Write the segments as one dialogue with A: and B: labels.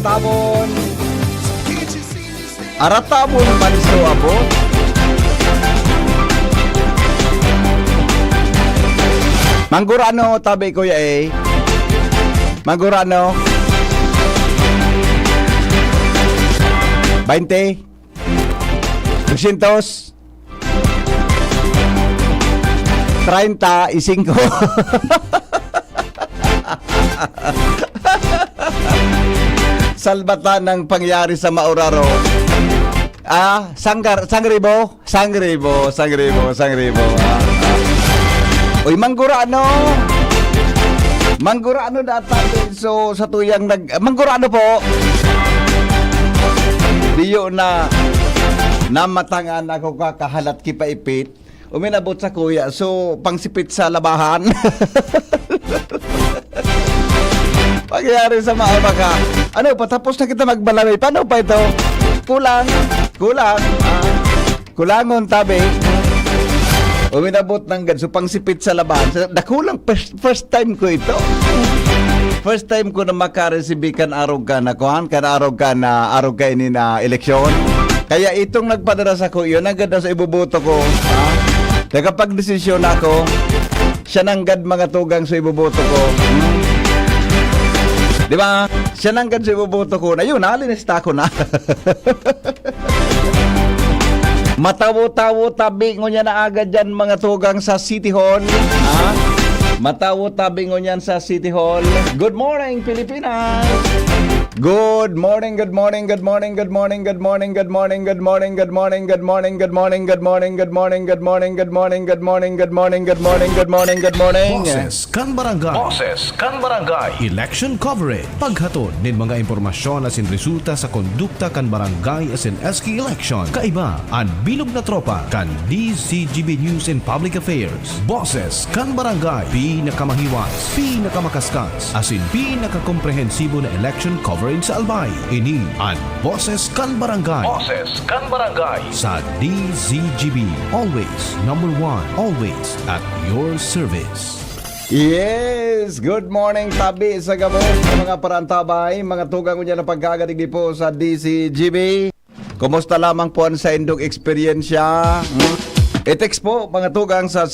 A: Aratabon. Aratabon manso abot. Manggurano tabi kuya eh. Manggurano. 20. 200. 35. Salbata ng pangyari sa Mauraro. Sangribo. Uy, Manggurano. Manggurano data so sa tuyang Manggurano po. Diyo na namatangan ako kakahalat kipaipit. Uminabot sa kuya. So, pangsipit sa labahan. Pagyari sa maama ka. Ano, patapos na kita magbalamay. Paano pa ito? Kulang. Kulangon tabi. Uminabot ng ganso, pangsipit sa labahan. Nakulang, first time ko ito. First time ko na makareceive kan arog ka na kuhan, kan arog ka ini na eleksyon. Kaya itong nagpadala sa ko, yun ang ganda sa ibuboto ko. Kapag desisyon ako, siya nanggad mga tugang sa ibuboto ko. Di ba? Siya nanggad sa ibuboto ko. Ayun, nalinista ko na. Matawo-tawo tabi ngo niya na agad dyan mga tugang sa City Hall. Matawo tabi ngo niyan sa City Hall. Good morning, Pilipinas! Good morning.
B: Boses kan barangay. Election coverage. Paghatod nin mga impormasyon asin resulta sa kondukta kan barangay asin SK election. Kaiba ang bilog na tropa kan DCGB News and Public Affairs. Boses kan barangay. Pinakamahiwas, pinakamakaskas, asin pinakakomprehensibo na election coverage sa Albay. Ini ang Boses kan Barangay. Boses kan Barangay sa DZGB. Always number one. Always at your service.
A: Yes! Good morning, tabi sa gabos ng mga parantabay, mga tugang ko dyan na pagkagadig po sa DCGB. Kumusta lamang po ang sa indong eksperyensya? I-text po mga tugang sa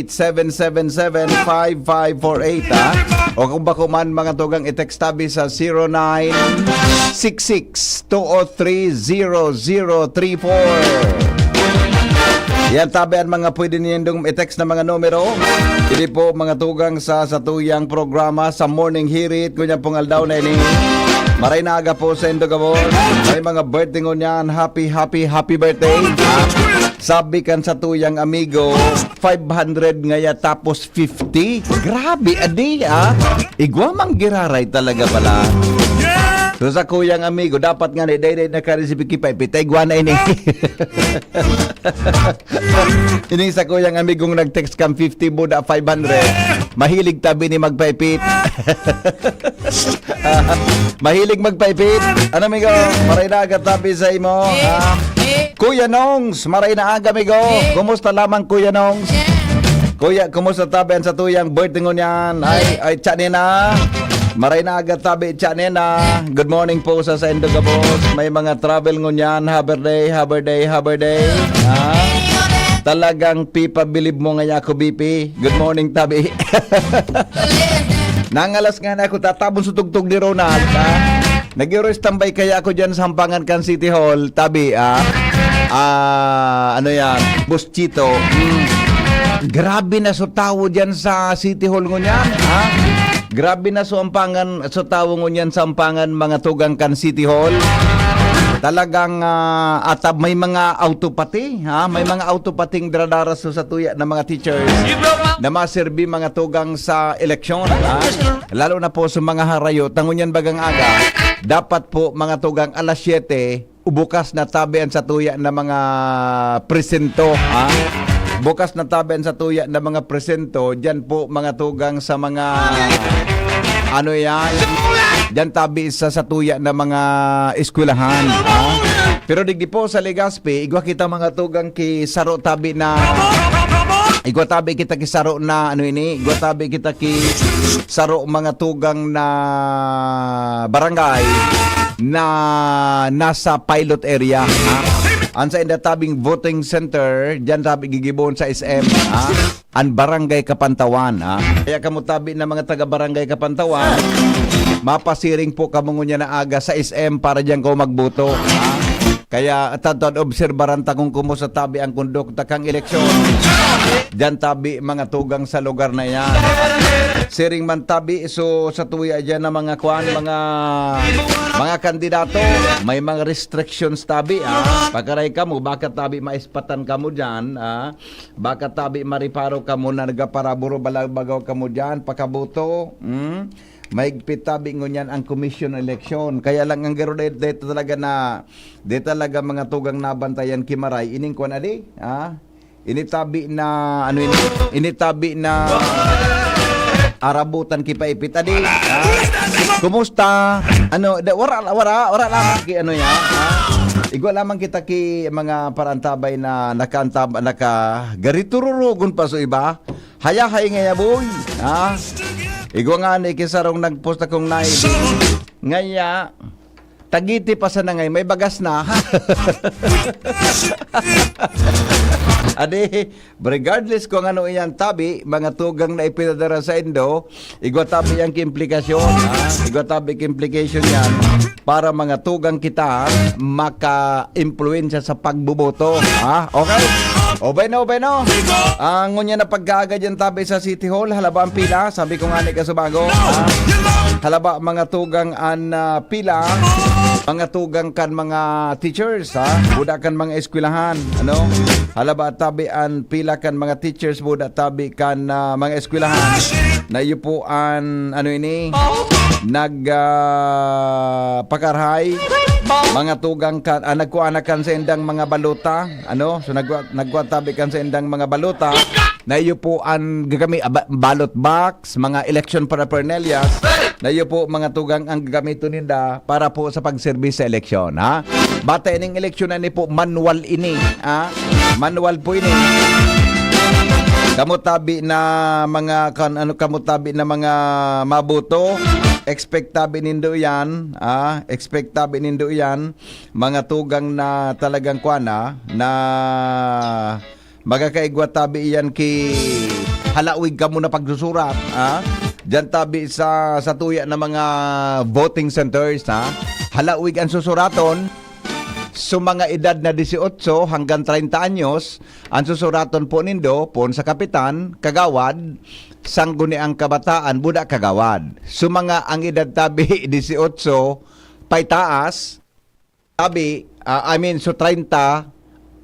A: 0928-777-5548 o kung bako man mga tugang i-text tabi sa 0966-203-0034. Yan tabi ang mga pwede niyong i-text na mga numero. Hindi po mga tugang sa satuyang programa sa Morning Hirit kunya pong aldaw na ini. Maray na aga po sa Indogabon. May mga birthday ko niyan. Happy birthday. Sabi kan sa tuyang amigo, 500 ngaya tapos 50. Grabe, adi Igwa mang giraray talaga pala. So sa kuyang amigo, dapat nga na day nakareceive kipay-pitay. Igwa na ini. Ini sa kuyang amigong nag-text kang 50 buda 500. Mahilig tabi ni magpaipit. Mahilig magpaipit. Ano amigo? Maray na agad tabi sa imo. Kuya Nongs, maray na aga amigo. Kumusta lamang Kuya Nongs? Kuya, kumusta tabi sa tuyang birthday ngo niyan? Ay, tsanin na. Maray na agad tabi, tsanin na. Good morning po sa Indogabos. May mga travel ngo niyan. Haberday. Talagang pipabilib mo nga ako, BP. Good morning, tabi. Nangalas nga na ako, tatabon sa tugtog ni Ronald. Nag-euro standby kaya ako dyan sa Hampangan kan City Hall. Tabi, ano yan? Boss Chito. Grabe na so tawo dyan sa City Hall ngo niyan. Grabe na so Hampangan, so tawo ngo niyan sa Hampangan mga tugang kan City Hall. Talagang atab may mga autopati, may mga autopating dradaras sa tuya ng mga teachers na maserbi mga tugang sa eleksyon, lalo na po sa mga harayot. Tangunyan bagang aga, dapat po mga tugang alas 7 bukas na tabian sa tuya ng mga presento, bukas na tabian sa tuya ng mga presento. Diyan po mga tugang sa mga ano yan, diyan tabi sa satuya na mga eskwelahan. Pero digdi po sa Legazpi, igwa kita mga tugang ki saro tabi na Igwatabi kita ki saro na ano ini, igwatabi kita ki saro mga tugang na barangay na nasa pilot area. Ha? Ansa inda tabing voting center, diyan tabi gigibon sa SM, ha? An barangay Kapantawan, ha? Kaya kamo tabi na mga taga barangay Kapantawan, mapasiring po kamo ngunya na aga sa SM para diyan ko magboto, ha? Kaya tatod obserbaran ta kung kumusta tabi ang kondukta kang eleksyon. Diyan tabi mga tugang sa lugar na yan. Siring man tabi so sa tuya diyan na mga kuan, mga kandidato, may mga restrictions tabi, pagkaray kamo baka tabi maispatan kamo diyan, baka tabi mariparo kamo na nagaparaburo balabagaw kamo diyan pakabuto. Maigpit tabi ngunyan ang commission election. Kaya lang ang garo dito talaga na dito talaga mga tugang nabantayan kimaray ining kuan adi, initabi na ano initabi na arabutan kipaipit adi, kumusta ano wara lamang ki ano ya, igwa lamang kita ki mga parantabay na naka garitururugon pa so iba hayahay nga boy, igwa nga ni kisarong nagpost akong naib ngaya tagiti pa sa nangay may bagas na. Adi, regardless kung ano iyan tabi, mga tugang na ipinadara sa Indo, igwa tabi ang implikasyon, igwa tabi implication yan para mga tugang kita maka-impluensya sa pagbuboto, okay? Obay no. Ang ngunya na pagkaaga dyan tabi sa City Hall, halaba ang pila, sabi ko nga ni Kasubago, halaba mga tugang an pila, mga tugang kan mga teachers, buda kan mga eskwelahan, ano? Halaba tabi an pila kan mga teachers, buda tabi kan mga eskwelahan. Na iyo po an ano ini pakarhay mga tugang kan nagkuanakan sa indang mga baluta, ano? So nagkuatabi kan sa indang mga baluta na iyo po ang gagamit ballot box, mga election paraphernalias na iyo po mga tugang ang gagamiton ninda para po sa pagservice sa eleksyon, ha? Bata ining eleksyon ani po manual ini, manual po ini. Kamutabi na mga kamutabi na mga mabuto, expectabi nindo yan, expectabi nindo yan, mga tugang na talagang kuana na magakaigwa tabi iyan ki halawig ka muna pagsusurat, diyan tabi sa tuya na mga voting centers, halawig ang susuraton. So mga edad na 18 hanggang 30 anyos, ang susuraton po nindo pon sa kapitan, kagawad, sangguniang kabataan, buda kagawad. So mga ang edad tabi 18 paitaas, tabi, so 30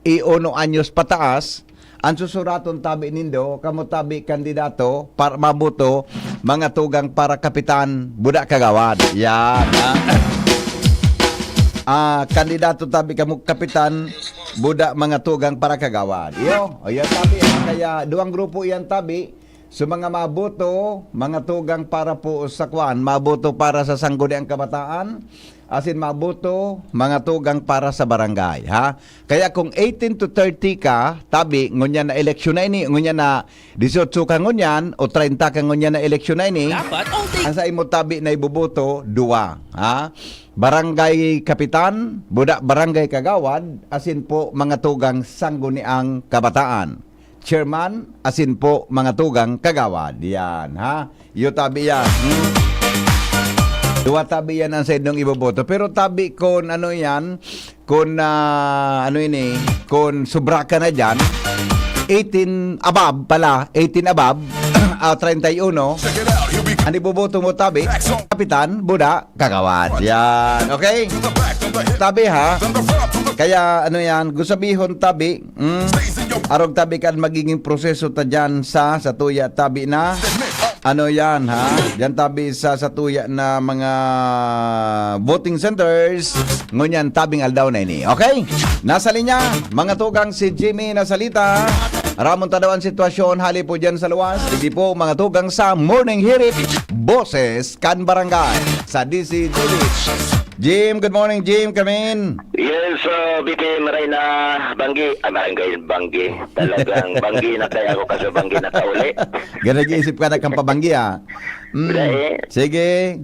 A: 1 anyos pataas, ang susuraton tabi nindo, kamo tabi kandidato para mabuto, mga tugang para kapitan, buda kagawad. Yan, kandidato tabi kamo kapitan, buda mga tugang para kagawad. Ayan tabi, kaya duang grupo iyan tabi. So mga mabuto, mga tugang para po sa kwan, mabuto para sa sangguniang kabataan, asin mabuto, mga tugang para sa barangay, ha? Kaya kung 18 to 30 ka, tabi, ngunyan na eleksyon na ini, ngunyan na 18 ka ngunyan, o 30 ka ngunyan na eleksyon na ini, ang sa imo tabi na ibubuto, 2, ha? Barangay kapitan, buda barangay kagawad, asin po mga tugang sangguniang kabataan. Chairman, asin po mga tugang kagawad. Yan, ha? Iyo tabi yan. Dua tabi yan ang sa inyong iboboto. Pero tabi kung ano yan, kung ano ini, kung sobra ka na dyan, 18 above pala, 18 above, 31, ang iboboto mo tabi, kapitan, buda, kagawad. Yan, okay? Tabi ha? Kaya ano yan, gusabihon tabi, arog tabi kan magiging proseso ta dyan sa tuya tabi na ano yan, ha? Diyan tabi sa tuya na mga voting centers, ngunyan tabing aldaw na ini. Okay? Nasa linya, mga tugang si Jimmy nasalita. Ramon tadawan sitwasyon, hali po dyan sa luwas. Hindi po mga tugang sa Morning Hirit, Boses Kan Barangay sa DCGB. Jim, good morning, Jim. Come in.
C: Yes, BP maray na Banggi. Barangay Banggi. Talagang Banggi na kaya ako kasi Banggi na kauli.
A: Ganag-iisip ka na kang pabanggi, ah.
C: Dahil,
A: Sige.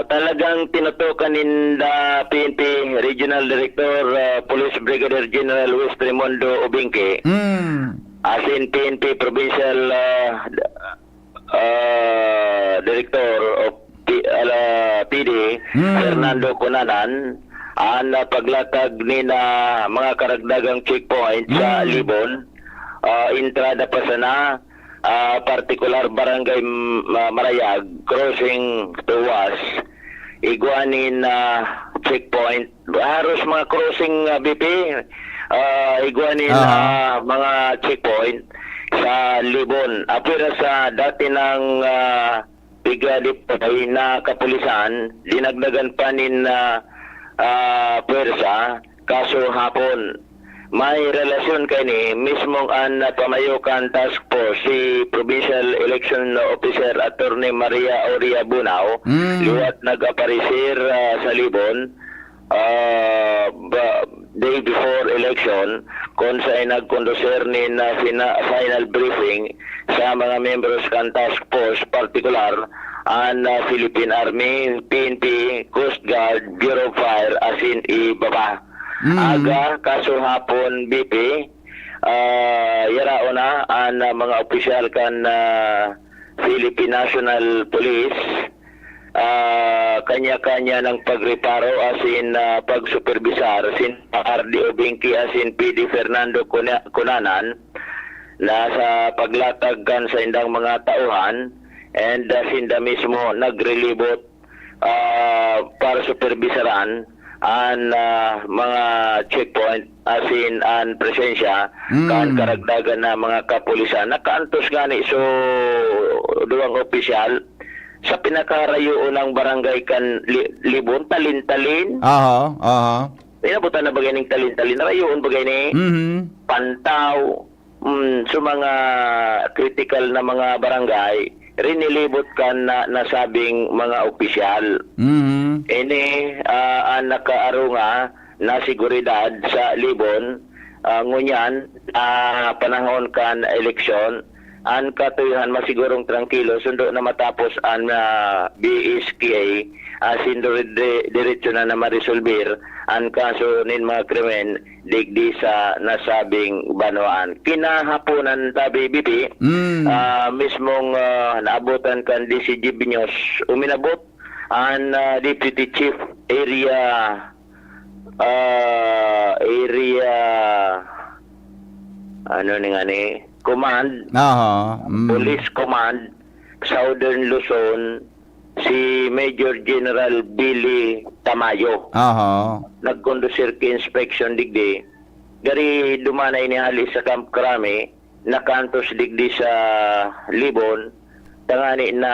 C: talagang tinutukan in the PNP Regional Director, Police Brigadier General West Raimundo Ubingke, as in PNP Provincial Director of PD, Fernando Cunanan, ang paglatag ni na mga karagdagang checkpoint sa Libon, entrada pa sana, particular barangay Marayag, crossing Tuwas, iguanin checkpoint, haros mga crossing BP, iguanin mga checkpoint sa Libon. Apira sa dati ng Pigadipay na kapulisan, dinagdagan pa nin pwersa, kaso hapon. May relasyon kay ni mismong ang pamayukan task force si Provincial Election Officer Attorney Maria Aurea Bunao, liwat nag-aparisir sa Libon day before election kung saan nagkonduser ni na final briefing sa mga members kan task force, particular ang Philippine Army, PNP, Coast Guard, Bureau of Fire, asin ibaba. Aga, kaso hapon BP, yarao na ang mga opisyal kan Philippine National Police, kanya-kanya ng pagreparo asin pagsuperbisar sin RDO Binki asin PD Fernando Cunanan na sa paglatag kan sa indang mga tauhan, and sinda mismo nagrelibot para superbisaran ang mga checkpoint asin ang presensya kan karagdagan na mga kapulisan nakaantos gani. So duwang opisyal sa pinakarayo ng barangay kan Libon, Talin-Talin. Pinabutan na bagay ng Talin-Talin. Rayoon bagay ni Pantaw. So mga critical na mga barangay, rinilibot kan na nasabing mga opisyal. Ini ang nakaarunga na seguridad sa Libon, ngunyan panahon kan eleksyon, ang katuyuhan masigurong tranquilo sundo na matapos ang BSKA asin diretso na marisolbir ang kaso nin mga krimen digdi sa nasabing banwaan. Kinahaponan tabi BP, mismong naabutan kan DCG Binyos, uminabot ang Deputy Chief Area Command, Police Command, Southern Luzon, si Major General Billy Tamayo. Nagkondusir ki inspection digdi. Gari dumanay ni halis sa Camp Crame, nakantos digdi sa Libon, tangani na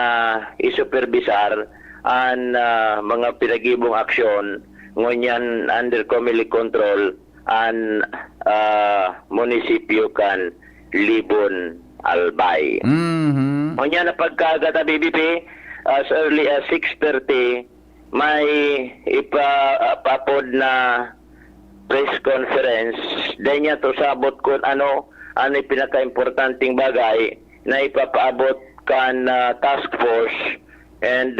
C: isuperbisar ang mga pinagibong aksyon, ngunyan under community control ang munisipyo kan Libon, Albay. Ngunyan na pagkagata BBP, as early as 6:30, may ipapapod na press conference. Dahil niya to sabot kung ano pinaka-importanting bagay na ipapaabot kan task force and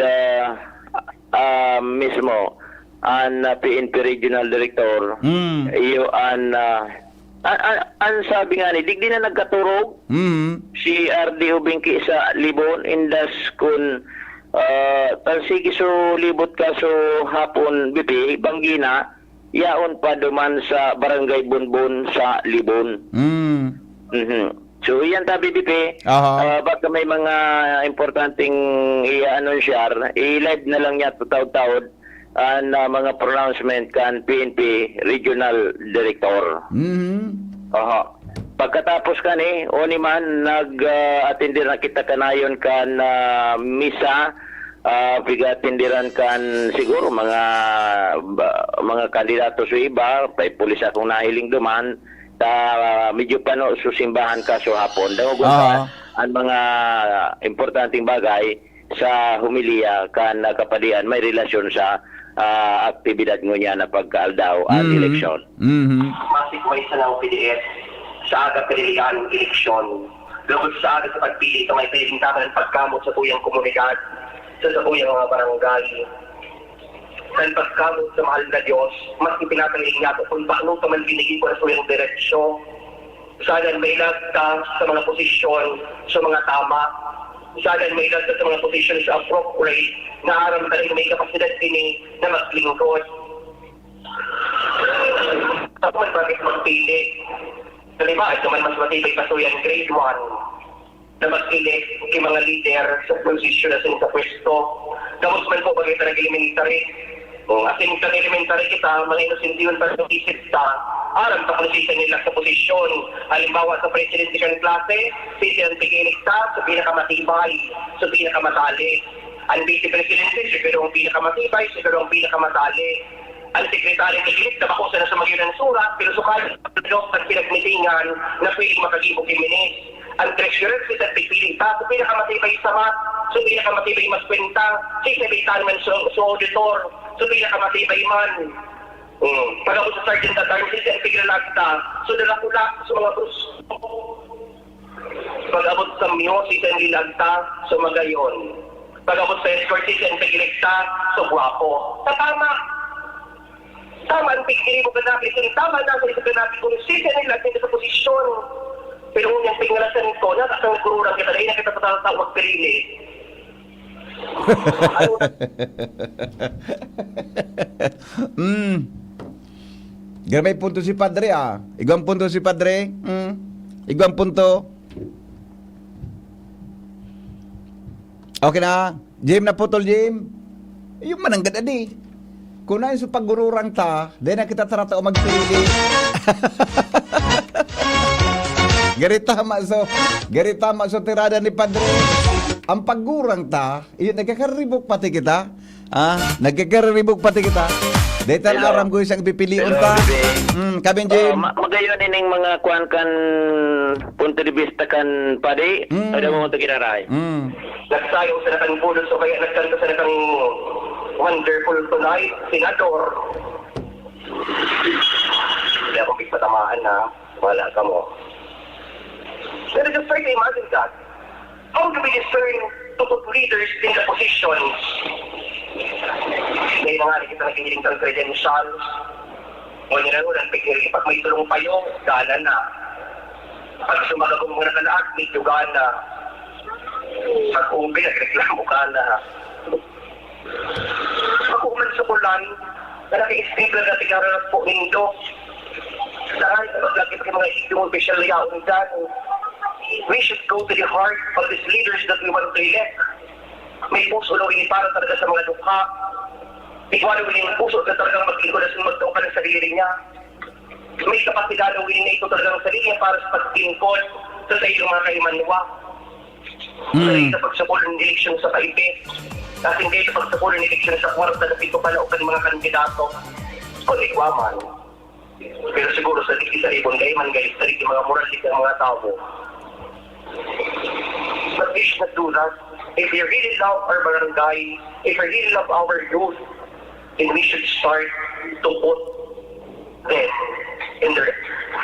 C: mismo ang PNP Regional Director. Iyo ang sabi nga ni digdi na nagkaturog si RDO Binki sa Libon indas kun talsigi so libot ka so hapon BP Banggina yaon pa duman sa Barangay Bunbun sa Libon. So yan tabi BP, baka may mga importanteng i-anunsyar, i-live na lang niya taud-taud ang mga pronouncement kan PNP Regional Director. Pagkatapos kani, oni man nag-attendir na kita kanayon kan misa, pigatindiran kan siguro mga kandidato sa iba, pay pulis akong nahiling duman, medyo pano susimbahan ka so hapon. Dangugun ang mga importanteng bagay sa humiliya kan kapadian may relasyon sa aktibidad niya na pagkaaldaw ang eleksyon.
D: Massive way sa ng PDS sa aga pinilihan eleksyon. Lugod sa aga sa pagpili sa may piling tama ng pagkamot sa tuyang komunidad, sa tuyang mga barangay. Sa pagkamot sa mahal na Diyos, mas ipinataling niya kung paano ka man binigay ko na tuyang diretsyo. Sana may lagta sa mga posisyon sa mga tama. Sana may lagta sa mga posisyon sa appropriate na aram talagang may kapasidad din na maglingkod. Tapos bakit magpili? Halimbawa, ito man mas matibay pa yan grade 1 na magpili kay mga leader sa posisyon na sa pwesto. Tapos man po bagay talaga elementary. Asing sa elementary kita, mga inosentiyon para sa isip ta, aram sa posisyon nila sa posisyon. Halimbawa sa presidential klase, sisiyang pigilig ta sa pinakamatibay, sa pinakamatali. Ang vice-presidente, siguro ang pinakamatibay, siguro ang pinakamatali. Ang sekretary ng Gilit, nabakusa na sa mga ng surat, pero sukali ng pinagmitingan na pwedeng makagibog iminis. Ang treasurer, sa pipiling ta, sa pinakamatibay sa mat, sa pinakamatibay mas kwenta, sisabitan man sa auditor, sa pinakamatibay man. Pag ako sa sergeant at arms, ang pigralagta, so dalakula sa mga brus. Pag abot sa miyo, ang lilagta, sa magayon. Pag abot sa escort, ang pigiligta, sa guwapo. Sa tama. Tama ang pigili mo ganapin. Tama na ang ganapin kung nila sa posisyon. Pero kung yung pingalasan ko, nakasang kururang kita, dahil na kita sa magpilili.
A: May punto si Padre Igwang punto si Padre. Igwang punto. Okay na. Jim na putol, Jim. Yung mananggad adi. Kung na yung sa paggururang ta, dahil na kita tarata o magpili. Gari tama so tirada ni Padre. Ang paggurang ta, yun, nagkakaribok pati kita. Nagkakaribok pati kita. Dahil tan aram ko isang pipiliun ta. Kabin, Jim.
C: Magayon ining mga kuan kan punto de vista kan padi, ada mo ito kinaray.
D: Nagsayong sa nakang pulot, so kaya nagkanta sa nakang wonderful tonight, senador. Hindi ako pagpatamaan na wala ka mo. Pero just try to imagine that. How do we discern to put leaders in the positions? Ngayon na nga, kita nakikiling ng credentials. Ngunit na nun, pag may tulong payo, gana na. Pag sumagagong muna ka lahat, medyo gana. Pag ubi, nagreklamo ka na. Pag uman sa kulan, naki-stable na tigaran po nindo. Dahil lagi pa mga isipong official yaon dyan. We should go to the heart of these leaders that we want to elect. May puso na para talaga sa mga dukha. Ikaw na willing puso na talagang maglingkod at magtaong ka ng sarili niya. May kapasidad na willing na ito talagang sarili niya para sa paglingkod sa iyo mga kaimanwa. Sa pagsapol ng eleksyon sa Taipei. At hindi sa pagsapol ng eleksyon sa kwarta na pito pala o mga kandidato. Kung ikaw man. Pero siguro sa dikti sa ibon, kayo man guys, sa dikti mga moralistic ng mga tao. But we should not do that. If we really love our barangay, if we really love our youth, then we should start to put them in their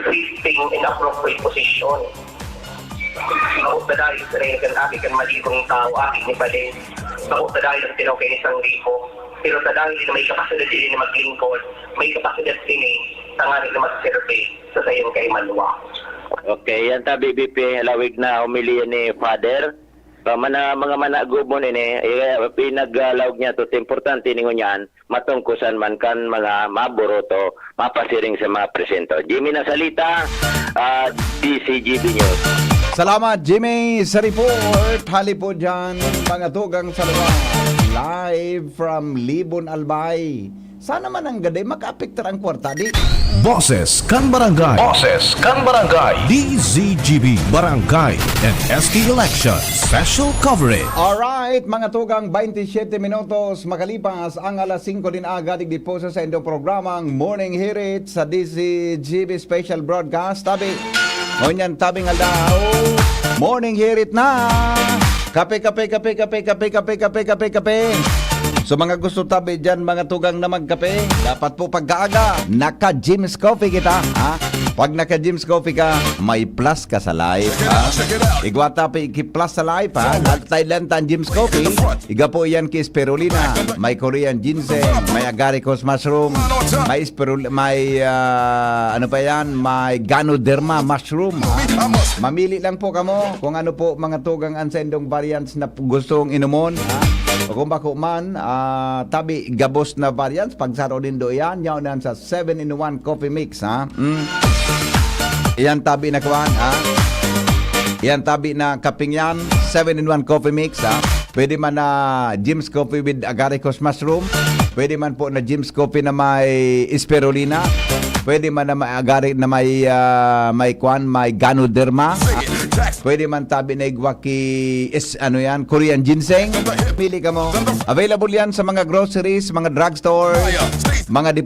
D: fitting and appropriate position. Ako na dahil sa rin ang aking kan malibong tao, aking ni Balin. Ako na dahil ang tinaw kayo ni Sanglipo. Pero sa dahil na may kapasidad din na maglingkod, may kapasidad din tanganin na mag-survey sa sayang kay Manwa.
C: Okay, yan ta BBP lawig na humili ni Father. Mga managubon ini pinaglawag niya to importante ningon yan matungkusan man kan mga maboroto mapasiring sa mga presento. Jimmy na salita, DCGB News.
A: Salamat, Jimmy, sa report. Hali po dyan, mga tugang salawa. Live from Libon, Albay. Sana man ang gaday maka-apektar ang kwarta di.
B: Boses kan Barangay. Boses kan Barangay. DZGB Barangay and SK Election Special Coverage.
A: Alright, mga tugang 27 minutos makalipas ang alas 5 din agad igdiposa sa inyong programang Morning Hirit sa DZGB Special Broadcast. Tabi, ngunyan tabing aldaw, Morning Hirit na. Kape. So mga gusto tabi dyan, mga tugang na magkape, dapat po pagkaaga, naka-Jim's Coffee kita. Ha? Pag naka-Jim's Coffee ka, may plus ka sa life. Ha? Igwa tabi, plus sa life. Ha? Thailand tan Jim's Coffee. Iga po yan kay spirulina, may Korean ginseng, may agaricus mushroom, may ano pa yan, may ganoderma mushroom. Ha? Mamili lang po kamo kung ano po mga tugang ansendong variants na gustong inumon. Ha? O kung bako man, tabi gabos na variants, pagsaro din do yan, yaw sa 7-in-1 coffee mix, ha? Iyan tabi na kuwan, ha? Iyan tabi na kaping yan, 7-in-1 coffee mix, ha? Pwede man na Jim's Coffee with agaricus mushroom, pwede man po na Jim's Coffee na may spirulina, pwede man na may agaric na may ganoderma, pwede man tabi na igwaki ano yan, Korean ginseng. Pili ka mo. Available yan sa mga groceries, mga drugstores, mga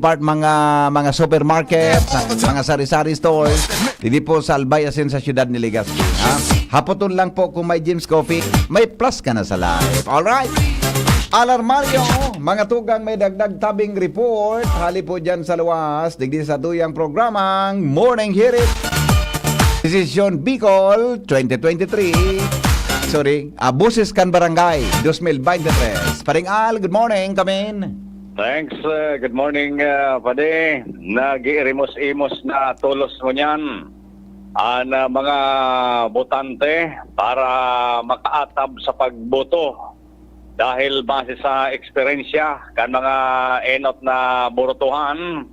A: mga supermarket, mga sari-sari stores. Dili po sa Albayasin sa siyudad ni Legazpi. Ha? Hapoton lang po kung may Jim's Coffee, may plus ka na sa life. Alright? Alarmario, mga tugang may dagdag tabing report. Hali po dyan sa luwas, digdi sa tuyang programang Morning Hirit. Desisyon Bicol 2023. Buses kan Barangay 2023. Paring Al, good morning, kamin.
E: Thanks, good morning, Pade. Nag-irimos-imos na tulos mo niyan ang mga botante para makaatab sa pagboto. Dahil base sa eksperyensya kan mga enot na borotohan,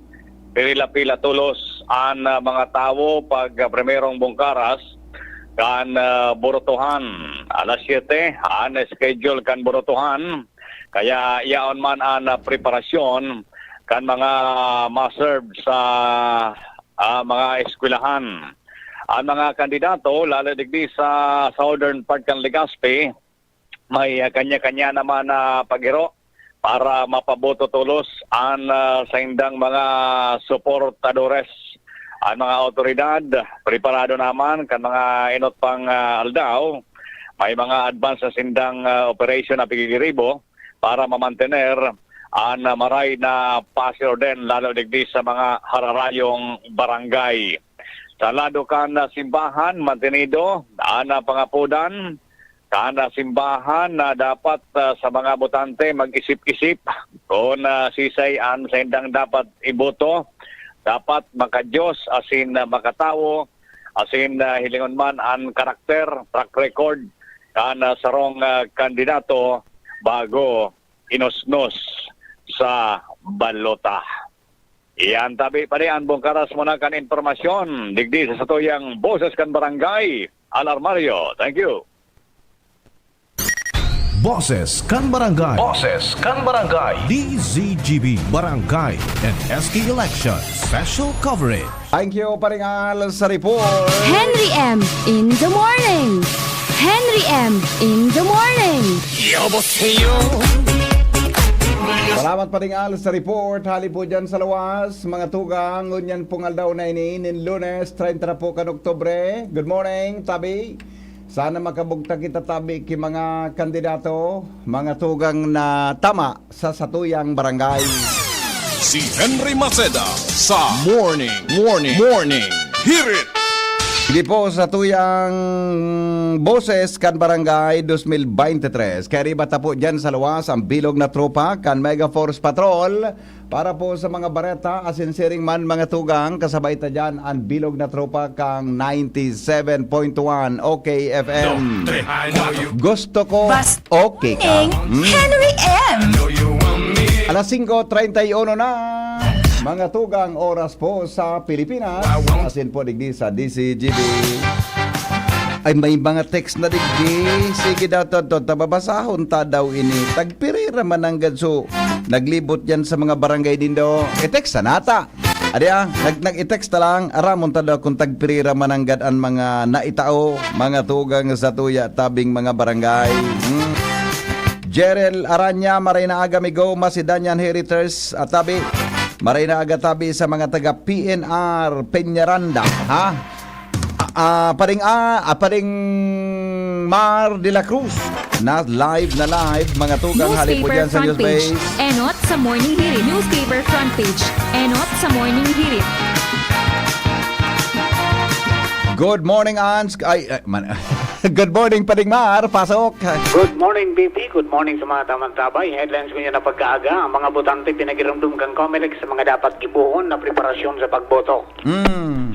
E: pila-pila tulos ang mga tao pag primerong bungkaras kan borotohan. Alas 7 ang schedule kan borotohan, kaya yaon man ang preparasyon kan mga ma-serve sa mga eskwelahan. Ang mga kandidato, lalo digdi sa southern part kan Legazpi, may kanya-kanya naman na paghiro para mapaboto tulos ang sa indang mga suportadores. Ang mga otoridad, preparado naman kan mga inot pang aldaw, may mga advance sa sindang operation na pigigiribo para mamantener ang maray na pasir din lalo digdi sa mga hararayong barangay. Sa lado kan simbahan, mantenido, ang pangapudan, kan simbahan na dapat sa mga botante mag-isip-isip kung sisay ang sindang dapat iboto. Dapat makadiyos asin makatawo, asin hilingon man ang karakter, track record kan sarong kandidato bago inosnos sa balota. Iyan tabi pa rin ang bungkaras mo na kan informasyon. Digdi sa satuyang boses kan barangay. Alarmario, thank you.
B: Boses kan Barangay. Boses kan Barangay. DZGB Barangay and SK Election Special Coverage.
A: Thank you, paring Al, sa report.
F: Henry M. in the morning. Henry M. in the morning.
A: Salamat paring Al sa report. Hali po dyan sa luwas, mga tugang. Ngunyan pungal daw na ini, Lunes, 30 na po kan Oktubre. Good morning, tabi. Sana makabugta kita tabi ki mga kandidato, mga tugang na tama sa satuyang barangay.
G: Si Henry Maceda sa Morning Hirit.
A: Hindi po sa tuyang boses kan Barangay 2023. Kaya ribata po dyan sa luwas ang bilog na tropa kan Mega Force Patrol para po sa mga bareta asinsiring man mga tugang kasabay ta dyan ang bilog na tropa kang 97.1 OK FM. Gusto ko okay ka.
F: Henry M.
A: Alas 5:31 na. Mga tugang oras po sa Pilipinas. Asin po digdi sa DCGB. Ay may mga text na digdi. Sige daw to tababasahon ta daw ini. Tagpirira man ang gadso. Naglibot yan sa mga barangay din daw. I-text na nata. Adya, nag-i-text na lang. Aramon ta daw kung tagpirira man ang gadan mga naitao. Mga tugang sa tuya tabing mga barangay. Jerel Aranya, Marina Agamigo, Masidanyan Heritage at tabi. Marina agatabi sa mga taga PNR Peñaranda, ha? Paring Mar de la Cruz. Na live mga tugang hali po
H: Newspaper
A: dyan sa
H: front
A: news
H: page.
A: base.
H: Enot sa Morning Hirit. Newspaper front page. Enot sa Morning Hirit.
A: Good morning, Ans. Good morning, Pading Mar. Pasok.
I: Good morning, BP. Good morning sa mga tamang-tabay. Headlines ko niya na pagkaaga. Ang mga botante pinagiramdum kang COMELEC sa mga dapat gibuhon na preparasyon sa pagboto.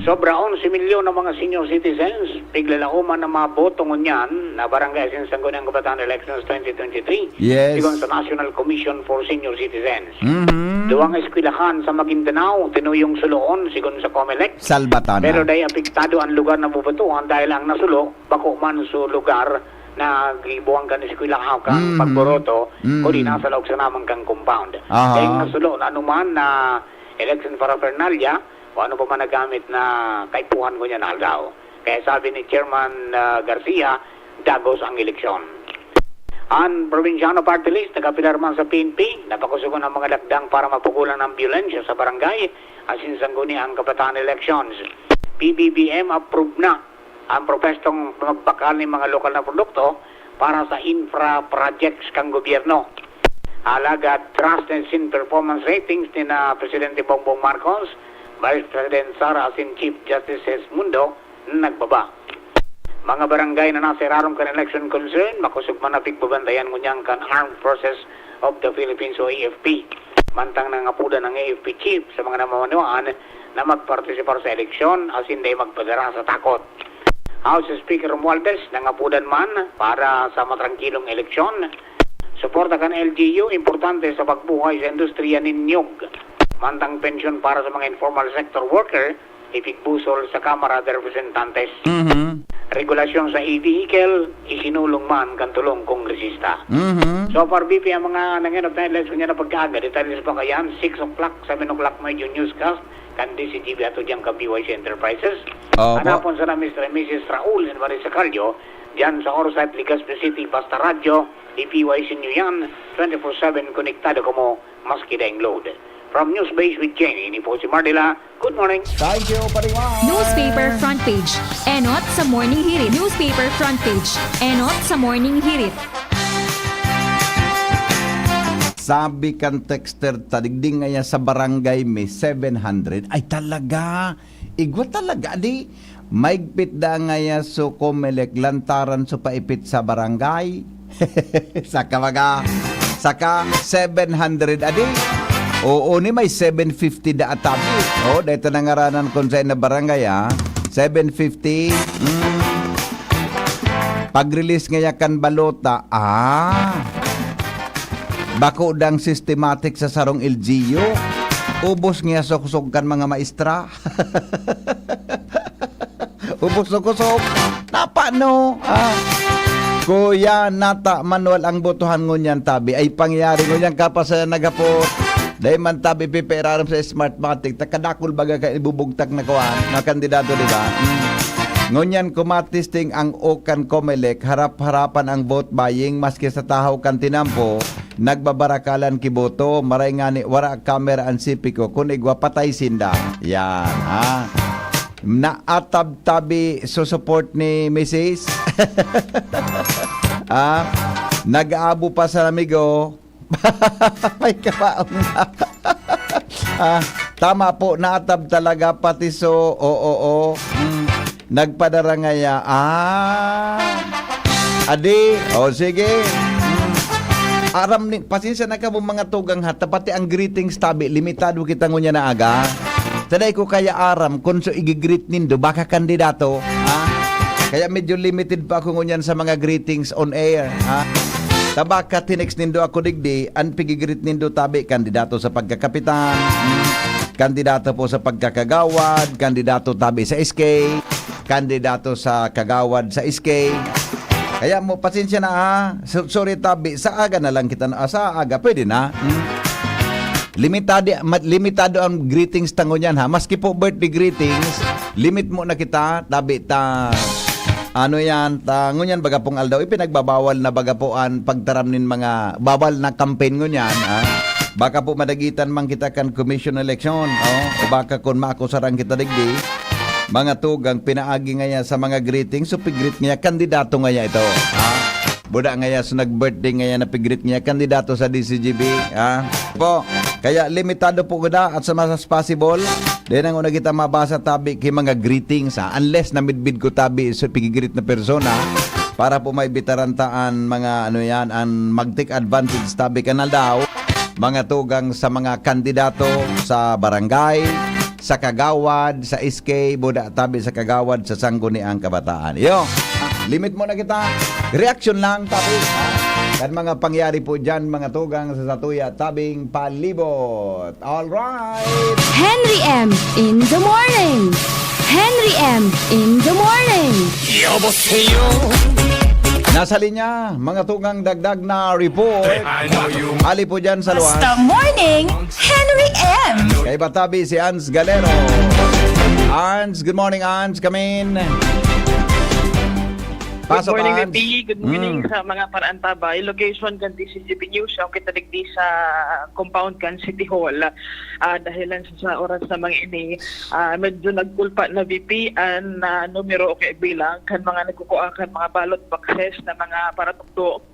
I: Sobra 11 milyon ng mga senior citizens. Piglalauman ng mga boto ngunyan na barangay sin Sangguniang Kabataan Elections 2023.
A: Yes.
I: Sigon sa National Commission for Senior Citizens.
A: Mhm.
I: Duwang eskwelahan sa Maguindanao, tinuyong suloon sigon sa COMELEC.
A: Salbatana.
I: Pero dahil apektado ang lugar na bubutuhan dahil ang nasulo, bako man sa lugar na gibuang kan eskwelahan kang pagboroto, kundi nasa loob sa naman kang compound.
A: Aha.
I: Dahil nasulo na anuman na election paraphernalia, o ano pa man nagamit na kaipuhan ko niya na daw. Kaya sabi ni Chairman Garcia, dagos ang eleksyon. Ang Provinciano Party List, nakapilar man sa PNP, napakusugon ang mga lakdang para mapugulan ang violensya sa barangay asin sangguni ang kabataan elections. PBBM approved na ang propestong magbakal ng mga lokal na produkto para sa infra projects kang gobyerno. Halaga trust and sin performance ratings ni na Presidente Bongbong Marcos, Vice President Sara asin Chief Justice Mundo, nagbaba. Mga barangay na nasa irarong kan election concern, makusog man na pigbabantayan ngunyang kan Armed Forces of the Philippines o AFP. Mantang nangapuda ng AFP chief sa mga namamanuan na magpartisipar sa eleksyon asin day magpadara sa takot. House Speaker Romualdez nangapudan man para sa matrangkilong eleksyon. Suporta kan LGU, importante sa pagbuhay sa industriya ninyog. Mantang pensyon para sa mga informal sector worker, ipigbusol sa Kamara de Representantes. Regulasyon sa e-vehicle, isinulong man kan tulong kongresista. So far, BP, ang mga nangyayot na headlines ko niya na pagkaaga. Details pa kayan, 6 o'clock, 7 o'clock medyo newscast, kan DCGB ato dyan ka BYC Enterprises.
A: Opo.
I: Hanapon sa na Mr. and Mrs. Raul and Marisa Cardio, dyan sa Orsay, Legazpi City, Basta Radio, PYC nyo yan, 24/7 konektado ko mo, maski daing load. From News Base with Jenny, ni po si Mardila. Good morning.
A: Thank you, Pading Mar.
H: Newspaper front page. Enot sa Morning Hirit. Newspaper front page. Enot sa Morning Hirit.
A: Sabi kan texter, tadigding nga sa barangay may 700. Ay talaga, igwa talaga di. Maigpit da nga so COMELEC lantaran so paipit sa barangay. Saka 700 adi. Oo ni may 750 da atabi. Oh, dito nangaranan konsay na barangay 750. Pag-release nga kan balota, bako dang systematic sa sarong LGU. Ubos nga sok-sok kan mga maestra. Ubos sok-sok. Napano? Kuya, nata manual ang botohan ngunyan tabi. Ay pangyari ngunyan kapag sa nagapot. Dahil man tabi piperaram sa Smartmatic. Takadakul baga ka ibubugtak na kuhan. Na kandidato, di ba? Ngunyan kumatisting ang Okan COMELEC, harap-harapan ang vote buying maski sa tahaw kan tinampo, nagbabarakalan kiboto, maray nga ni wara kamera ang sipiko, kung igwa patay sinda. Yan, Naatab-tabi support ni Mrs. Nag-aabo pa sa namigo. May kapaong na. Tama po, naatab talaga pati oo. Nagpadara ngaya. Adi, sige. Aram ni, pasensya na ka mo mga tugang hata, pati ang greetings tabi, limitado kita ngunya na aga. Taday ko kaya aram, kung so igigreet nindo, baka kandidato. Kaya medyo limited pa ako ngunyan sa mga greetings on air. Tabaka tinex nindo ako digdi, ang pigigreet nindo tabi, kandidato sa pagkakapitan, kandidato po sa pagkakagawad, kandidato tabi sa SK, kandidato sa kagawad sa SK. Kaya mo, pasensya na sorry tabi, sa aga na lang kita na, sa aga, pwede na. Limitado ang greetings tango niyan maski po birthday greetings, limit mo na kita, tabi ta, ano yan, tango niyan, baga pong aldaw, ipinagbabawal na baga po ang pagtaram nin mga, bawal na campaign ngo niyan, baka po madagitan man kita kan commission election, o baka kung makusarang kita digdi, mga tugang pinaagi ngaya sa mga greeting, so pigrit ngaya kandidato ngaya ito. Ha? Buda ngaya so nag-birthday ngaya na pigrit ngaya kandidato sa DCGB. Ha? Po, kaya limitado po kada at sa mas possible. Then ang una kita mabasa tabi kay mga greetings, ha? Unless na midbid ko tabi so pigigreet na persona para po may bitarantaan mga ano yan, ang mag-take advantage tabi kanal daw mga tugang sa mga kandidato sa barangay, sa kagawad, sa SK, buda tabi sa kagawad sa sangguniang kabataan. Yo, limit mo na kita. Reaction lang tabi. Ha? Kan mga pangyari po dyan, mga tugang sa Satuya tabing palibot. All right.
F: Henry M. in the morning. Henry M. in the morning.
A: Nasa linya, mga tugang dagdag na report. Ali po dyan sa luwas.
J: Morning, Henry M.
A: Kay Batabi si Ans Galero. Ans, good morning Ans, come in. Pasok,
K: Good morning,
A: Ans.
K: VP. Good morning sa mga Parantabay. Location kan DCGP News. Ang kita digdi sa compound kan City Hall. Dahilan sa oras na mga ini, medyo nagkulpa na VP ang numero o bilang kan mga nagkukuha kan mga ballot boxes na mga paratukdo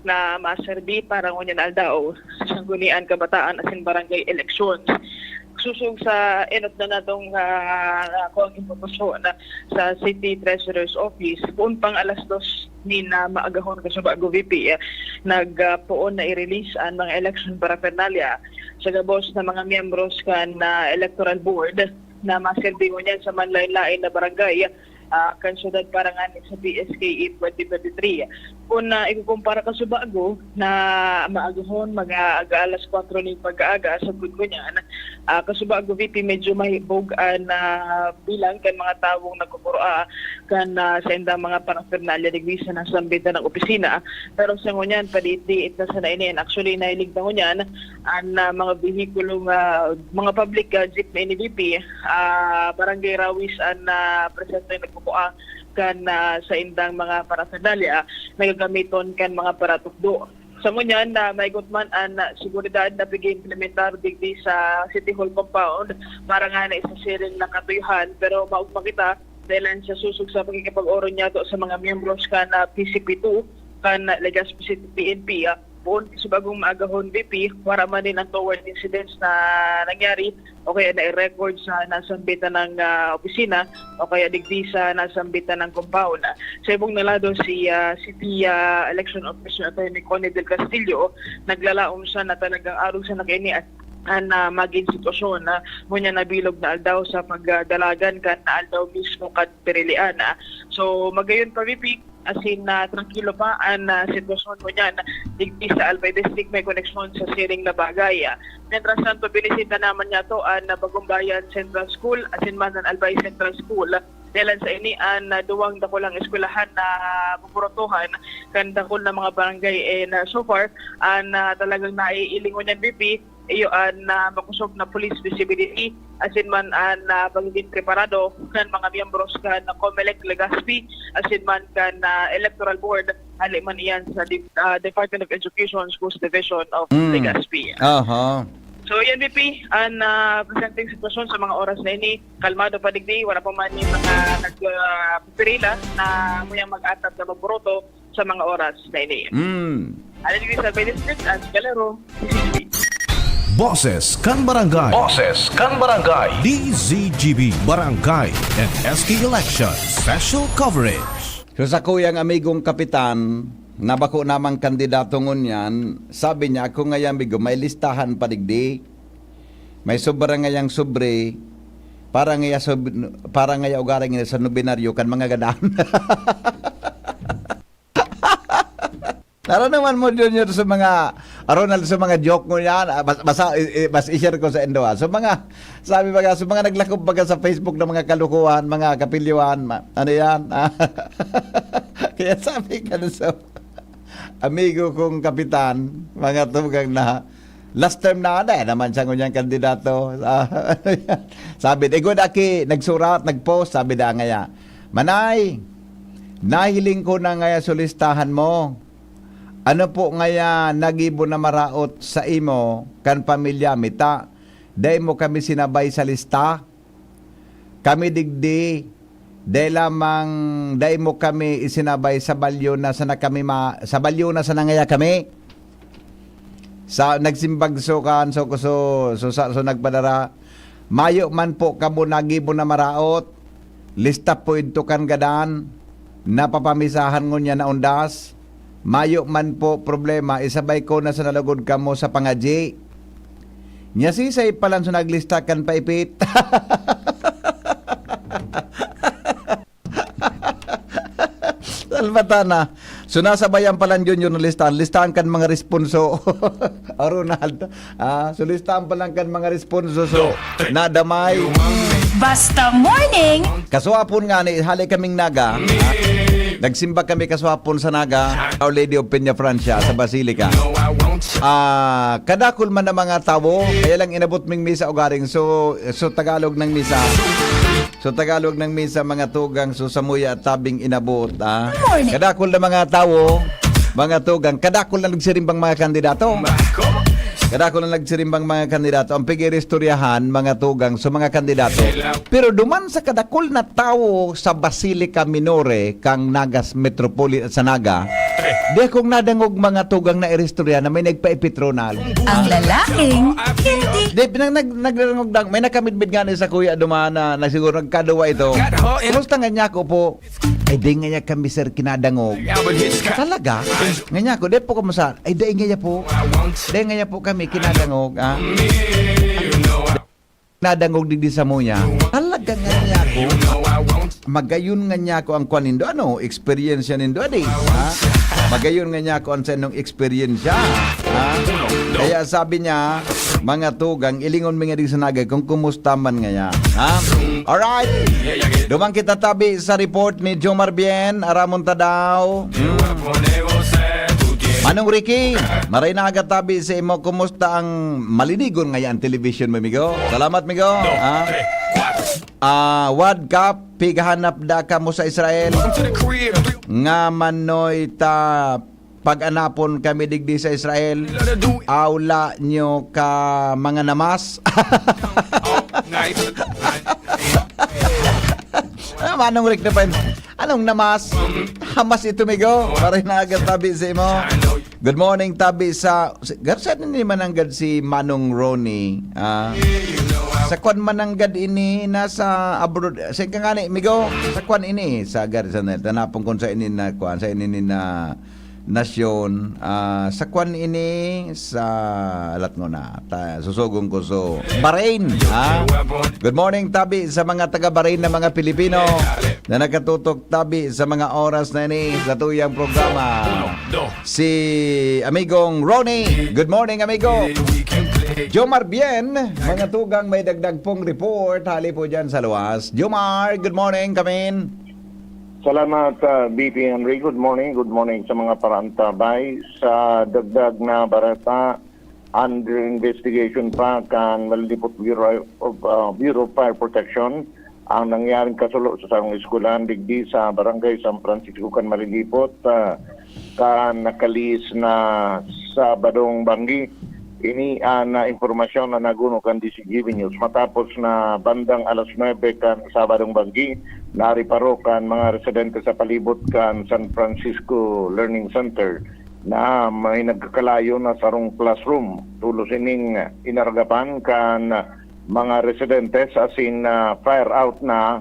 K: na maserbi para ngunyan aldaw sa sanggunian kabataan asin barangay elections. Susog sa enot na natong kung impormasyon sa City Treasurer's Office, puon pang alas 2 ni na maagahon ka sa bago VP, nagpuon na i-release ang mga election paraphernalia sa gabos na mga miyembros kan na electoral board na masilbi mo niyan sa manlain-lain na barangay kan syudad Parangan sa PSKE 2023. Kung ikukumpara ka sa bago na maagahon mag-aga alas 4 ng pag-aaga sa good ko niyan, kasubago VP medyo mahibog na bilang kan mga tawong nagkukura kan sa indang mga paraphernalia digwisa ng sambita ng opisina. Pero sa ngunyan, paliti ita sa nainin. Actually, nailig na ngunyan ang mga vehikulong, mga public jeep na NVP, barangay Rawis ang presento yung nagkukuha kan sa indang mga paraphernalia nagagamiton kan mga paratukdo. Sa ngunyan na may gutman ang seguridad na pag-implementar digdi sa City Hall compound para nga na isasiring na katuyuhan, pero maugma kita dahil sa susog sa pagkikipag-oro niya to sa mga miyembros ka na PCP2 kan Legazpi City PNP. Puon sa bagong maagahon VP, wala man din ang toward incidents na nangyari o kaya na-record sa nasambita ng opisina o kaya digdi sa nasambita ng compound. Sa ibong nalado si City Election Officer Attorney Connie Del Castillo, naglalaom siya na talagang araw sa nakaini at na maging sitwasyon na munya nabilog na aldaw sa pagdalagan kan na aldaw mismo kan perilian. So magayon pa VP, asin tranquilo pa ang sitwasyon mo niyan. Digdi sa Albay District may koneksyon sa siring na bagay. Mientras tanto, binisita naman niya to ang Bagumbayan Central School, asin man ang Albay Central School. Dahil sa ini ang duwang dakulang eskwelahan na pupurotohan kan dakol na mga barangay na so far ang talagang naiilingon niyan VP iyo ang makusog na police visibility asin man ang pagiging preparado kan mga miyembros kan COMELEC Legazpi asin man kan electoral board hali man iyan sa Department of Education Schools Division of Legazpi. So yan VP, ang presenting sitwasyon sa mga oras na ini, kalmado pa digdi, wala pa man yung mga nagpipirila na muyang mag-atap na maburoto sa mga oras na ini. Alin digdi sa Albay District, Ans Galero, DCGB.
B: Boses kan Barangay. Boses kan Barangay. DZGB Barangay and SK Election Special Coverage.
A: So sa kuyang amigong kapitan, nabako namang kandidato ngunyan, sabi niya, ako ngayang bigo, may listahan padigdi, may sobra ngayang sobre, para ngaya ugarang nga sa nobinaryo kan mga gadaan. Tara naman mo Junior sa mga Ronald sa mga joke mo yan. Mas i-share ko sa Indo. So mga sabi baga sa mga naglakop baga sa Facebook ng mga kalukuhan, mga kapilyuhan, ano yan? Kaya sabi ka sa amigo kong kapitan, mga tugang na last term na naman siya ngunyang kandidato. Sabi, good aki, nagsurat, nagpost, sabi da ngaya, Manay, nahiling ko na ngaya sa listahan mo. Ano po ngaya nagibo na maraot sa imo kan pamilya mita? Dahil mo kami sinabay sa lista. kami digdi, dahil lamang, dahil mo kami isinabay sa balyo na sana kami sa balyo na sana ngaya kami. Sa nagsimbag so nagpadara. Mayo man po kamo nagibo na maraot. Lista po ito kan gadan. Napapamisahan ngunya na undas. Mayo man po problema, isabay ko na sa nalagod kamo sa pangaji. Nya sisay palan so naglista kan paipit. Albatana. So nasabayan palan yun yung listahan kan mga responso. Ronald. So listahan palan kan mga responso. So nadamay.
J: Basta Morning!
A: Kaswapon nga ni hali kaming naga. Nagsimba kami kaswapon sa naga. Our Lady of Peña Francia sa Basilica. Kadakol man na mga tawo, kaya lang inabot ming misa o garing. So Tagalog ng misa. So Tagalog ng misa mga tugang so samuya at tabing inabot. Kadakol na mga tawo, mga tugang, kadakol na nagsirimbang mga kandidato. Kadakol na nagsirimbang mga kandidato. Ang pigiristoryahan mga tugang so mga kandidato. Pero duman sa kadakol na tawo sa Basilica Minore kang Nagas Metropolitan sa Naga. Di akong nadangog mga tugang na iristorya na may nagpaipitronal.
J: Ang lalaking hindi.
A: Di, nagdarangog dang, may nakamidbid nga sa kuya dumana na siguro nagkadawa ito. Kumusta nga niya ko po? Ay, di nga niya kami sir kinadangog. Talaga? Nga niya ko, di po kumusta? Ay, di nga niya po. Di nga niya po kami kinadangog. Nadangog digdi sa muya. Talaga nga niya ko. Magayon nga niya ko ang kwanindo. Ano? Experience yan nindo. Magayon nga niya ko ang senong experience siya. Kaya sabi niya, mga tugang, ilingon mga di sa nagay kung kumusta man nga niya. Alright. Dumang kita tabi sa report ni Jomar Bien, Aramon Tadaw. Manong Ricky, maray na agad tabi sa imo, kumusta ang malinigon ngayon television mo, migo? Salamat, migo. World Cup, pigahanap da ka mo sa Israel. Nga manoy ta pag-anapon kami digdi sa Israel. Aula nyo ka mga namas. Manong Rick na pa. Anong namas? Hamas ito, migo. Maray na agad tabi sa imo. Good morning, tabi sa... Garsan ni mananggad si Manong Ronnie. Sa kwan mananggad ini nasa abroad. Sa nga ni, migo, sa kwan ini. Sa garsan na. Tanapong kung sa ini na kwan. Sa ini na nasyon. Sa kwan ini sa... Alat mo na. Susugong ko so... Bahrain. Good morning, tabi sa mga taga-Bahrain na mga Pilipino na nakatutok tabi sa mga oras na ini sa tuyang programa. Si amigong Ronnie. Good morning, amigo. Jomar Bien, mga tugang may dagdag pong report. Hali po dyan sa luwas. Jomar, good morning, kamin.
L: Salamat, BP Henry. Good morning sa mga parantabay. Sa dagdag na barata, under investigation pa kan Malilipot Bureau of Fire Protection ang nangyaring kasulo sa sarong eskwelahan digdi sa Barangay San Francisco kan Malilipot kan nakalis na Sabadong Banggi. Ini na impormasyon na naguno kan DCGV News matapos na bandang alas 9 kan Sabadong Banggi nariparo kan mga residente sa palibot kan San Francisco Learning Center na may nagkakalayo na sarong classroom. Tulos ining inargapan kan mga residentes asin fire out na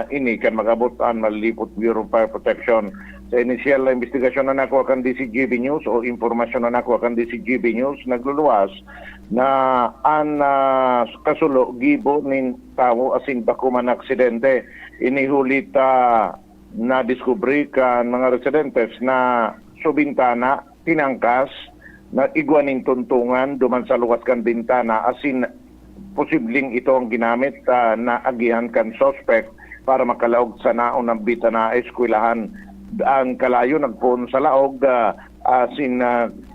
L: ini kan magabot ang Malilipot Bureau of Fire Protection. Sa initial investigasyon na nakuha kan DCGV News o informasyon na nakuha kan DCGV News, nagluluwas na ang kasulo gibo nin tao asin bakuman aksidente. Inihulit na diskubri kan mga residentes na subintana, tinangkas, na igwaning tuntungan duman sa luwas kan bintana asin posibleng ito ang ginamit na agihan kan suspect para makalaog sa naon ng bitana eskwelahan. Ang kalayo nagpuon sa laog asin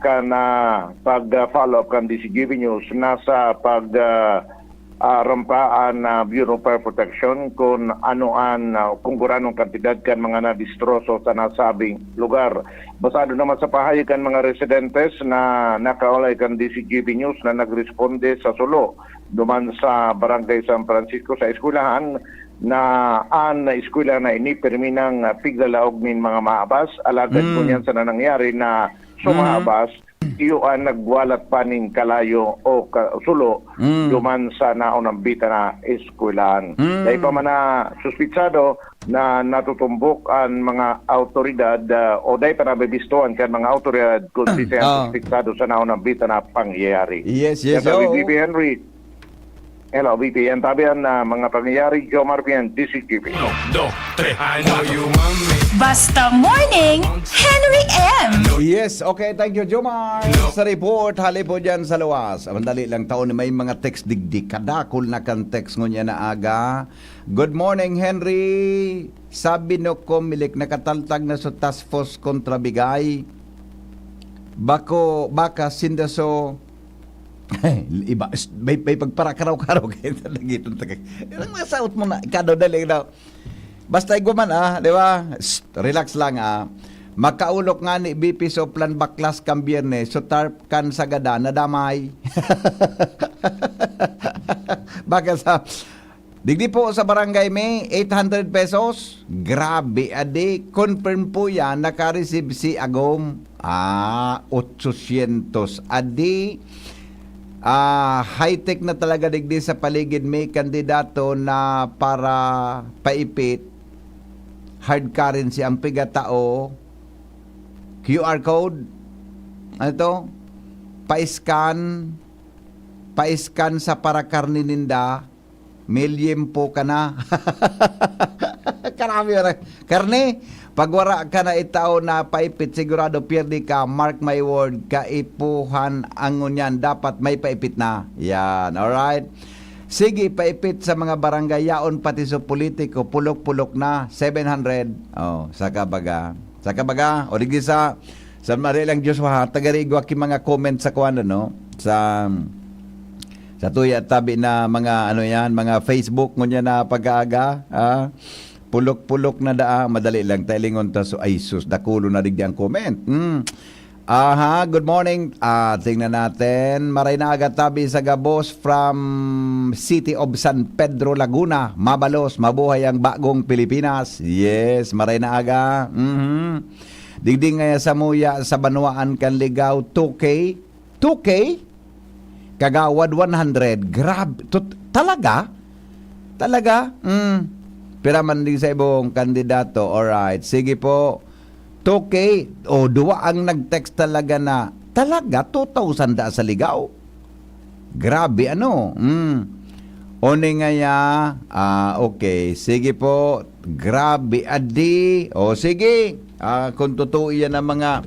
L: kana pag-follow up kan DCGV News nasa rampaan Bureau of Fire Protection kung kung guranong kantidad kan mga nadistroso sa nasabing lugar. Basado naman sa pahayagan mga residentes na nakaulay kan DCGV News na nagresponde sa sulo duman sa Barangay San Francisco sa eskwelahan na an na eskwela na ini perminang pigdalaog nin mga maabas alagad ko niyan sa nangyari na sumaabas iyo ang nagwalat pa ning kalayo o sulo duman sa naunang bita na eskwelahan. Dahil pa man na suspitsado na natutumbok ang mga autoridad o dahil pa nabibistuhan kan mga autoridad kung siya suspitsado sa naunang bita na pangyayari.
A: Yes.
L: Kaya VP Henry, hello, VP. Ang tabihan na mga pangyayari, Joe Marbian, DCTV.
J: Basta Morning, Henry M.
A: Yes, okay, thank you, Jomar. Sa report, hali po dyan sa luwas. Mandali lang taon, may mga text digdig. Kadakol na kan text ngunya na aga. Good morning, Henry. Sabi no komilik, nakataltag na sa task force kontra bigay. Baka sindaso iba may pagparakaraw-karaw kayo talagang tagay. Ilang mga saot mo na ikado dali daw. Basta iguman di ba? Relax lang Makaulok nga ni BP so plan baklas kam biyernes so tarp kan sagada na damay. Baka sa digdi po sa barangay may 800 pesos. Grabe ade. Confirm po yan naka-receive si Agom. 800 ade. High-tech na talaga digdi sa paligid may kandidato na para paipit hard currency ang pigatao QR code ano to pa-scan sa para karni ninda milyempo ka na karami na karni pagwara ka na itao na paipit sigurado pierdi ka mark my word kaipuhan ang unyan dapat may paipit na yan alright. Sige, paipit sa mga barangay yaon pati sa politiko, pulok-pulok na 700. Saka baga. O digdi sa Marilang Joshua, tagarigwa ki mga comment sa kuan sa tuya tabi na mga mga Facebook ngunya na pag-aaga, pulok-pulok na daa, madali lang tailingon ta so ay sus dakulo na digdi ang comment. Good morning. Tingnan natin. Maray na agad tabi sa Gabos from City of San Pedro, Laguna. Mabalos, mabuhay ang bagong Pilipinas. Yes, maray na aga. Digding nga sa muya sa Banuaan kan ligaw 2K. 2K? Kagawad 100. Grab. Talaga? Pira man din sa ibong kandidato. Alright. Sige po. 2K, duwa ang nag-text talaga na, talaga, 2,000 da sa ligaw. Grabe, One nga ya, okay, sige po, grabe, adi. Sige, kung totoo yan ang mga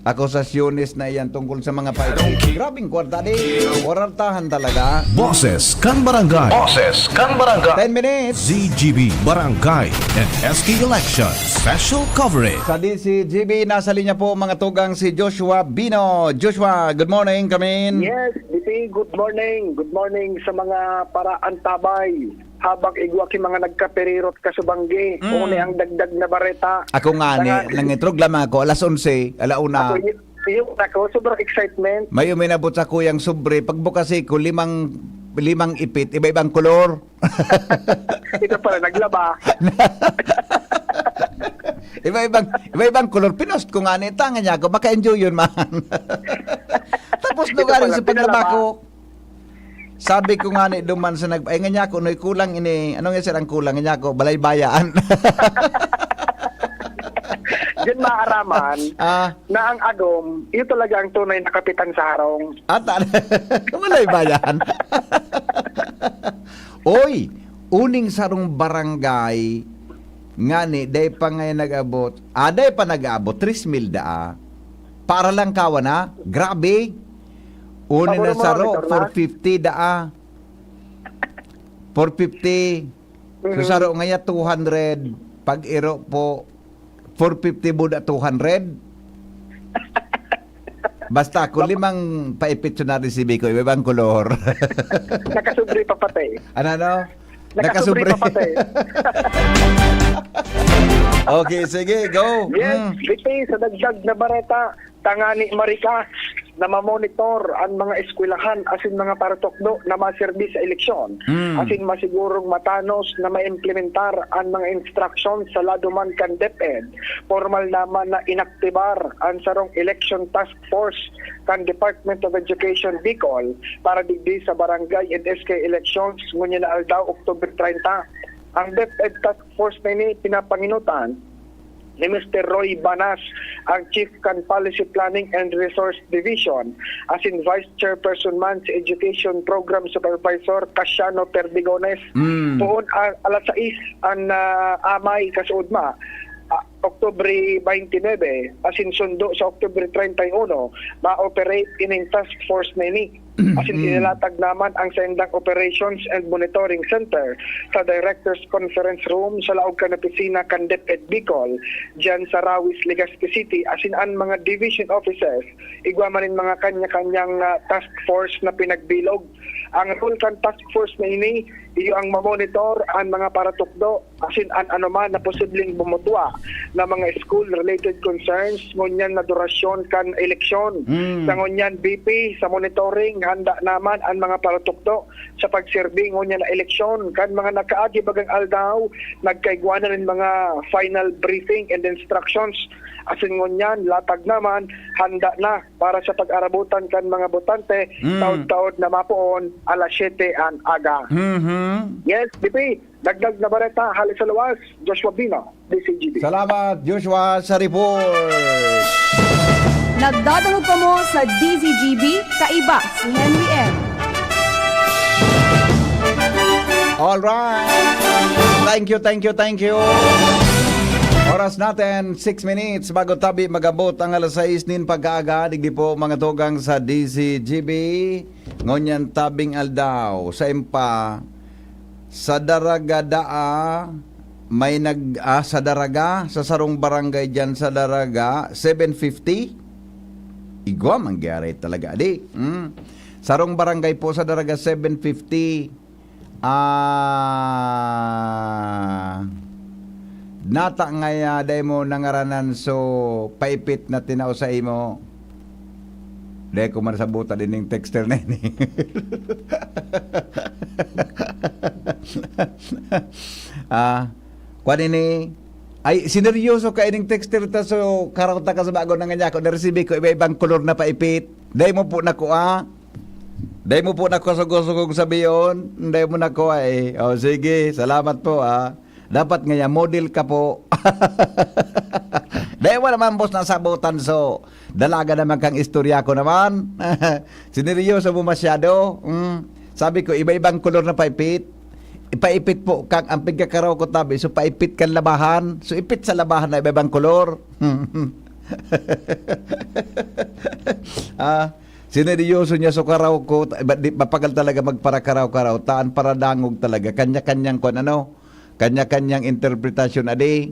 A: akusasyones na iyan tungkol sa mga paipit. Grabing kwarta di. Warartahan talaga.
B: Boses kan Barangay.
A: 10 minutes.
B: ZGB Barangay and SK Election Special Coverage.
A: Sa DCGB, nasa linya po mga tugang si Joshua Bino. Joshua, good morning, kamin.
M: Yes, DP, good morning. Good morning sa mga paraantabay. Habang igwaki mga nagkaperirot kasubanggi, uni ang dagdag na bareta.
A: Ako nga ni, nangitrog lamang ako, alas 11, alauna.
M: Ako, sobrang excitement.
A: May uminabot sa kuyang sobre, pagbukas ko, limang ipit, iba-ibang kolor.
M: Ito pala, naglaba.
A: iba-ibang kolor. Pinost ko nga ni, tanga niya ako, baka enjoy yun man. Tapos lugarin sa paglaba ko. Sabi ko nga ni duman sa ay nga niya ko noy kulang ini ano nga sir ang kulang nga ko balay bayaan.
M: Diyan maaraman na ang Agom, ito talaga ang tunay na kapitan sa harong.
A: Balay bayaan. Oy, uning sarong barangay nga ni day pa nga nag-abot. Day pa nag-abot 3,000 daa. Para lang kawa na. Grabe. Una na saro, 450 daa. 450. So saro ngaya 200. Pag iro po, 450 buda 200. Basta kung limang paipit na receive ko, ibang kolor.
M: Nakasubri pa pati.
A: Ano?
M: Nakasubri pa pati.
A: Okay, sige, go.
M: Yes, VP, sa dagdag na bareta, tangani Marika na mamonitor ang mga eskwelahan asin mga paratokdo na maserbi sa eleksyon. Asin masigurong matanos na maimplementar ang mga instructions sa laduman kan DepEd. Formal naman na inaktibar ang sarong election task force kan Department of Education Bicol para digdi sa barangay and SK elections ngunyan na aldaw October 30. Ang DepEd task force na ini pinapanginutan ni Mr. Roy Banas, ang Chief kan Policy Planning and Resource Division, as in Vice Chairperson man sa Education Program Supervisor Casiano Perdigones. Poon alas 6 ang amay kasuudma, Oktubre 29, asin sundo sa Oktubre 31, ma-operate ining task force na ini. Asin inilatag naman ang sendang Operations and Monitoring Center sa Directors Conference Room sa laog kan opisina kan DepEd Bicol dyan sa Rawis, Legazpi City. Asin ang mga division officers, igwa manin mga kanya-kanyang task force na pinagbilog. Ang role kan task force na ini, iyo ang mamonitor ang mga paratukdo asin an anuman na posibleng bumutwa na mga school-related concerns ngunyan na durasyon kan eleksyon. Sa ngunyan BP, sa monitoring, handa naman ang mga paratukdo sa pagserbi ngunyan na eleksyon. Kan mga nakaagi bagang aldaw, nagkaigwa na rin mga final briefing and instructions. Asin ngunyan, latag naman, handa na para sa pag-arabutan kan mga botante, taod-taod na mapoon, alas 7 ang aga. Yes, BP, dagdag na bareta, halis sa luwas, Joshua Bino, DCGB.
A: Salamat, Joshua, sa report.
F: Nagdadalo pa mo sa DZGB, kaiba si Henry M.
A: All right. Thank you. Oras natin, 6 minutes bago tabi magabot ang alas 6 nin pag-aaga. Digdi po mga tugang sa DCGB. Ngunyan tabing aldaw sa impa sa Daraga may sa Daraga sa sarong barangay dyan sa Daraga 750 igwa mangyari talaga di sarong barangay po sa Daraga 750 nata nga day mo nangaranan so paipit na tinaw sa imo day ko marasabuta din yung texter na ini kwan ini ay sineryoso ka ining texter ta so karauta ka sa bago na nga ko na-receive ko iba-ibang kolor na paipit day mo po nako day mo po nako sugod-sugod sabiyon day mo nako sige salamat po dapat nga model ka po day mo naman boss na sabutan so dalaga naman kang istorya ko naman sineryoso mo masyado sabi ko iba-ibang kolor na paipit ipaipit po kang ang pagkakaraw ko tabi so paipit kang labahan so ipit sa labahan na iba-ibang kolor sineryoso niya so karaw ko mapagal talaga magparakaraw-karaw taan para dangog talaga kanya-kanyang kanya-kanyang interpretasyon adi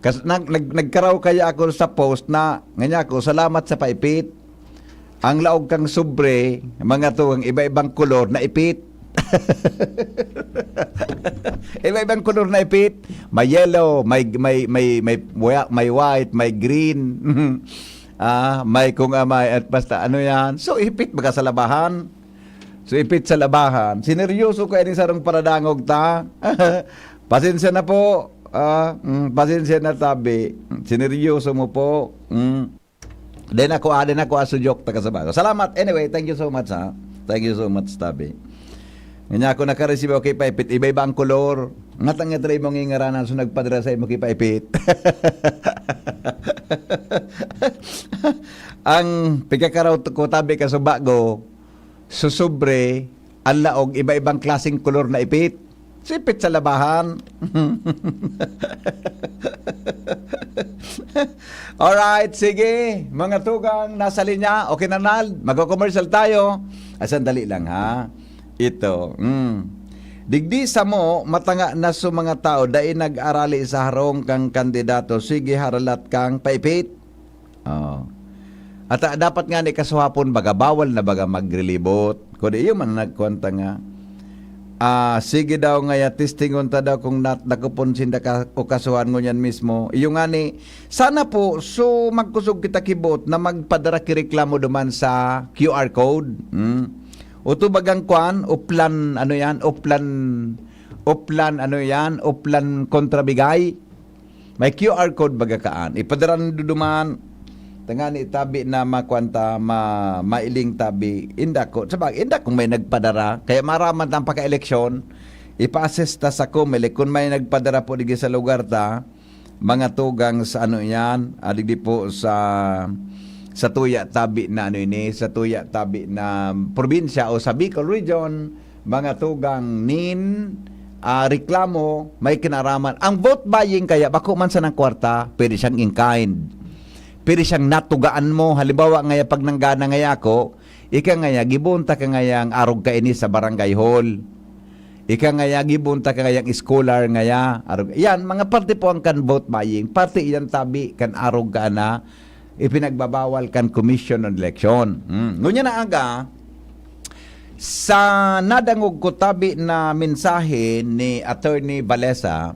A: kasi nagkaraw kaya ako sa post na nganya ko salamat sa paipit ang laog kang sobre mga tuwang iba-ibang kolor na ipit iba-ibang kolor na ipit may yellow may white may green may kung may at basta ano yan so ipit baga sa labahan so ipit sa labahan sineryoso ko ini sarong paradangog ta pasensya na po pasensya na tabi sineryoso mo po din ako asujok taga sa bago salamat anyway thank you so much thank you so much tabi nga ako naka-receive okay paipit iba-iba ang kolor ngatang nga try mong ingaranan so nagpadra sa imo kipaipit ang pagkakaraw ko tabi ka sa bago susubre ang laog iba-ibang klaseng kolor na ipit sipit sa labahan alright sige mga tugang nasa linya okay na mag-commercial tayo sandali lang ito digdi sa mo matanga na so mga tao dahil nag-arali sa harong kang kandidato sige haralat kang paipit at dapat nga ni kasuhapon baga bawal na baga magrelibot kundi iyo man nagkwanta nga sige daw ngaya testingon ta daw kung nakupon sinda ka o kasuhan mo yan mismo. Iyo nga ni, sana po, so magkusog kita kibot na magpadara kireklamo duman sa QR code. Uto bagang kwan, uplan, ano yan, uplan kontrabigay. May QR code baga kaan. Ipadara nyo duman, tangani tabi na makwanta mailing tabi inda ko sabag inda kung may nagpadara kaya maraman ang pagka-eleksyon ipa-assess ta sa COMELEC kung may nagpadara po digi sa lugar ta mga tugang sa ano yan adigdi po sa tuya tabi na ano ini sa tuya tabi na probinsya o sa Bicol region mga tugang reklamo may kinaraman ang vote buying kaya bako man sa ng kwarta pwede siyang in kind. Pero siyang natugaan mo, halimbawa ngaya pag nanggana ngaya ako, ika ngaya gibunta ka ngayang arog ka ini sa barangay hall. Ika ngaya gibunta ka ngayang scholar ngaya. Arog. Yan, mga parte po ang kan vote buying. Parte iyan tabi kan arog ka na, ipinagbabawal kan commission on election. Ngunya na aga, sa nadangog ko tabi na mensahe ni Attorney Balesa,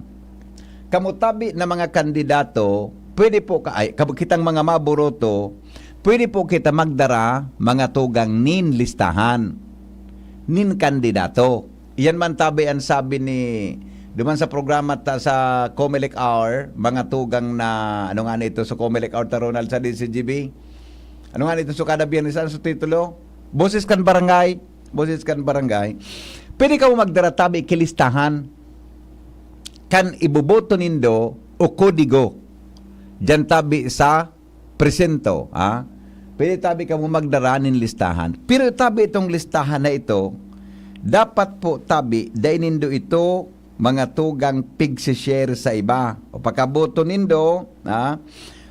A: kamutabi na mga kandidato, pwede po kitang mga maburoto, pwede po kita magdara mga tugang nin listahan, nin kandidato. Iyan man tabi ang sabi ni duman sa programa sa COMELEC Hour, mga tugang na, ano nga nito sa COMELEC Hour ta Ronald sa DCGB? Ano nga nito sa kada biyernes sa titulo? Boses kan barangay, pwede ka mo magdara tabi kilistahan, kan ibuboto nindo o kodigo. Diyan tabi sa presento, pwede tabi ka mo magdaranin listahan. Pero tabi itong listahan na ito, dapat po tabi, dahil nindo ito, mga tugang pig-share sa iba. O pagkaboto nindo,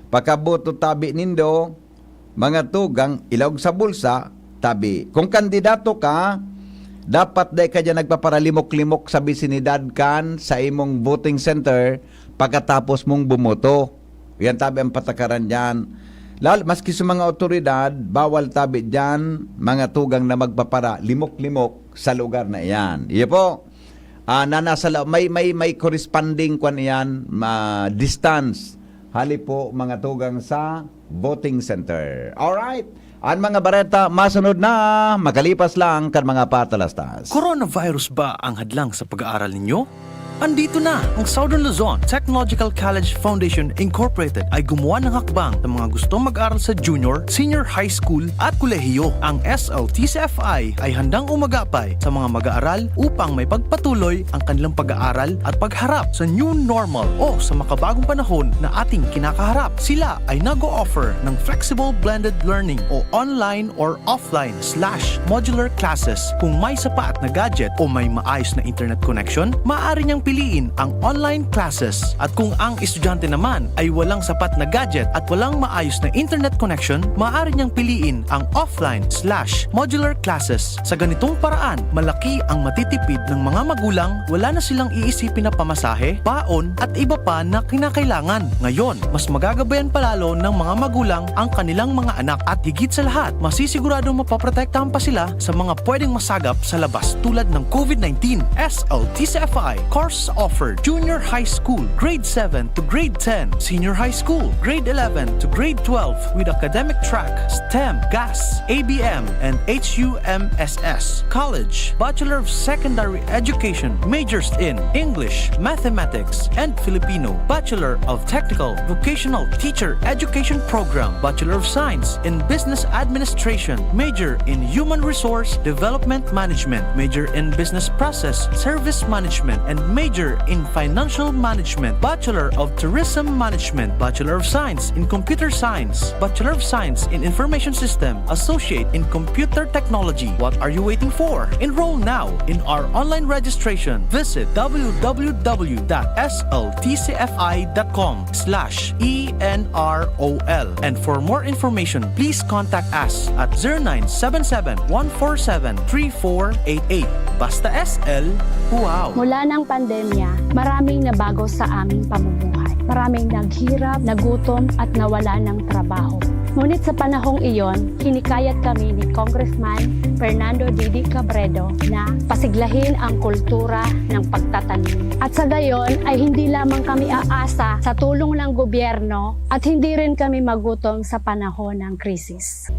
A: pagkaboto tabi nindo, mga tugang ilog sa bulsa, tabi. Kung kandidato ka, dapat dahil ka dyan nagpaparalimok-limok sa bisinidad kan sa imong voting center pagkatapos mong bumoto. Yan tabi ang patakaran dyan. Maski sa mga otoridad, bawal tabi dyan mga tugang na magpapara limok-limok sa lugar na iyan. Iyo po, may corresponding kwan iyan, distance. Hali po mga tugang sa voting center. Alright. Ang mga bareta, masunod na, makalipas lang kan mga patalastas.
N: Coronavirus ba ang hadlang sa pag-aaral ninyo? Andito na ang Southern Luzon Technological College Foundation Incorporated ay gumawa ng hakbang sa mga gustong mag-aral sa junior, senior high school at kolehiyo. Ang SLTCFI ay handang umagapay sa mga mag-aaral upang may pagpatuloy ang kanilang pag-aaral at pagharap sa new normal o sa makabagong panahon na ating kinakaharap. Sila ay nag-o-offer ng flexible blended learning o online or offline/modular classes. Kung may sapat na gadget o may maayos na internet connection, maaari niyang piliin ang online classes. At kung ang estudyante naman ay walang sapat na gadget at walang maayos na internet connection, maaari niyang piliin ang offline/modular classes. Sa ganitong paraan, malaki ang matitipid ng mga magulang, wala na silang iisipin na pamasahe, baon at iba pa na kinakailangan. Ngayon, mas magagabayan palalo ng mga magulang ang kanilang mga anak at higit sa lahat, masisiguradong mapaprotektahan pa sila sa mga pwedeng masagap sa labas tulad ng COVID-19. SLTCFI course offered junior high school, grade 7 to grade 10, senior high school, grade 11 to grade 12 with academic track, STEM, GAS, ABM, and HUMSS. College, Bachelor of Secondary Education, majors in English, Mathematics, and Filipino. Bachelor of Technical Vocational Teacher Education Program, Bachelor of Science in Business Administration, major in Human Resource Development Management, major in Business Process Service Management, and major in Financial Management, Bachelor of Tourism Management, Bachelor of Science in Computer Science, Bachelor of Science in Information System, Associate in Computer Technology. What are you waiting for? Enroll now in our online registration. Visit www.sltcfi.com/ENROL. And for more information, please contact us at 0977-147-3488. Basta SL, wow!
F: Mula ng pandemya, maraming nabago sa aming pamumuhay.
O: Maraming naghirap, nagutom at nawala ng trabaho. Ngunit sa panahong iyon, hinikayat kami ni Congressman Fernando Didi Cabredo na pasiglahin ang kultura ng pagtatanim. At sa gayon ay hindi lamang kami aasa sa tulong ng gobyerno at hindi rin kami magutom sa panahon ng krisis.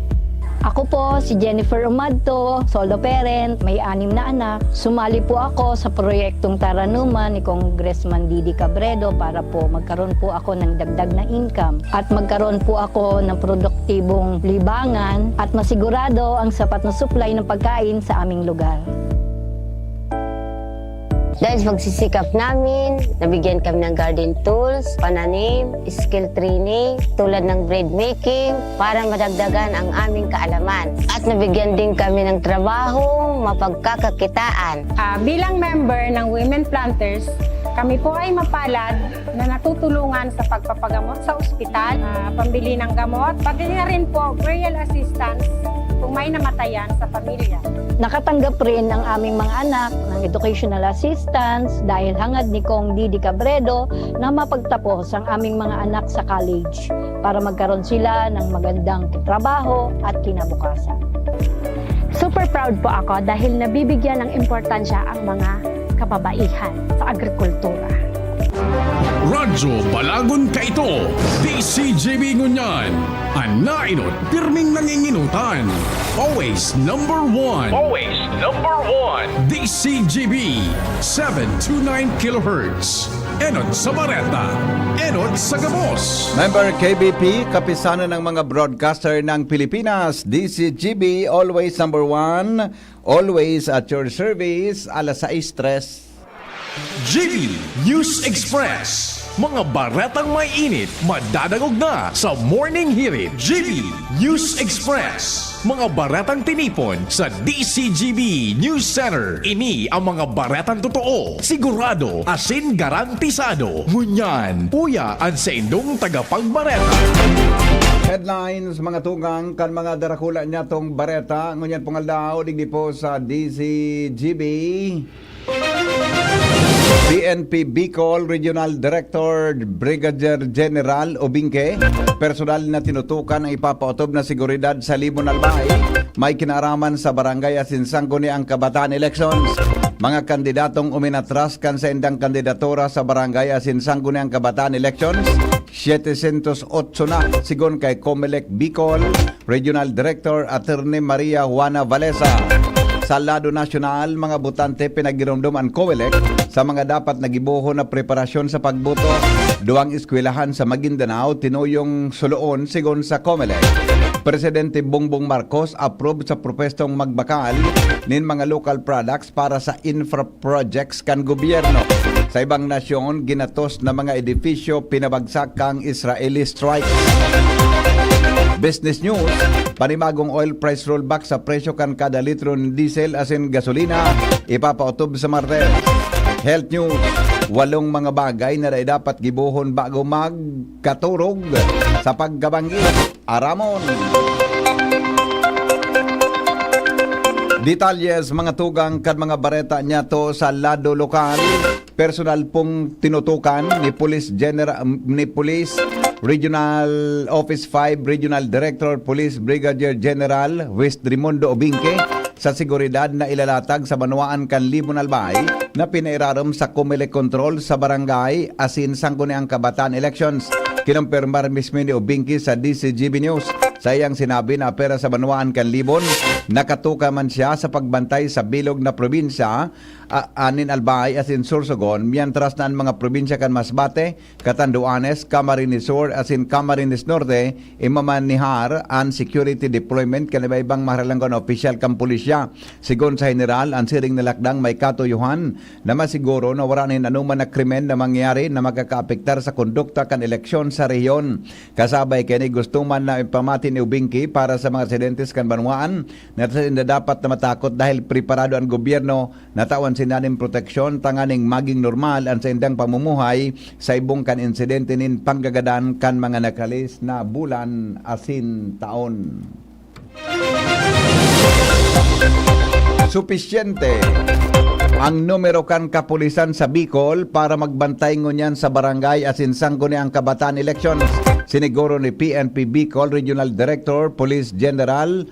P: Ako po si Jennifer Umadto, solo parent, may 6 na anak. Sumali po ako sa proyektong Taranuman ni Congressman Didi Cabredo para po magkaroon po ako ng dagdag na income at magkaroon po ako ng produktibong libangan at masigurado ang sapat na supply ng pagkain sa aming lugar.
Q: Dahil sa pagsisikap namin, nabigyan kami ng garden tools, pananim, skill training, tulad ng bread making, para madagdagan ang aming kaalaman. At nabigyan din kami ng trabaho, mapagkakakitaan.
R: Bilang member ng Women Planters, kami po ay mapalad na natutulungan sa pagpapagamot sa ospital, pambili ng gamot, pati na rin po burial assistance kung may namatayan sa pamilya.
P: Nakatanggap rin ang aming mga anak ng educational assistance dahil hangad ni Kong Didi Cabredo na mapagtapos ang aming mga anak sa college para magkaroon sila ng magandang trabaho at kinabukasan.
O: Super proud po ako dahil nabibigyan ng importansya ang mga kababaihan sa agrikultura.
G: Radyo Balagon Kaito, DCGB Ngunyan, Anainot, pirming nanginginutan. Always number one. Always number one. DCGB, 729 kHz. Enot sa Bareta, Enot sa Gabos.
A: Member KBP, kapisanan ng mga broadcaster ng Pilipinas. DCGB, always number one. Always at your service, alas 6:03.
G: GB News Express. Mga baretang may init, madadagog na sa Morning Hirit. GB News Express. Mga baretang tinipon sa DCGB News Center. Ini ang mga baretang totoo, sigurado, asin garantisado. Ngunyan, puya ang sa indong tagapagbareta.
A: Headlines, mga tugang, kan mga darakula niya tong bareta. Ngunyan pungaldaw, digdi po sa DCGB. PNP Bicol Regional Director Brigadier General Obingke, personal na tinutukan ang ipapautob na seguridad sa Libon Albay, may kinaraman sa barangay Asinsangko ni ang Kabataan Elections. Mga kandidatong uminatras kan sa indang kandidatura sa barangay Asinsangko ni ang Kabataan Elections, 708 na, sigon kay Comelec Bicol Regional Director Attorney Maria Juana Valesa. Sa lado nasyonal, mga botante pinagiromdom ang COELEC sa mga dapat nagibuho na preparasyon sa pagboto. Duwang eskwelahan sa Maguindanao tinuyong suloon sigon sa COMELEC. Presidente Bongbong Marcos approve sa propestong magbakal nin mga local products para sa infra projects kan gobyerno. Sa ibang nasyon, ginatos na mga edifisyo pinabagsak kang Israeli strike. Business News, panibagong oil price rollback sa presyo kan kada litro ng diesel asin gasolina, ipapautob sa Martes. Health News, 8 mga bagay na dapat gibuhon bago magkaturog sa pagkabangi. Aramon. Detalyes, mga tugang kan mga bareta niya to sa lado lokal. Personal pong tinutukan ni Police Regional Office 5 Regional Director Police Brigadier General West Raimundo Obingke sa seguridad na ilalatag sa Banwaan kan Libon Albay na pinairarom sa Comelec Control sa barangay Asinsangko ni ang Kabataan Elections. Kinumpirmar mismo ni Obingke sa DCGB News. Sa iyang sinabi na pera sa Banwaan kan Libon, nakatuka man siya sa pagbantay sa bilog na probinsya Anin Albay asin Sursogon, mientras na ang mga probinsya kan Masbate, Catanduanes, Camarines Sur asin Camarines Norte imamanihar ang security deployment kan iba-ibang maharalanggon opisyal kan pulisya. Sigon sa general, ang siring nilakdang may katuyuhan na masiguro na wala nin anuman na krimen na mangyari na magkakaapektar sa kondukta kan eleksyon sa rehiyon. Kasabay kini gusto man na ipamati ni Ubingki para sa mga residentes kan Banwaan na dapat na matakot dahil preparado ang gobyerno na tawan sinaning proteksyon tanganing maging normal ang sa indang pamumuhay sa ibong kan insidente nin panggagadan kan mga nakalis na bulan asin taon. Supisyente ang numero kan kapulisan sa Bicol para magbantay ngunyan sa barangay asin sangko ni ang kabataan elections. Siniguro ni PNP Bicol Regional Director, Police General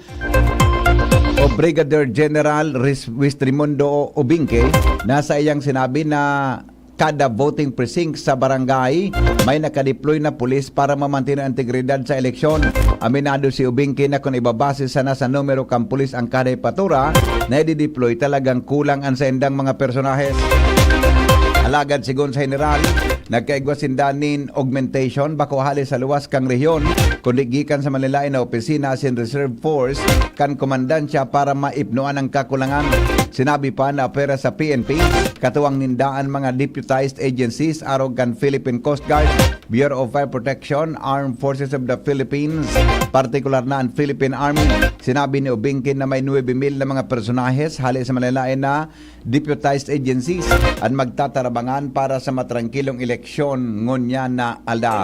A: o Brigadier General Wistrimundo Ubingke na sa iyang sinabi na kada voting precinct sa barangay may nakadeploy na pulis para mamantin ang integridad sa eleksyon. Aminado si Ubingke na kung ibabase sana sa numero kang pulis ang kada ipatura na i-deploy talagang kulang ang sa indang mga personahes. Alagad sigon sa general, nagkaigwasindanin augmentation bako hali sa luwas kang rehiyon kundi gikan sa malilain na opisina sin reserve force kan komandansya para maipnuan ang kakulangan. Sinabi pa na pera sa PNP, katuwang nindaan mga deputized agencies arog kan Philippine Coast Guard, Bureau of Fire Protection, Armed Forces of the Philippines, partikular na ang Philippine Army. Sinabi ni Ubingke na may 9,000 na mga personahes hali sa malilain na deputized agencies at magtatarabangan para sa matrangkilong eleksyon ngunya na aldaw.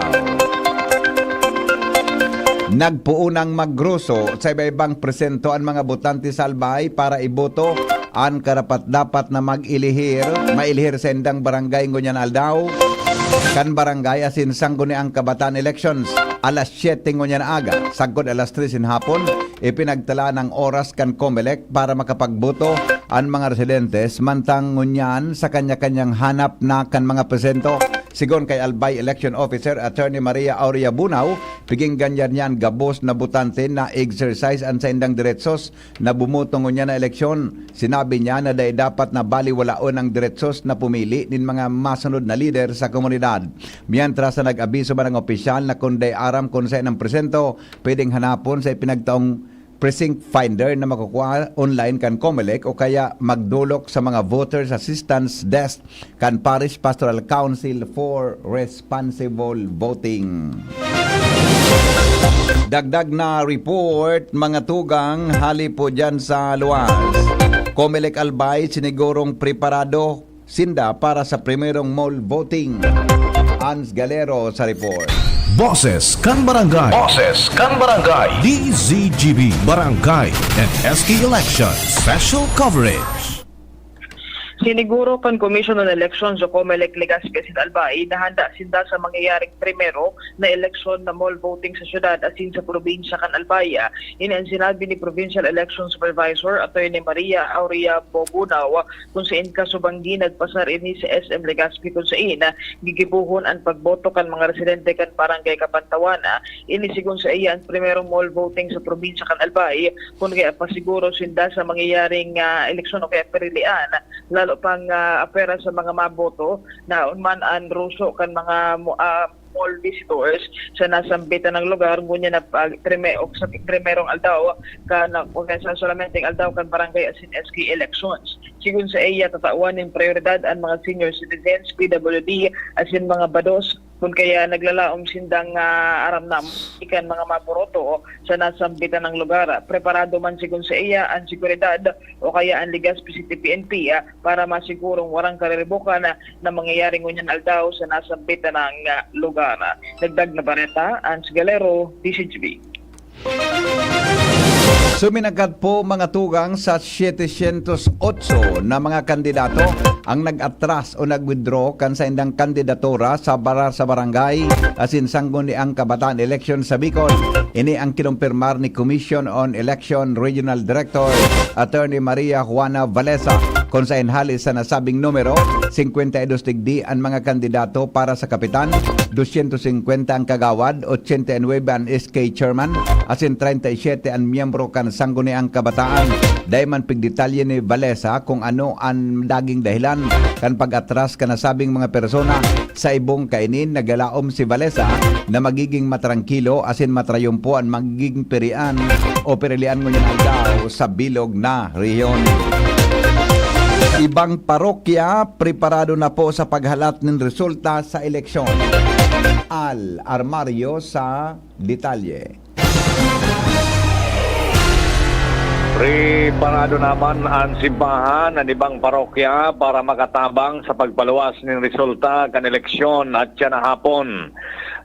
A: Nagpuunang maggroso sa iba-ibang presento ang mga botante sa Albay para iboto ang karapat-dapat na mailihir sa indang barangay ngunyan aldaw kan barangay asin sanggo ni ang kabataan elections alas 7 ngunyan aga sagod alas 3 in hapon ipinagtala ng oras kan COMELEC para makapagboto ang mga residentes mantang ngunyan sa kanya-kanyang hanap na kan mga presento. Sigon kay Albay Election Officer Attorney Maria Aurea Bunao, piging ganyan yan gabos na butante na exercise ang sa indang diretsos na bumuto niya na eleksyon. Sinabi niya na dapat na baliwalaon ang diretsos na pumili nin mga masunod na leader sa komunidad. Mientras na nag-abiso man ang opisyal na kung aram kung sa ng presento, pwedeng hanapon sa ipinagtaong precinct finder na makukuha online kan COMELEC o kaya magdulok sa mga voters assistance desk kan Parish Pastoral Council for Responsible Voting. Dagdag na report mga tugang hali po dyan sa luwas. COMELEC Albay sinigurong preparado sinda para sa primerong mall voting. Ans Galero sa report.
B: Boses kan Barangay. Boses kan Barangay. DZGB Barangay and SK Elections Special Coverage.
K: Siniguro pan Commission on Elections o COMELEC Legazpi asin Albay na handa sinda sa mangyayaring primero na eleksyon na mall voting sa syudad asin sa probinsya kan Albay. Ini ang sinabi ni Provincial Election Supervisor Attorney Maria Aurea Bunao kung saan kasubanggi nagpasar ini sa SM Legazpi kung saan gigibuhon ang pagboto kan mga residente kan Barangay Kapantawan. Ini sigon sa iya ang primerong mall voting sa probinsya kan Albay kung kaya pasiguro sinda sa mangyayaring eleksyon o kaya perilian lalo pang apera sa mga maboto na unman ang ruso kan mga mall visitors sa nasambitan ng lugar ngunya na sa primerong aldaw kan sa solamente aldaw kan barangay asin SK elections. Sigun sa iya tatawan ng prioridad ang mga senior citizens, PWD asin mga bados kung kaya naglalaom sindang aram na ikan mga maboroto sa nasambitan ng lugar. Preparado man sigun sa iya ang seguridad o kaya ang Legazpi City PNP para masigurong warang kariribukan na mangyayari ngunyan aldaw sa nasambitan ng lugar. Dagdag na bareta, Ans Galero, DCGB.
A: Suminagat po mga tugang sa 708 na mga kandidato ang nag-atras o nag-withdraw kan sa indang kandidatura sa barangay asin sanggon ni ang kabataan election sa Bicol. Ini ang kinumpirmar ni Commission on Election Regional Director Attorney Maria Juana Valesa kung sa halis sa nasabing numero 52 digdi ang mga kandidato para sa kapitan, 250 ang kagawad, 89 ang SK chairman, asin 37 ang miyembro kan sangguniang kabataan. Dayman pigdetalye ni Valesa kung ano ang daging dahilan kan pag-atras ka nasabing mga persona. Sa ibong kainin nagalaom si Valesa na magiging matrangkilo asin matrayumpo ang magiging perian o perilian ngunyan aldaw sa bilog na rehiyon. Ibang parokya preparado na po sa paghalat ng resulta sa eleksyon. Al Armario sa detalye.
E: Preparado naman ang simbahan ng ibang parokya para makatabang sa pagpaluwas ng resulta kan eleksyon at siya na hapon.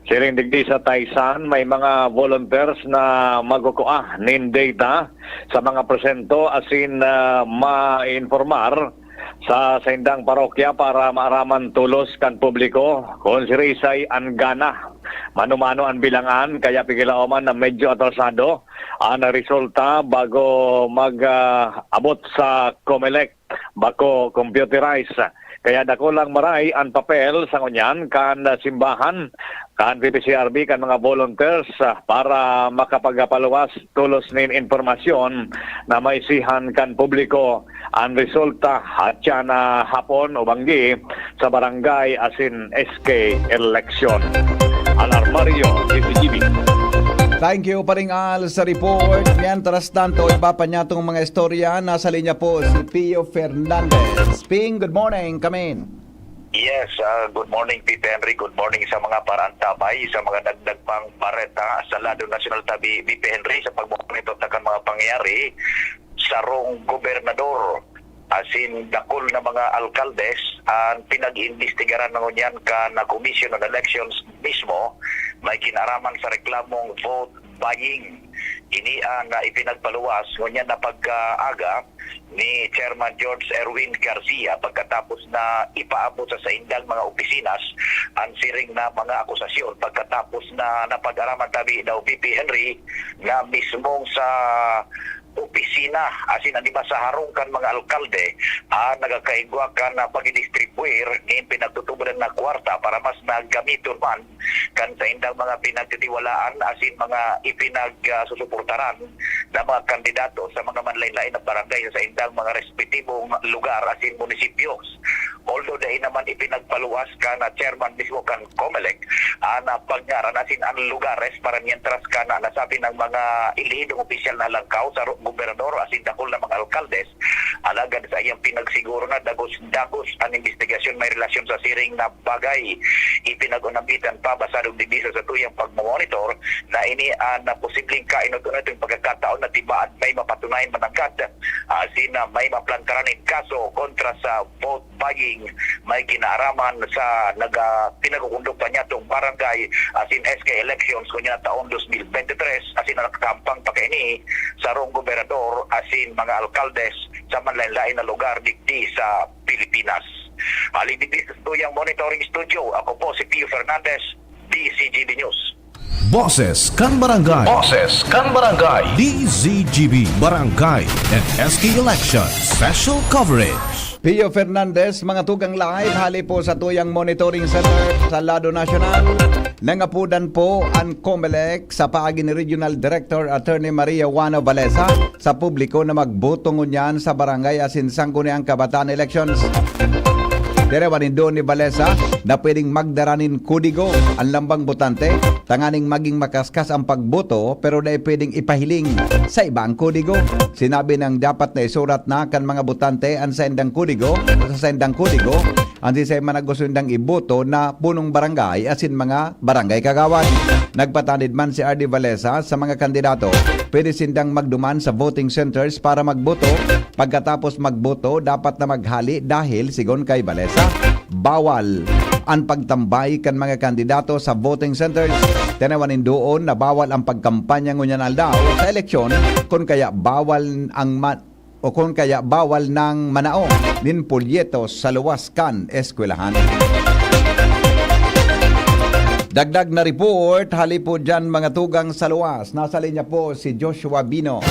E: Siring digdi sa Taysan, may mga volunteers na magkukuha ng data sa mga presento asin ma-informar sa indang parokya para maaraman tulos kan publiko kung si Rizay Angana. Mano-mano ang bilangan kaya pigilaoman na medyo atrasado ang resulta bago mag-abot sa COMELEC bako computerize. Kaya dako lang maray ang papel sa ngunyan kan simbahan, kan PPCRB, kan mga volunteers para makapagapaluwas tulos nin informasyon na maisihan kan publiko ang resulta at na hapon o banggi sa barangay asin SK election. Alarmario, DCGB.
A: Thank you paring Al sa report. Mientras tanto, iba pa niya itong mga istorya. Nasa linya po si Pio Fernandez. Ping, good morning. Come in.
S: Yes, good morning Tito Henry, good morning sa mga parantabay, sa mga dagdag pang bareta sa Lado National Tabi BP Henry sa pagmonitor ng mga pangyayari sa rong gobernador asin dakol na mga alkaldes ang pinag-iimbestigaran ng yan ka na Commission on Elections mismo may kinaraman sa reklamong vote buying. Ini na ipinagpaluwas ngunyan na pagkaaga ni Chairman George Erwin Garcia pagkatapos na ipaabot sa indang mga opisines ang siring na mga akusasyon pagkatapos na napag-araman tabi daw VP Henry na mismong sa opisina asin di ba sa harungkan mga alkalde nagakaigwa ka na pag-distribuir ng pinagtutubulan na kwarta para mas nagamiton man kan sa indang mga pinagtitiwalaan asin mga ipinagsusuportaran na mga kandidato sa mga manlain-lain na barangay sa indang mga respetibong lugar asin munisipios. Although dahil naman ipinagpaluwas ka na chairman mismo kan COMELEC na pagngaran asin ang lugares para mientras ka na nasabi ng mga ilihidong opisyal na langkaw sa gobernador asin dakol na mga alkaldes alagad sa iyang pinagsiguro na dagos ang investigasyon may relasyon sa siring na bagay ipinagunambitan pa basadong dibisa sa tuyang pagmamonitor na ini na posibleng kainot-unot yung pagkakataon na tibaan may mapatunayan manangkat asin na may maplantaranin kaso kontra sa vote buying may kinaaraman sa pinagukundok pa niya itong barangay asin SK elections kunya taon 2023 asin nakakampang pa kaini sa rong gobernador asin mga alkaldes sa manlain-lain na lugar digdi sa Pilipinas. Alin digdi sa tuyang monitoring studio, ako po si Pio Fernandez, DCGB News.
B: Boses kan Barangay.
G: Boses kan Barangay.
B: DZGB Barangay and SK Election Special Coverage.
A: Pio Fernandez, mga tugang live, hali po sa tuyang monitoring center sa Lado National. Nangapudan po ang COMELEC sa paagi ni Regional Director Attorney Maria Juana Valesa sa publiko na magboto ngunyan sa barangay asin sangguniang kabataan elections. Direwanin doon ni Valesa na pwedeng magdaranin kudigo ang lambang botante, tanganing maging makaskas ang pagboto pero na pwedeng ipahiling sa ibang kudigo. Sinabi ng dapat na isurat na kan mga botante ang sendang kudigo, sa sendang kudigo, ang sisay managusundang iboto na punong barangay asin mga barangay kagawan. Nagpatanid man si RD Valesa sa mga kandidato, pwede sindang magduman sa voting centers para magboto. Pagkatapos magboto, dapat na maghali dahil sigon kay Valesa, bawal ang pagtambay kan mga kandidato sa voting centers. Tinawanin doon na bawal ang pagkampanya ngunyan aldaw sa eleksyon kung kaya bawal ng manao nin pulyetos sa luwas kan eskwelahan. Dagdag na report, hali po dyan mga tugang sa luwas. Nasa linya po si Joshua Bino.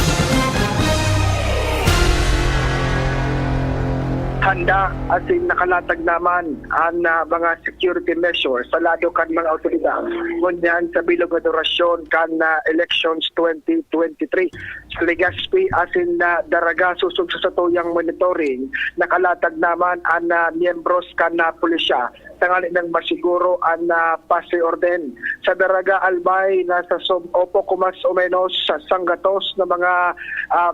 M: Handa asin nakalatag naman ang mga security measures sa lado kan mga otoridad ngunyan sa bilog na durasyon kan elections 2023. Sa Legazpi asin daraga susog sa tuyang monitoring nakalatag naman ang miyembros kan pulisya tangali ng masiguro ang pase orden sa daraga Albay na sa opo kumas o menos sa sanggatos na mga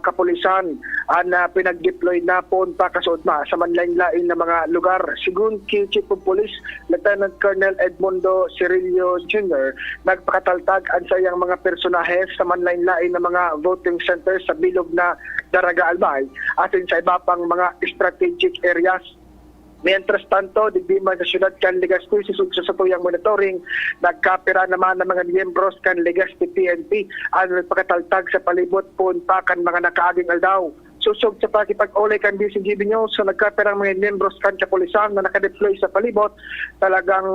M: kapulisan ang pinag-deploy na po pa kasudma sa manlain-lain na mga lugar. Sigun kay Chief of Police Lieutenant Colonel Edmundo Cirillo Jr. nagpakataltag ang sayang mga personahe sa manlain-lain na mga voting centers sa bilog na daraga Albay atin sa iba pang mga strategic areas. Mientras tanto, digdiman sa syudad kan Legazpi sa tuyang monitoring, nagkapira naman ng mga miyembros kan Legazpi PNP ang nagpakataltag sa palibot po pa kan mga nakaaging aldaw. Susog sa pakipag-ulay kan DCGB News sa nagkaperang mga membros kan kapulisan na nakadeploy sa palibot, talagang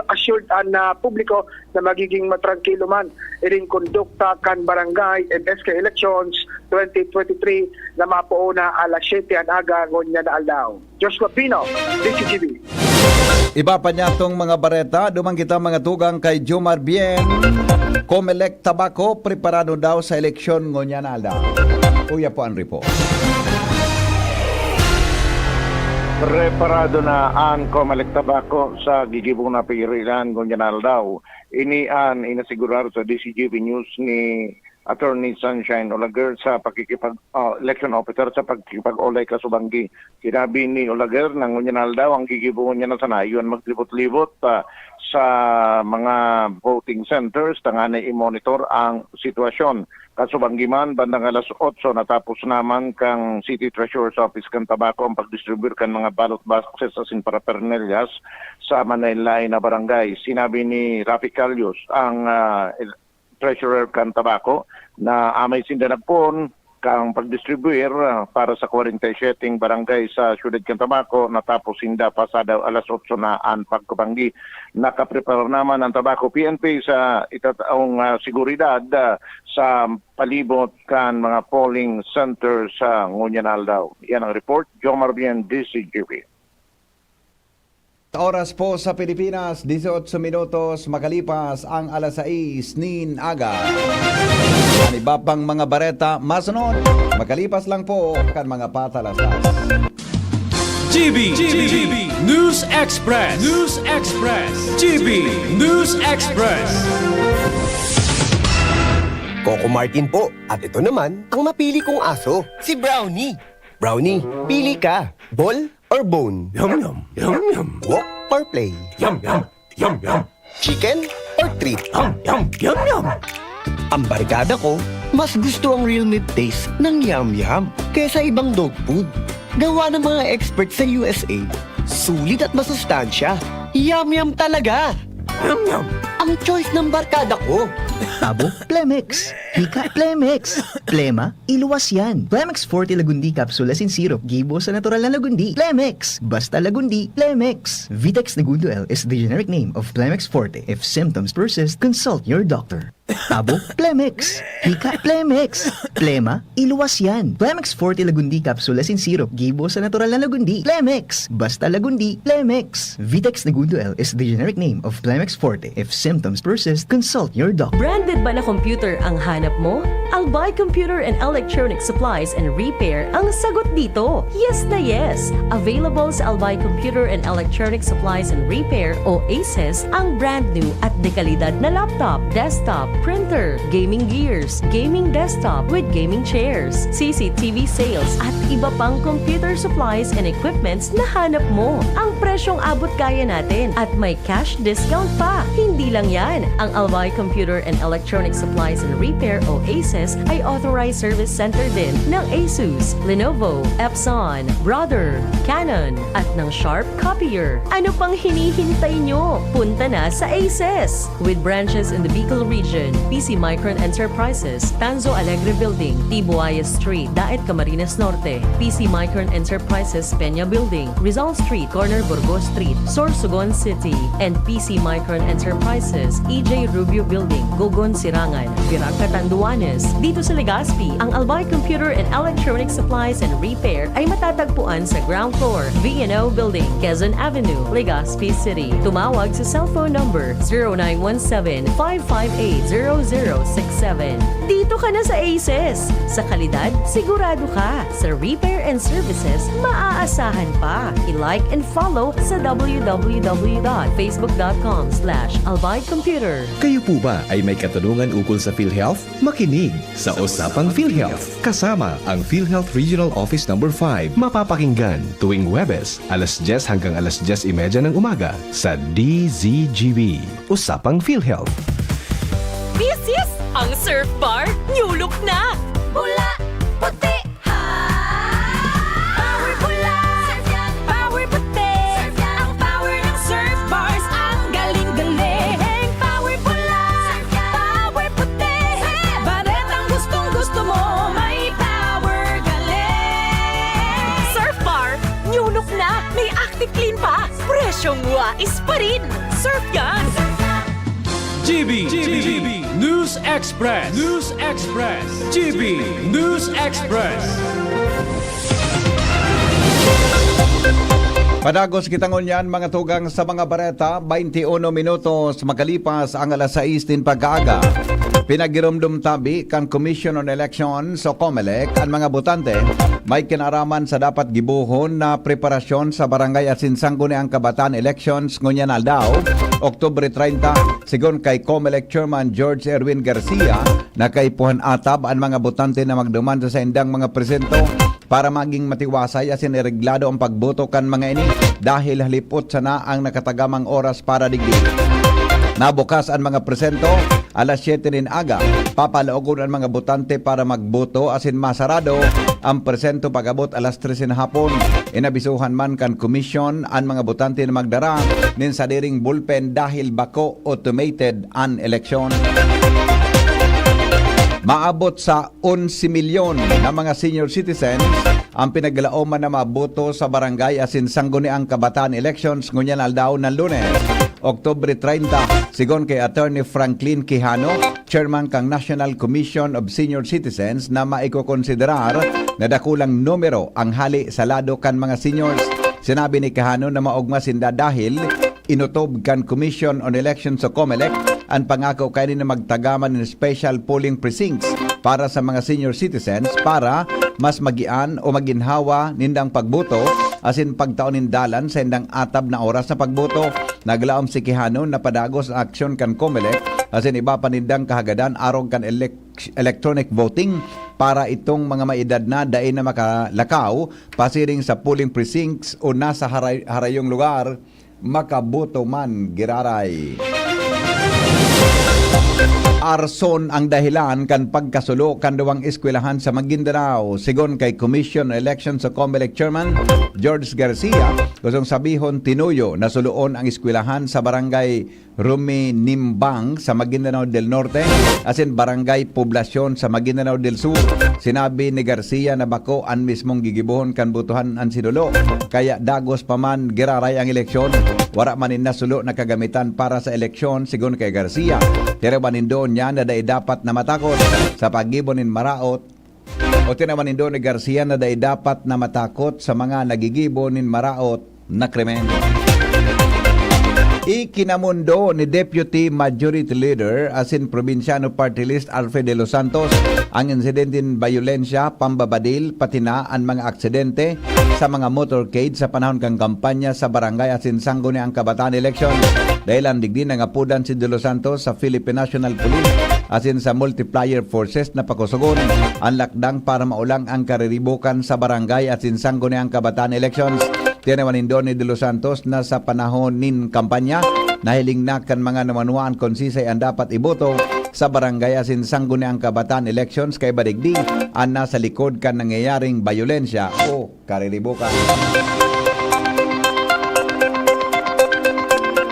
M: assured ang publiko na magiging matrangkilo man iring kondukta kan barangay and SK elections 2023 na mapuuna alas 7 ang aga ngonya na aldaw. Joshua Pino, DCGB.
A: Iba pa niya tong mga bareta, dumang kita mga tugang kay Jomar Bien. Comelec Tabaco, preparado daw sa eleksyon ngonya na aldaw. Kuya po ang report.
L: Preparado na ang Comelec Tabaco sa gigibong na pilihan ngunyan daw. Inian inasigurado sa DCGB News ni Attorney Sunshine Olaguer sa election officer sa pagkikipag-olay kasubanggi. Kinabi ni Olaguer na ngunyan daw ang gigibong niya na sanayon maglibot-libot sa mga voting centers tanganay i-monitor ang sitwasyon. Kasubanggi man, bandang alas 8 natapos naman kang City Treasurer's Office kan Tabaco ang pagdistribute kan mga ballot boxes asin paraphernalia sa Manilay na barangay. Sinabi ni Rafi Calios, ang Treasurer kan Tabaco, na amay sindanagpon kang pagdistribuir para sa 47 barangay sa siyudad kan Tabaco natapos sinda pasada alas 8 na ang pagkabanggi. Nakaprepare naman ang Tabaco PNP sa itataong seguridad sa palibot kan mga polling center sa Ngunyanal daw. Yan ang report. Jomar Bien, DCGP.
A: Oras po sa Pilipinas, 18 minutos makalipas ang alas 6 nin aga. Ang iba pang mga bareta, masunod, makalipas lang po kan mga patalastas.
G: GB News Express. GB News Express.
T: Coco Martin po. At ito naman, ang napili kong aso, si Brownie. Brownie, pili ka. Ball or bone?
G: Yum yum. Yum yum.
T: Walk or play?
G: Yum yum. Yum yum.
T: Chicken or treat?
G: Yum yum. Yum yum.
T: Ang barkada ko, mas gusto ang real meat taste ng Yum Yum kaysa ibang dog food. Gawa ng mga experts sa USA, sulit at masustansya. Yum Yum talaga!
G: Yum Yum.
T: Ang choice ng barkada ko.
U: Tabo, Plemex. Hika, Plemex. Plema, iluwas yan. Plemex Forte Lagundi Capsule in Syrup. Gibo sa natural na lagundi. Plemex. Basta lagundi, Plemex. Vitex Negundo L is the generic name of Plemex Forte. If symptoms persist, consult your doctor. Tabo, Plemex. Hika, Plemex. Plema, iluwas yan. Plemex Forte Lagundi Capsule in Syrup. Gibo sa natural na lagundi. Plemex. Basta lagundi, Plemex. Vitex Negundo L is the generic name of Plemex Forte. If symptoms persist, consult your doctor.
V: Branded ba na computer ang hanap mo? Albay Computer and Electronic Supplies and Repair ang sagot dito. Yes na yes! Available sa Albay Computer and Electronic Supplies and Repair o ACES ang brand new at dekalidad na laptop, desktop, printer, gaming gears, gaming desktop with gaming chairs, CCTV sales at iba pang computer supplies and equipments na hanap mo. Ang presyong abot kaya natin at may cash discount pa. Hindi lang yan. Ang Albay Computer and Electronic Supplies and Repair o ACES ay authorized service center din ng ASUS, Lenovo, Epson, Brother, Canon at ng Sharp Copier. Ano pang hinihintay nyo? Punta na sa ACES! With branches in the Bicol region, PC Micron Enterprises, Tanzo Alegre Building, Tibuaya Street, Daet Camarines Norte, PC Micron Enterprises Peña Building, Rizal Street, Corner Burgos Street, Sorsogon City, and PC Micron Enterprises, EJ Rubio Building, Gogon Sirangan, Virac Catanduanes. Dito sa Legazpi, ang Albay Computer and Electronic Supplies and Repair ay matatagpuan sa ground floor, VNO Building, Quezon Avenue, Legazpi City. Tumawag sa cellphone number 0917-558-0067. Dito ka na sa ACES. Sa kalidad, sigurado ka. Sa repair and services, maaasahan pa. I-like and follow sa www.facebook.com/albaycomputer.
B: Kayo po ba ay may katanungan ukol sa PhilHealth? Makinig sa Usapang PhilHealth. Kasama ang PhilHealth Regional Office No. 5. Mapapakinggan tuwing Huwebes, alas 10 hanggang alas 10:30 ng umaga sa DZGB. Usapang PhilHealth.
W: This is ang surf bar, new look na! Bula, puti, power bula, power puti, ang power ng surf bars, ang galing-galing. Power bula, power puti, baret ang gustong-gusto mo, may power Serbisyong wais pa rin. Surf yan!
G: GB News Express. GB News Express.
A: Padagos kitangon yan mga tugang sa mga bareta, 21 minutos makalipas ang alas 6 din pagkaaga. Pinagirumdum tabi kan Commission on Elections o COMELEC ang mga botante may kinaraman sa dapat gibuhon na preparasyon sa barangay at sinsanggo ni ang kabataan elections ngunyan aldaw, Oktubre 30, sigon kay COMELEC Chairman George Erwin Garcia na kaipuhan atab ang mga botante na magdumanda sa indang mga presento para maging matiwasay asin ireglado ang pagboto kan mga ini dahil halipot sana ang nakatagamang oras para digdi. Nabukas ang mga presento alas 7 din aga. Papalaogon ang mga botante para magboto asin masarado ang presento pagabot alas 3 na hapon. Inabisuhan man kan komisyon ang mga botante na magdara nin sa diring bullpen dahil bako automated ang eleksyon. Maabot sa 11 milyon na mga senior citizens ang pinaglaoman na maboto sa barangay asin sangguniang kabataan elections ngunyan aldaw ng Lunes, Oktubre 30, sigon kay Attorney Franklin Quijano, Chairman kang National Commission of Senior Citizens na maikokonsiderar na dakulang numero ang hali sa lado kan mga seniors. Sinabi ni Quijano na maugma sinda dahil inutob kan Commission on Elections o COMELEC ang pangako kanin na magtagaman ng special polling precincts para sa mga senior citizens para mas magian o maginhawa nindang pagboto asin pagtaon nindalan sa indang atab na oras sa pagboto. Naglaom si Quijano na padagos ang aksyon kan COMELEC asin iba pa nindang kahagadan arong kan electronic voting para itong mga maedad na dain na makalakaw pasiring sa polling precincts o nasa harayong lugar makaboto man giraray. Arson ang dahilan kan pagkasulo kan duwang eskwelahan sa Maguindanao. Sigon kay Commission on Elections sa COMELEC Chairman George Garcia, gustong sabihon tinuyo na suluon ang eskwelahan sa barangay Ruminimbang sa Maguindanao del Norte asin barangay Poblasyon sa Maguindanao del Sur. Sinabi ni Garcia na bako ang mismong gigibuhon kan butuhan ang sinulo kaya dagos pa man giraray ang eleksyon. Wara manin na sulo na kagamitan para sa eleksyon sigon kay Garcia. Tinawanin doon niya na dapat na matakot sa pagibon nin maraot o tinawanin doon ni Garcia na dapat na matakot sa mga nagigibon nin maraot na krimen. Ikinamundo ni Deputy Majority Leader asin Probinsyano Party List Alfred de los Santos ang insidentin bayolensya, pambabadil, patina ang mga aksidente sa mga motorcade sa panahon kang kampanya sa barangay asin sanggo ni ang kabataan election. Dahil ang digdi ng apudan si de los Santos sa Philippine National Police asin sa multiplier forces na pakusugon ang lakdang para maulang ang kariribukan sa barangay asin sanggo ni ang kabataan elections. Tinawanin doon ni de los Santos na sa panahon nin kampanya nahiling na kan mga namanuan konsisay ang dapat iboto sa barangay asin sanggo ni ang kabataan elections kay badigdi ang nasa likod kan nangyayaring bayolensya o kariribukan.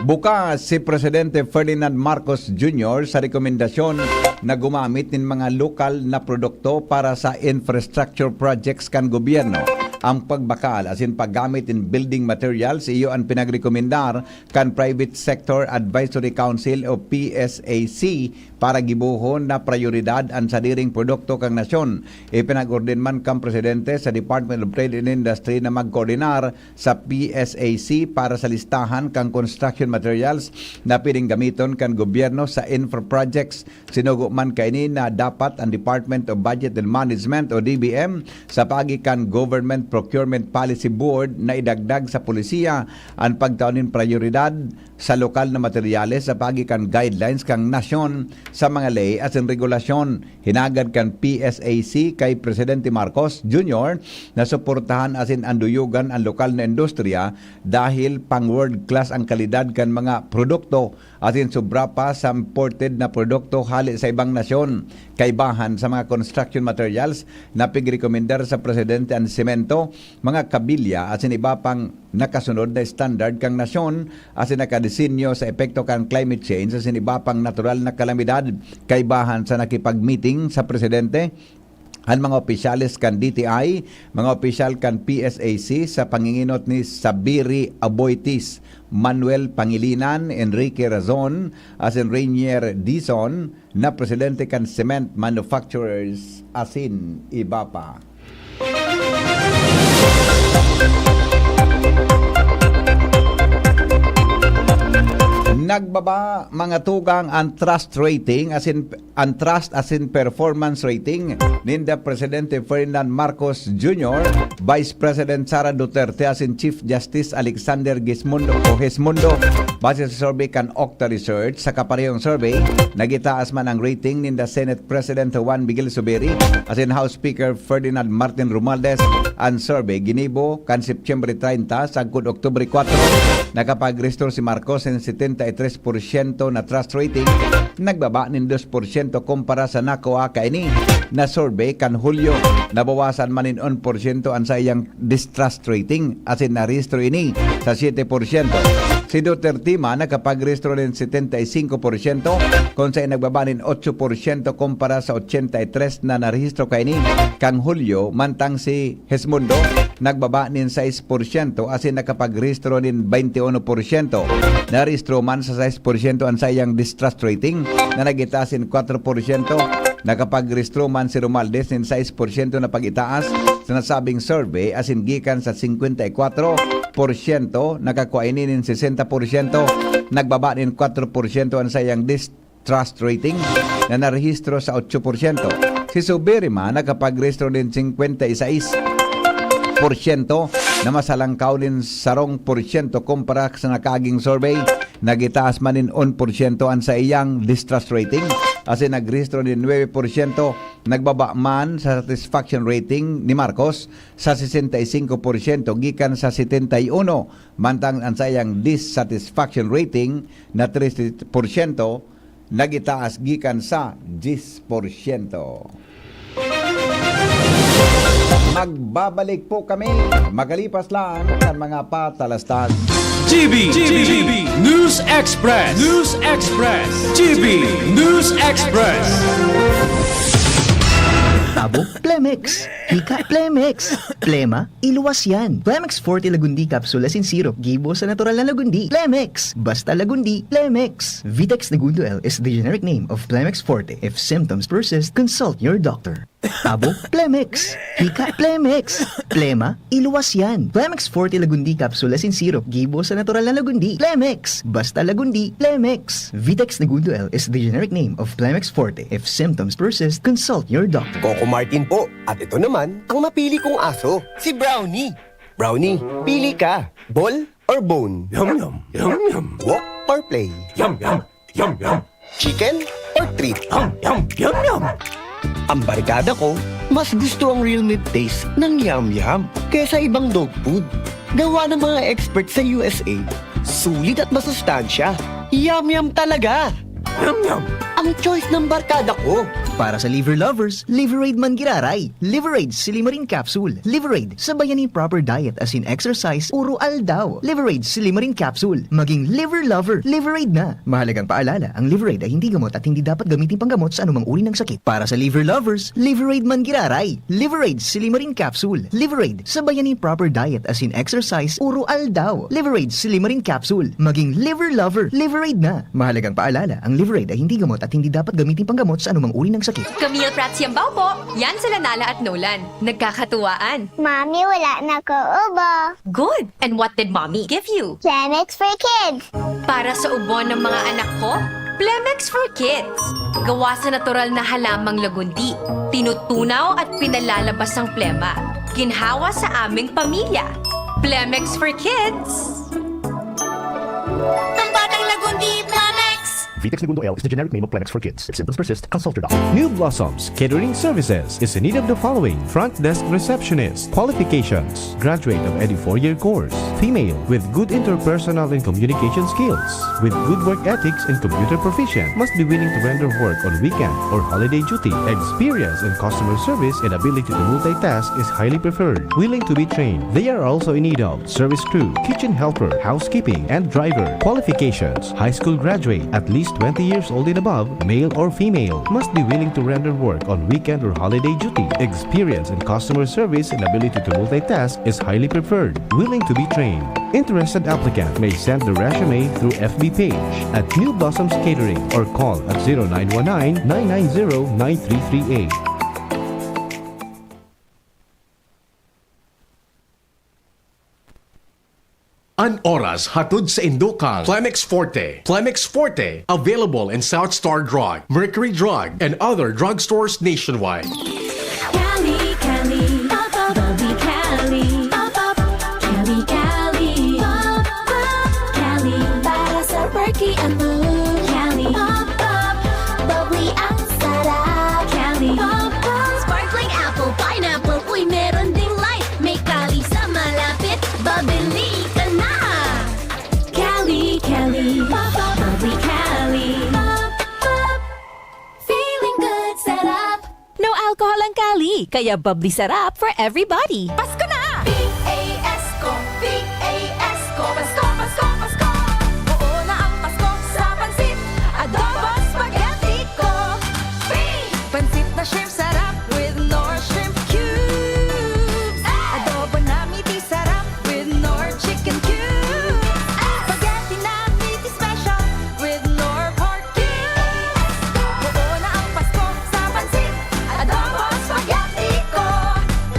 A: Bukas si Presidente Ferdinand Marcos Jr. sa rekomendasyon na gumamit ng mga lokal na produkto para sa infrastructure projects kan gobyerno. Ang pagbakal asin paggamit in building materials iyo ang pinagrekomendar kan Private Sector Advisory Council o PSAC para gibuhon na prioridad ang sadiring produkto kang nasyon. Ipinag-orden man kang presidente sa Department of Trade and Industry na magkoordinar sa PSAC para sa listahan kang construction materials na piling gamiton kan gobyerno sa infra projects. Sinugo man kaini na dapat ang Department of Budget and Management o DBM sa pagikan Government Procurement Policy Board na idagdag sa polisiya ang pagtaunin prioridad sa lokal na materyales sa pagikan guidelines kang nasyon sa mga ley at in regulasyon. Hinagad kan PSAC kay Presidente Marcos Jr. na suportahan asin anduyugan ang lokal na industriya dahil pang world class ang kalidad kan mga produkto asin sobra pa sa imported na produkto hali sa ibang nasyon. Kaibahan sa mga construction materials na pigrekomendar sa Presidente ang semento, mga kabilya asin iba pang nakasunod na standard kang nasyon asin nakadesinyo sa epekto kang climate change asin iba pang natural na kalamidad. Kaibahan sa nakipag-meeting sa Presidente ang mga opisyalis kan DTI, mga opisyal kan PSAC sa panginginot ni Sabiri Aboitis, Manuel Pangilinan, Enrique Razon, asin Rainier Dizon na presidente kan Cement Manufacturers asin iba pa. Nagbaba mga tugang ang trust rating as in performance rating ninda Presidente Ferdinand Marcos Jr., Vice President Sara Duterte as in Chief Justice Alexander Gismundo base sa survey kan Okta Research. Sa kaparehong survey nagitaas man ang rating ninda Senate President Juan Miguel Zubiri as in House Speaker Ferdinand Martin Romualdez. Ang survey ginibo kan Septyembre 30 sagkod Oktubre 4 nakapag-restore si Marcos en 73% na trust rating, nagbaba nin 2% kumpara sa nakuha kaini na survey kan Hulyo. Nabawasan man nin 1% ang sayang distrust rating as in narehistro ini sa 7%. Si Duterte man nakapag-restore nin 75% kung sa'y nagbaba nin 8% kumpara sa 83 na narehistro kaini kang Hulyo, mantang si Gismundo nagbaba nin 6% as in nakapag-restore nin 21%. Narehistro man sa 6% ang sayang distrust rating na nagitaas in 4%. Nakapag-restro man si Romualdez nin 6% na pag-itaas sa nasabing survey as in gikan sa 54%, nakakuha ini nin 60%, nagbaba nin 4% ang sayang distrust rating na narehistro sa 8%. Si Zubiri man nakapag-restro nin 56% na masalangkaw din 0% kumpara sa nakaging survey. Nagitaas man din 1% ang sa iyang distrust rating as in nagrehistro din 9%. Nagbaba man sa satisfaction rating ni Marcos sa 65% gikan sa 71, mantang ang sa iyang dissatisfaction rating na 30% nagitaas gikan sa 10%. Magbabalik po kami magalipas lang ang mga patalastas.
G: GB News Express. GB News Express.
U: Tabo, Plemex. Hika, Plemex. Plema, iluwas yan. Plemex Forte Lagundi Capsule Asin Syrup. Gibo sa natural na Lagundi. Plemex. Basta Lagundi. Plemex. Vitex Negundo L is the generic name of Plemex Forte. If symptoms persist, consult your doctor. Tabo, Plemex. Hika, Plemex. Plema, iluwas yan. Plemex Forte Lagundi Capsule Asin Syrup. Gibo sa natural na Lagundi. Plemex. Basta Lagundi. Plemex. Vitex Negundo L is the generic name of Plemex Forte. If symptoms persist, consult your doctor.
T: Coco Martin po. At ito naman, ang napili kong aso, si Brownie. Brownie, pili ka. Ball or bone?
G: Yum yum. Yum yum.
T: Walk or play?
G: Yum yum. Yum yum.
T: Chicken or treat?
G: Yum yum. Yum yum.
T: Ang barkada ko, mas gusto ang real meat taste ng Yum Yum kaysa ibang dog food. Gawa ng mga experts sa USA, sulit at masustansya. Yum Yum talaga!
G: Yum yum.
T: Ang choice ng barkada ko.
U: Para sa liver lovers, Liverade man giraray. Liverade Silimarin Capsule. Liverade, sabayan ni proper diet as in exercise, uro aldaw. Liverade Silimarin Capsule. Maging liver lover, Liverade na. Mahalagang paalala, ang Liverade ay hindi gamot at hindi dapat gamitin panggamot sa anumang uri ng sakit. Para sa liver lovers, Liverade man giraray. Liverade Silimarin Capsule. Liverade, sabayan ni proper diet as in exercise, uro aldaw. Liverade Silimarin Capsule. Maging liver lover, Liverade na. Mahalagang paalala, ang Liverade ay hindi gamot at hindi dapat gamitin panggamot sa anumang uri ng sakit.
H: Camille Prats Yambaw po. Yan sila Nala at Nolan. Nagkakatuwaan.
C: Mami, wala na ko ubo.
H: Good. And what did Mommy give you?
C: Plemex for kids.
H: Para sa ubo ng mga anak ko, Plemex for Kids. Gawa sa natural na halamang lagundi. Tinutunaw at pinalalabas ang plema. Ginhawa sa aming pamilya. Plemex for Kids.
C: Ang batang lagundi, Plemex.
B: Vitex Negundo L is the generic name of Plemex for kids. If symptoms persist, consult your doctor. New Blossoms Catering Services is in need of the following: front desk receptionist. Qualifications: graduate of any 4-year course. Female with good interpersonal and communication skills. With good work ethics and computer proficient. Must be willing to render work on weekend or holiday duty. Experience in customer service and ability to multitask is highly preferred. Willing to be trained. They are also in need of service crew, kitchen helper, housekeeping, and driver. Qualifications: high school graduate, at least least 20 years old and above, male or female. Must be willing to render work on weekend or holiday duty. Experience in customer service and ability to multitask is highly preferred. Willing to be trained. Interested applicant may send the resume through FB page at New Blossoms Catering or call at 0919-990-9338.
G: An oras hatod sa Indukal. Plemex Forte. Plemex Forte. Available in South Star Drug, Mercury Drug, and other drugstores nationwide.
W: Cali, Cali, pop up, bubbly Cali, pop up, Cali, Cali, pop up, Cali, para sa perky and blue, Cali, pop up, bubbly ang sarap, Cali, pop up, sparkling apple, pineapple, uy meron ding light, may Cali sa malapit, babili ka na, Cali, Cali, pop up, bubbly Cali, pop up, feeling good, set up.
D: No alcohol ang Cali, kaya bubbly sarap for everybody. Pasko na!
W: P-A-S-Co, P-A-S-Co, Pasko, Pasko, Pasko. Oo na ang Pasko sa pansit, adobo, spaghetti ko. Free! Pansit na shrimp sarap with Nor shrimp cubes. Adobo na meaty sarap with Nor chicken cubes. Spaghetti na meaty special with Nor pork cubes. Oo na ang Pasko sa pansit, adobo, spaghetti ko.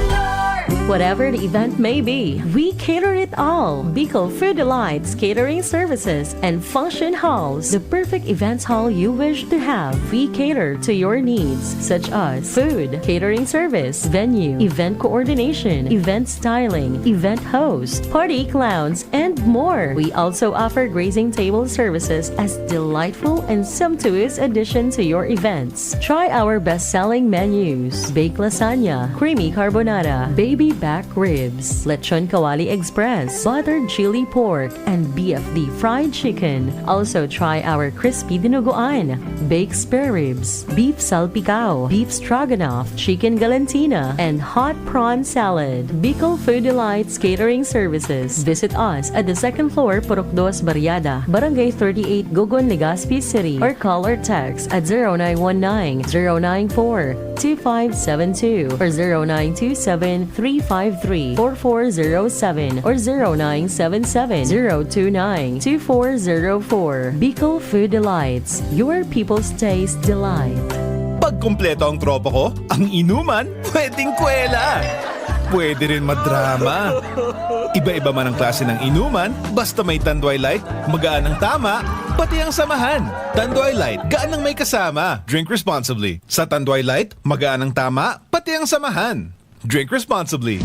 W: Nor.
V: Whatever the event may be, we cater it all. Bicol Food Delights Catering Services and Function Halls, the perfect events hall you wish to have. We cater to your needs, such as food, catering service, venue, event coordination, event styling, event host, party clowns, and more. We also offer grazing table services as delightful and sumptuous addition to your events. Try our best-selling menus: baked lasagna, creamy carbonara, baby back ribs, lechon kawali express, buttered chili pork, and BFD fried chicken. Also try our crispy dinuguan, baked spare ribs, beef salpicao, beef stroganoff, chicken galantina, and hot prawn salad. Bicol Food Delights Catering Services. Visit us at the second floor, Purok 2, Barriada, Barangay 38, Gogon, Legazpi City, or call or text at 0919-094-2572 or 0927-353-4407 or 0977-029-2404. Bicol Food Delights, your people's taste delight.
I: Pag kumpleto ang tropa ko, ang inuman, pwedeng kwela. Pwede rin madrama. Iba-iba man ang klase ng inuman, basta may Tanduay Light, magaan ang tama, pati ang samahan. Tanduay Light, gaan ang may kasama. Drink responsibly. Sa Tanduay Light, magaan ang tama, pati ang samahan. Drink responsibly.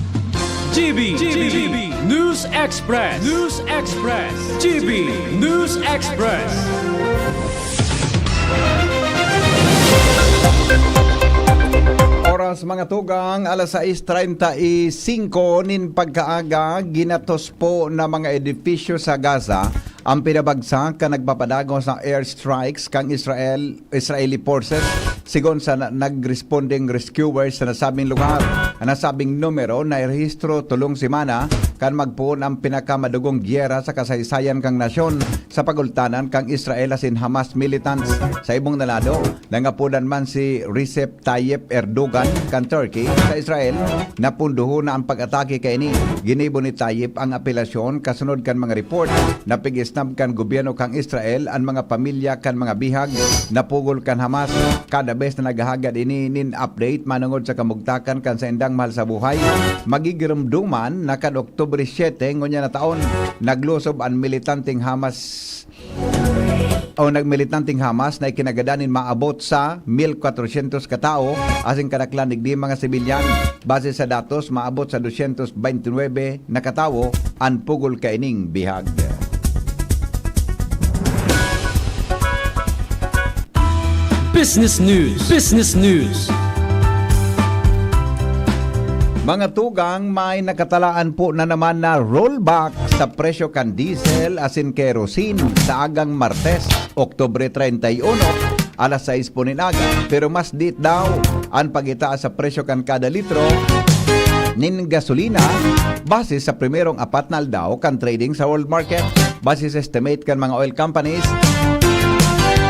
G: GB News Express. News Express. GB News Express.
A: Oras mga tugang, alas 6:35 nin pagkaaga, ginatos po na mga edifisyo sa Gaza ang pinabagsak ka nagpapadagos sa airstrikes kang Israeli forces sigon sa nag-responding rescuers sa nasabing lugar. Ang nasabing numero na irehistro tulong semana kan magpuon ang pinakamadugong gyera sa kasaysayan kang nasyon sa pagultanan kang Israel asin Hamas militants. Sa ibong nalado, nangapunan man si Recep Tayyip Erdogan kan Turkey sa Israel, napunduho na ang pag-atake kay ni. Ginibo ni Tayyip ang apelasyon kasunod kan mga report na pigisnab kan gobyerno kang Israel ang mga pamilya kan mga bihag napugol kan Hamas. Kada bes na naghahagad ini nin update manungod sa kamugtakan kan sa indang mahal sa buhay. Magigirumduman na kad Oktubre 7 ngunya na taon naglusob ang militanteng Hamas nagmilitanteng Hamas na ikinagadanin maabot sa 1,400 katao asing kadaklan digdi mga sibilyan. Base sa datos maabot sa 229 na katao ang pugol kaining bihag.
G: Business News. Business News.
A: Mga tugang, may nakatalaan po na naman na rollback sa presyo kan diesel asin kerosene sa agang Martes, Oktubre 31, alas 6 po ninaga. Pero mas dit daw ang pagitaas sa presyo kan kada litro nin gasolina base sa primerong apat na aldaw kan trading sa world market. Base sa estimate kan mga oil companies,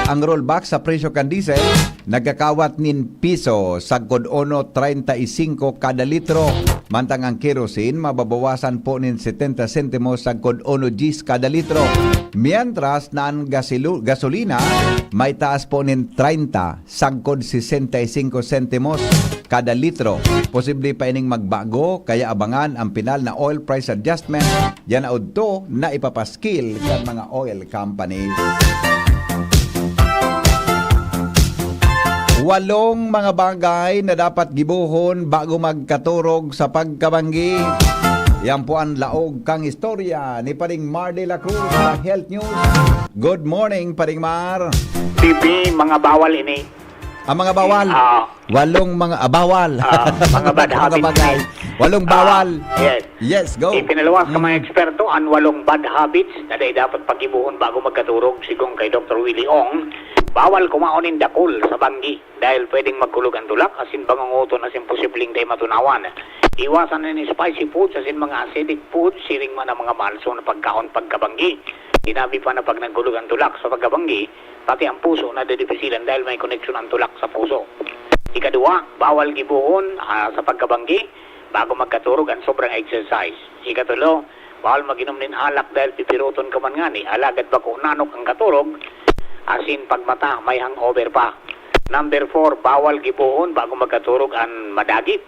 A: ang rollback sa presyo kan diesel nagkakawat nin piso sagkod 1.35 kada litro. Mantang ang kerosene mababawasan po nin 70 sentimos sagkod 1 gis kada litro. Mientras na ang gasolina may taas po nin 30 sagkod 65 sentimos kada litro. Posible pa ining magbago kaya abangan ang pinal na oil price adjustment yan audto na ipapaskil kan mga oil companies. 8 mga bagay na dapat gibuhon bago magkaturog sa pagkabanggi. Yan po ang laog kang istorya ni Paring Mar de la Cruz sa Health News. Good morning, Paring Mar.
F: Bibi, mga bawal ini.
A: Ang mga bawal? 8 mga bawal.
F: Mga bad habits.
A: bagay. 8 bawal.
F: Yes.
A: Yes, go.
F: Ipinalawas ka mga eksperto ang 8 bad habits na dapat pagibuhon bago magkaturog sigong kay Dr. Willie Ong. Bawal kumaonin dakol sa banggi dahil pwedeng magkulog ang tulak asin banganguton asin posibleng day matunawan. Iwasan na ni spicy foods asin mga acidic foods siring man ang mga malso na pagkaon pagkabanggi. Sinabi pa na pag nagkulog ang tulak sa pagkabanggi, pati ang puso na dedefisilan dahil may koneksyon ang tulak sa puso. Ikadua, bawal gibuhon sa pagkabanggi bago magkaturog ang sobrang exercise. Ikatulo, bawal maginom nin alak dahil pipiruton ka man nga ni alagad ba kung nanok ang katurog asin pagmata may hangover pa. Number 4, bawal gibuhon bago magkaturog ang madagit.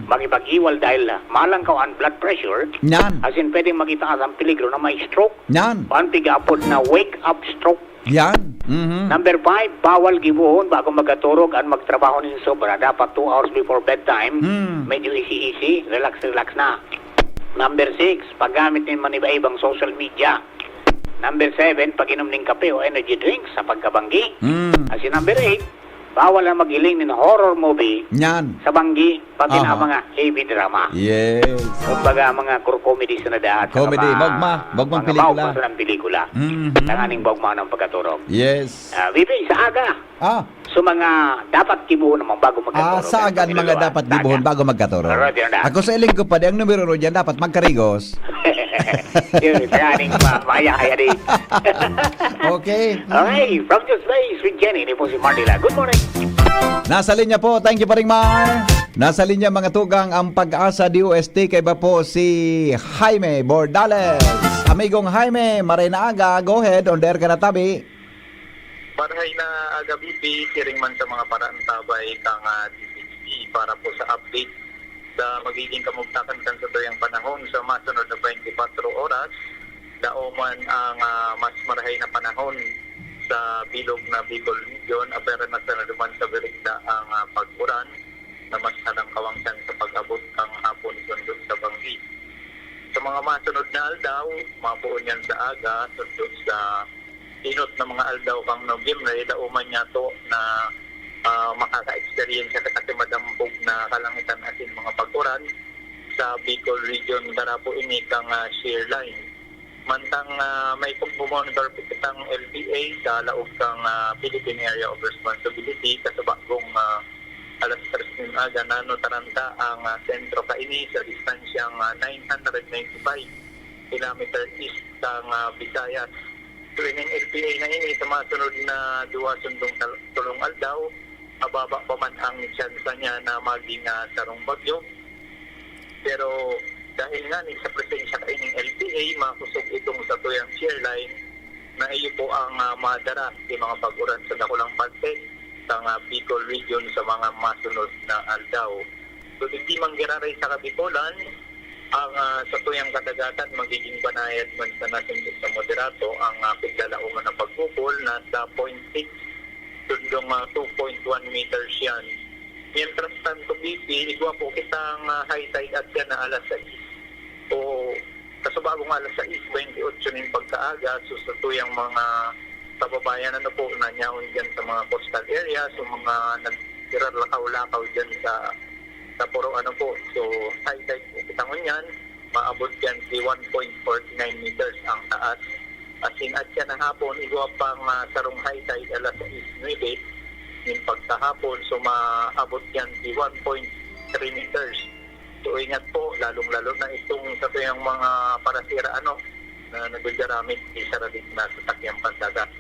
F: Magipag-iwal dahil malang ka ang blood pressure.
A: Yan.
F: Asin pwedeng magitaas ang peligro na may stroke.
A: Yan.
F: Ang pigapod na wake up stroke.
A: Yan.
F: Number 5, bawal gibuhon bago magkaturog ang magtrabaho ng sobra. Dapat 2 hours before bedtime. Medyo easy, relax na. Number 6, paggamit ng maniba-ibang social media. Number 7, pag-inom ng kape o energy drinks sa pagkabanggi. Asin number 8, bawal na mag-iling ng horror movie
A: Yan.
F: sa banggi, pati na mga heavy drama.
A: Yes.
F: Kumbaga mga comedy sa nadahat.
A: Comedy, bagmang pelikula.
F: Mga ng pelikula. Nanganing bagma ng pagkaturog.
A: Yes.
F: Bibi, sa aga. So mga dapat kibuhon naman bago magkaturog.
A: Sa agan mga dapat gibuhon bago magkaturog. Ako sa iling ko pa, ang numero ro dyan dapat magkarigos.
F: Yun, nanganing maya-haya din.
A: Okay.
F: Okay, from the space with Jenny, ni po si Martila. Good morning.
A: Nasa linya po, thank you Paring Mar. Nasa linya mga tugang ang Pag-asa DOST kay ba po si Jaime Bordales. Amigong Jaime, maray na aga, go ahead, on there ka na tabi.
J: Marhay na aga bibi, siring man sa mga paraan tabay kang DCGB para po sa update sa magiging kamugtakan kan sa tuyang panahon sa masunod na 24 oras. Dauman ang mas marhay na panahon sa bilog na Bicol Region, apera na sa naduman sa Berigda ang pag-uran na mas hadang kawangsan sa pag-abot ang hapon sundot sa banggi. Sa mga masunod na aldaw, mabuon yan sa aga, sundot sa inot na mga aldaw kang Nobyembre, dauman niya to na makaka-experience sa katimadambog na kalangitan asin mga pag-uran sa Bicol Region, dara po ini kang shear line. Mantang may pagmumonitor kitang LPA sa laog kang Philippine Area of Responsibility kasabagong alas 3 ng aga nano taranta ang sentro kaini sa distansyang 995 km east ng Visayas. Tuwing LPA na ini sa masunod na duwa sundong tulong aldaw, ababa pa man ang tsansa niya na maging sarong bagyo. Pero dahil nga sa presensya kaining LPA, makusog itong sa tuyang shear line na iyo po ang madara sa mga pag-uran sa dakulang parte sa Bicol Region sa mga masunod na aldaw. So hindi manggiraray sa Kabikolan, ang sa tuyang kadagatan magiging banayad man sa nasundot sa moderato ang piglalauman na pagkukol na sa 0.6 sundong 2.1 meters yan. Mientras tanto BP, igwa po kitang high tide at yan na alas 6 o kasubagong alas 6:28 ng pagkaaga. So sa tuyang mga kababayan po na nyaon dyan sa mga coastal areas, so mga nagtirarlakaw-lakaw dyan sa puro po. So high tide po kitangon yan, maabot yan si 1.49 meters ang taas. Asin at yan na hapon, igwa pang sarong high tide alas 6:09 ng pagkahapon, so maabot yan si 1.3 meters. So ingat po, lalong-lalo na itong sa tuyang mga parasira na nagdaramit sa radik na sasakyan pandagat.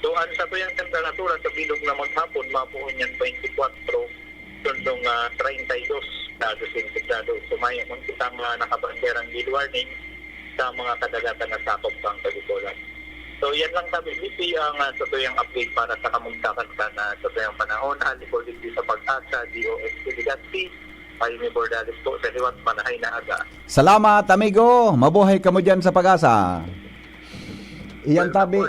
J: So, ang satuyang temperatura sa bilog na maghapon, mapuon yan 24, tundong 32 grados sentigrado. So, may kung kitang nakabanderang yield warning sa mga kadagatan na sakop pang Pagkukulan. So, yan lang sabi, BP ang satuyang update para sa kamugtakan ka na satuyang panahon. Alikod din sa pag-asa, DOST Legazpi, Paimi Bordales po sa liwat manahay na aga.
A: Salamat, amigo. Mabuhay ka mo dyan sa pag-asa. Iyan tabi.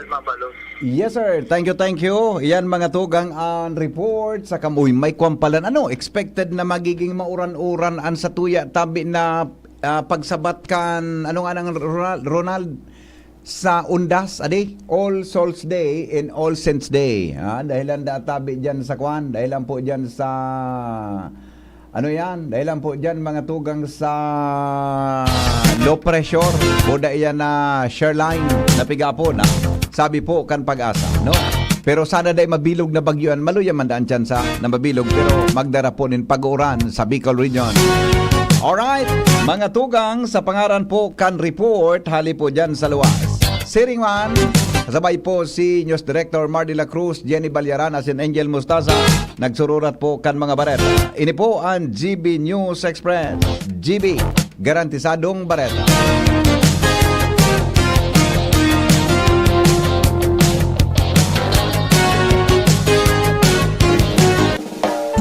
A: Yes, sir. Thank you. Iyan mga tugang ang report sa kamuy. May kwampalan. Expected na magiging mauran-uran ang sa tuya tabi na pagsabat kan, ano nga nang Ronald? Sa Undas, All Souls Day and All Saints Day. Dahilan tabi dyan sa kwan. Dahilan po dyan sa... Dahilan po dyan mga tugang sa low pressure. Buda yan na Sherline na piga po na. Sabi po kan pag-asa, no? Pero sana day mabilog na bagyuan. Maluya man daan dyan sa na mabilog. Pero magdara po nin pag-uran sa Bicol Region. Alright, mga tugang sa pangaran po kan report. Hali po dyan sa luwas. Siring man, kasabay po si News Director Mar de la Cruz, Jenny Balyaran as in Angel Mustaza. Nagsururat po kan mga bareta. Ini po ang GB News Express. GB, garantisadong bareta.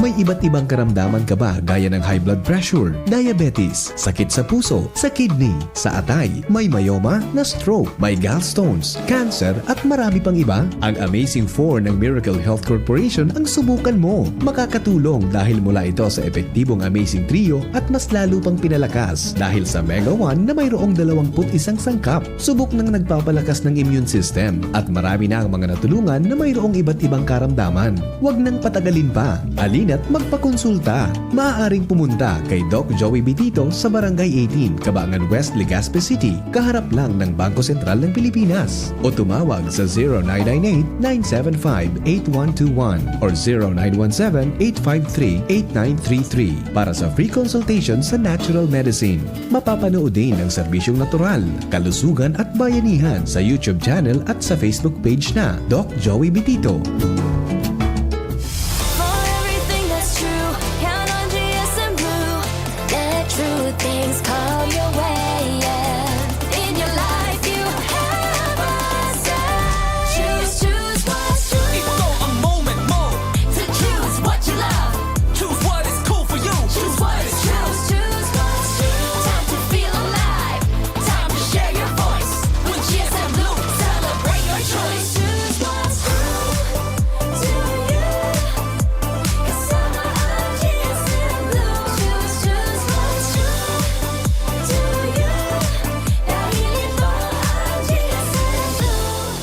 B: May iba't ibang karamdaman ka ba gaya ng high blood pressure, diabetes, sakit sa puso, sa kidney, sa atay, may myoma, na stroke, may gallstones, cancer at marami pang iba? Ang Amazing 4 ng Miracle Health Corporation ang subukan mo. Makakatulong dahil mula ito sa epektibong Amazing Trio at mas lalo pang pinalakas dahil sa Mega 1 na mayroong 21 sangkap. Subok ng nagpapalakas ng immune system at marami na ang mga natulungan na mayroong iba't ibang karamdaman. Huwag nang patagalin pa. Alin at magpakonsulta. Maaaring pumunta kay Doc Joey Bitito sa Barangay 18, Cabangan West, Legazpi City, kaharap lang ng Bangko Sentral ng Pilipinas. O tumawag sa 0998-975-8121 or 0917-853-8933 para sa free consultation sa natural medicine. Mapapanood din ang serbisyong natural, kalusugan at bayanihan sa YouTube channel at sa Facebook page na Doc Joey Bitito.
W: Things come your way, yeah. In your life you have a say. Choose what's true.
N: Ito ang moment mo
W: To choose what you love.
N: Choose what is cool for you.
W: Choose what is true. Choose what's true. Time to feel alive. Time to share your voice. With GSM Blue, celebrate your choice. Choose what's true to you. 'Cause sama ang GSM Blue. Choose what's true.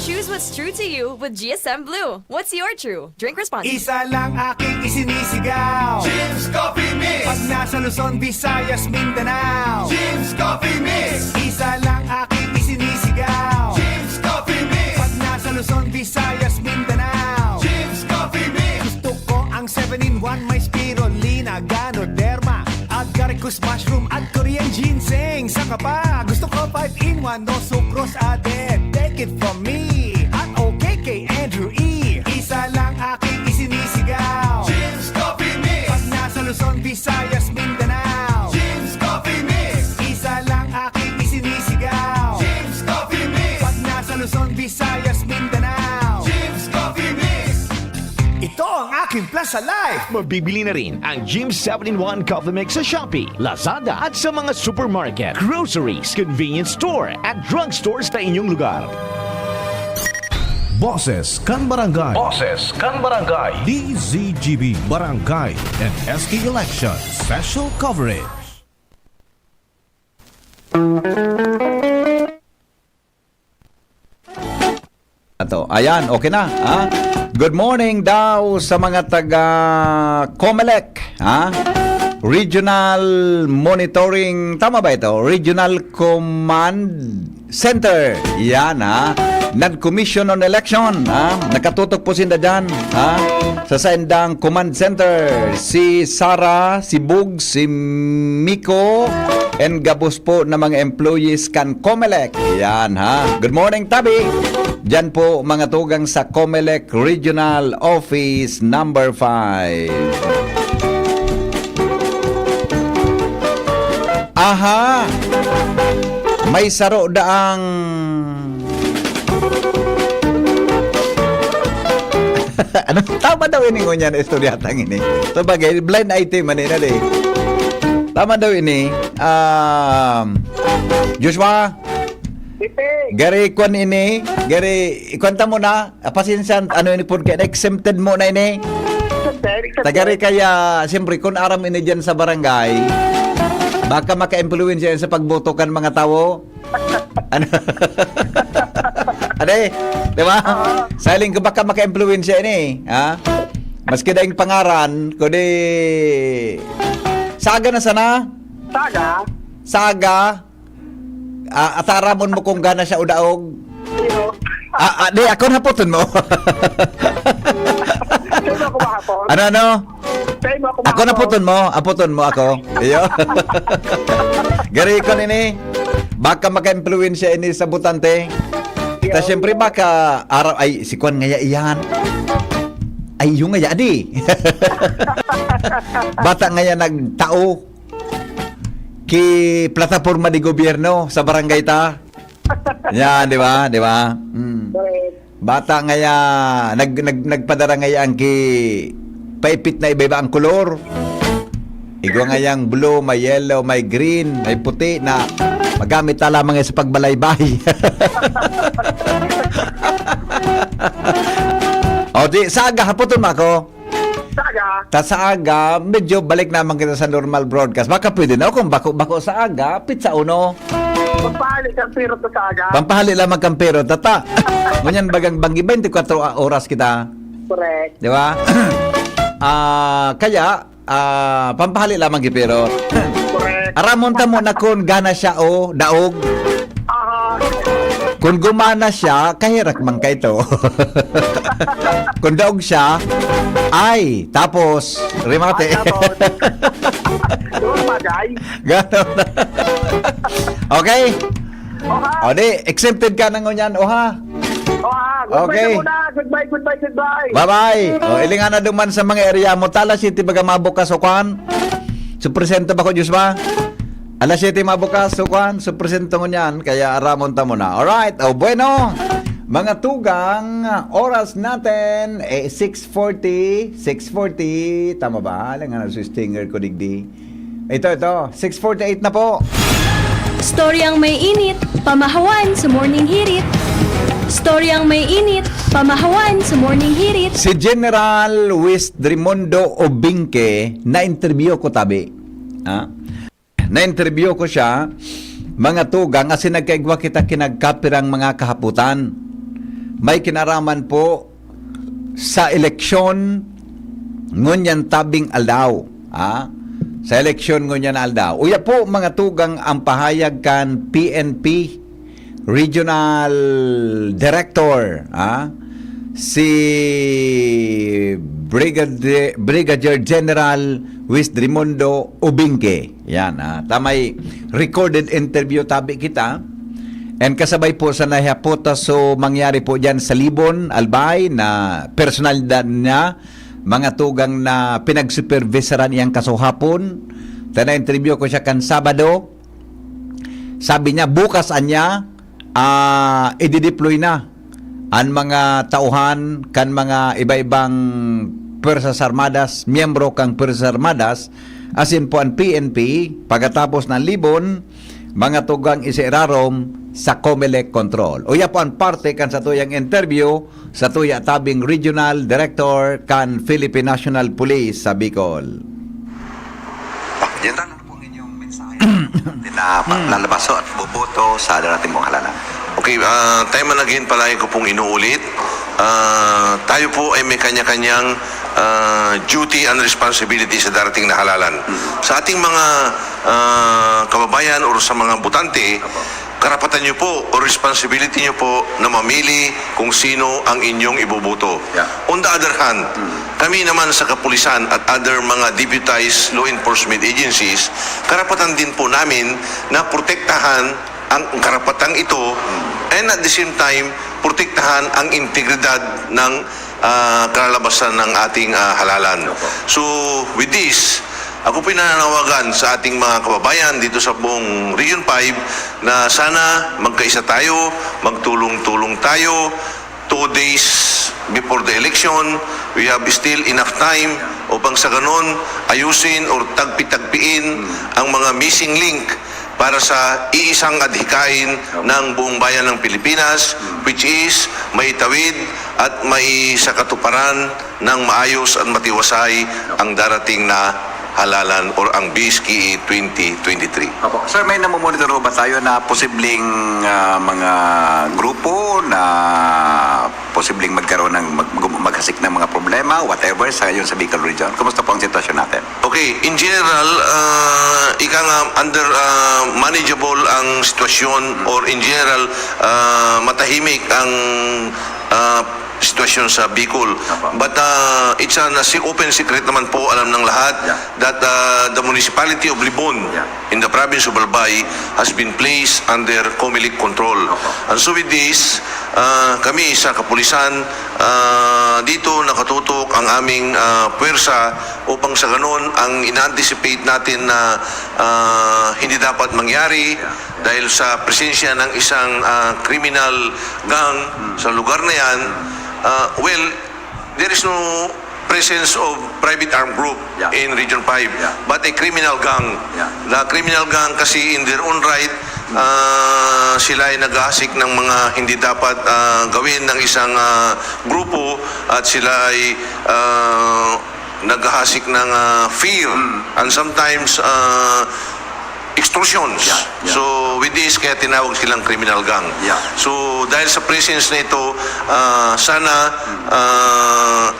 H: Choose what's true to you with GSM Blue. What's your true? Drink responsibly.
N: Isa lang aking isinisigaw. Jim's Coffee Mix. Pag nasa Luzon, Visayas, Mindanao. Jim's Coffee Mix. Isa lang aking isinisigaw. Jim's Coffee Mix. Pag nasa Luzon, Visayas, Mindanao. Jim's Coffee Mix. Gusto ko ang 7-in-1, may spirulina, ganoderma, agaricus mushroom at Korean ginseng. Saka pa, gusto ko 5-in-1, no sucrose added. Take it from me at OKK Andrew E. Isa lang aking isinisigaw. Jim's Coffee Mix. Pag nasa Luzon, Visayas, Mindanao. Jim's Coffee Mix. Isa lang aking isinisigaw. Jim's Coffee Mix. Pag nasa Luzon, Visayas, Mindanao. Jim's Coffee Mix. Ito ang aking plus sa life.
G: Mabibili na rin ang Jim's 7-in-1 Coffee Mix sa Shopee, Lazada at sa mga supermarket, groceries, convenience store at drugstores sa inyong lugar.
B: Boses kan Barangay.
G: Boses kan Barangay.
B: DZGB Barangay and SK Election Special Coverage.
A: Ayan, okay na. Good morning daw sa mga taga COMELEC. Regional Monitoring, tama ba ito? Regional Command Center. Yan Non-Commission on Election. Nakatutok po sinda dyan. Sa Sendang Command Center. Si Sara, si Bug, si Miko, and gabos po ng mga employees kan Comelec. Yan ha. Good morning, Tabi. Diyan po mga tugang sa Comelec Regional Office number 5. Aha! May saro daang ano? Tama daw ini ngunyan istoryatang ini. So bagay, blind item man ina day. Tama daw ini. Joshua, gari kwan ini, gari ikwanta mo na, pasensya, ano ini po, exempted mo na ini. Tagari kaya, siyempre, kung aram ini dyan sa barangay, baka maka-influence yan sa pagboto kan mga tao. Ano? Ade, di ba? Saling ko baka maka-influence ini, ha? Maski daing pangaran, kundi saga na sana? Saga? Ataramon mo kung gana siya udaog. Di, ako naputon mo. Ano? Ako naputon mo. Aputon mo ako. Iyo. Gari ko nini. Baka maka-influence ini sa butante. Ta siyempre baka araw ay si Kwan ngaya iyan. Ay yung ngaya di. Bata ngaya nagtao ki plataforma di gobyerno sa barangay ta. Yan, di ba? Di ba? Bata ngaya nagpadara ngayang ki paipit na iba-iba ang kolor. Igwa ngayang blue, may yellow, may green, may puti na magamit na lamang sa pagbalaybay. O di, saga, haputon mo ako. Sa aga, medyo balik naman kita sa normal broadcast. Baka pwede na kung bako sa aga, pizza uno.
M: Pampahali kang pero sa aga.
A: Pampahali lamang kang pero, tata. Ngunyan bagang banggi 24 oras kita.
M: Correct.
A: Di ba? Kaya, pampahali lamang kipero.
M: Correct.
A: Aramon ta mo na kung gana siya o daog. Kung gumana siya, kahirak man kay to. Kung daog siya, ay, tapos, remate. Ganon. Okay? O di, exempted ka na ngunyan, oha. Okay.
M: Goodbye.
A: Bye-bye. O, ilingan na duman sa mga area mo. Tala City baga mabukas o kwan. Supresento ba ko, Diyos ba? Alas 7 mabukas, so kwan, supresento mo niyan. Kaya aramon ta mo na. Alright. O, bueno. Mga tugang, oras natin, 6:40. 6:40. Tama ba? Alang nga na sa stinger ko, digdi. Ito. 6:48 na po.
W: Storyang may init, pamahawan sa morning hirit. Storyang may init, pamahawan sa morning hirit.
A: Si General Luis Drimondo Obinque, na-interview ko tabi. Na-interview ko siya, mga tugang, kasi nagkaigwa kita kinagkapirang mga kahaputan. May kinaraman po sa eleksyon ngunyan tabing aldaw. Sa eleksyon ngunyan aldaw. Uya po mga tugang ang pahayag kan PNP Regional Director, si Brigadier General Luis Drimondo Obinque. Yan, tamay recorded interview tabi kita. And kasabay po sa nahihapota so mangyari po dyan sa Libon, Albay, na personalidad niya, mga tugang na pinagsupervisoran iyang kasuhapon. Na-interview ko siya kan Sabado. Sabi niya, bukas anya, i-deploy na ang mga tauhan kan mga iba-ibang Puwersas Armadas, miyembro kang Puwersas Armadas, asin po ang PNP, pagkatapos ng Libon, mga tugang isirarom sa Comelec Control. Uya po ang parte kan sa tuyang interview sa tuya tabing Regional Director kan Philippine National Police sa Bicol.
P: General, ano po inyong mensahe na lalabas at boboto sa darating mong halalan?
Q: Okay, time and again palagi ko pong inuulit. Tayo po ay may kanya-kanyang duty and responsibility sa darating na halalan. Sa ating mga kababayan o sa mga butante, karapatan nyo po o responsibility nyo po na mamili kung sino ang inyong iboboto. On the other hand, kami naman sa kapulisan at other mga deputized law enforcement agencies, karapatan din po namin na protektahan ang karapatang ito and at the same time, protektahan ang integridad ng kalalabasan ng ating halalan. So, with this, ako pinananawagan sa ating mga kababayan dito sa buong Region 5 na sana magkaisa tayo, magtulong-tulong tayo. 2 days before the election, we have still enough time upang sa ganon ayusin or tagpi-tagpiin ang mga missing link para sa iisang adhikain ng buong bayan ng Pilipinas, which is maitawid at may sa katuparan ng maayos at matiwasay ang darating na halalan or ang BSKE 2023.
P: Opo. Sir, may namomonitor ba tayo na posibleng mga grupo na posibleng magkaroon ng maghasik ng mga problema, whatever, sa yun sa Bicol Region? Kumusta po ang sitwasyon natin?
Q: Okay, in general, ika nga under manageable ang sitwasyon or in general, matahimik ang sitwasyon sa Bicol. But it's an open secret naman po, alam ng lahat, that the municipality of Libon in the province of Albay has been placed under COMELEC control. And so with this, kami sa kapulisan, dito nakatutok ang aming puwersa upang sa ganon ang ina-anticipate natin na hindi dapat mangyari dahil sa presensya ng isang criminal gang sa lugar na yan. Well, there is no presence of private armed group in Region 5, but a criminal gang. The criminal gang kasi in their own right, sila ay naghahasik ng mga hindi dapat gawin ng isang grupo at sila ay naghahasik ng fear and sometimes extortions. So with this, kaya tinawag silang criminal gang. So dahil sa presence na ito, sana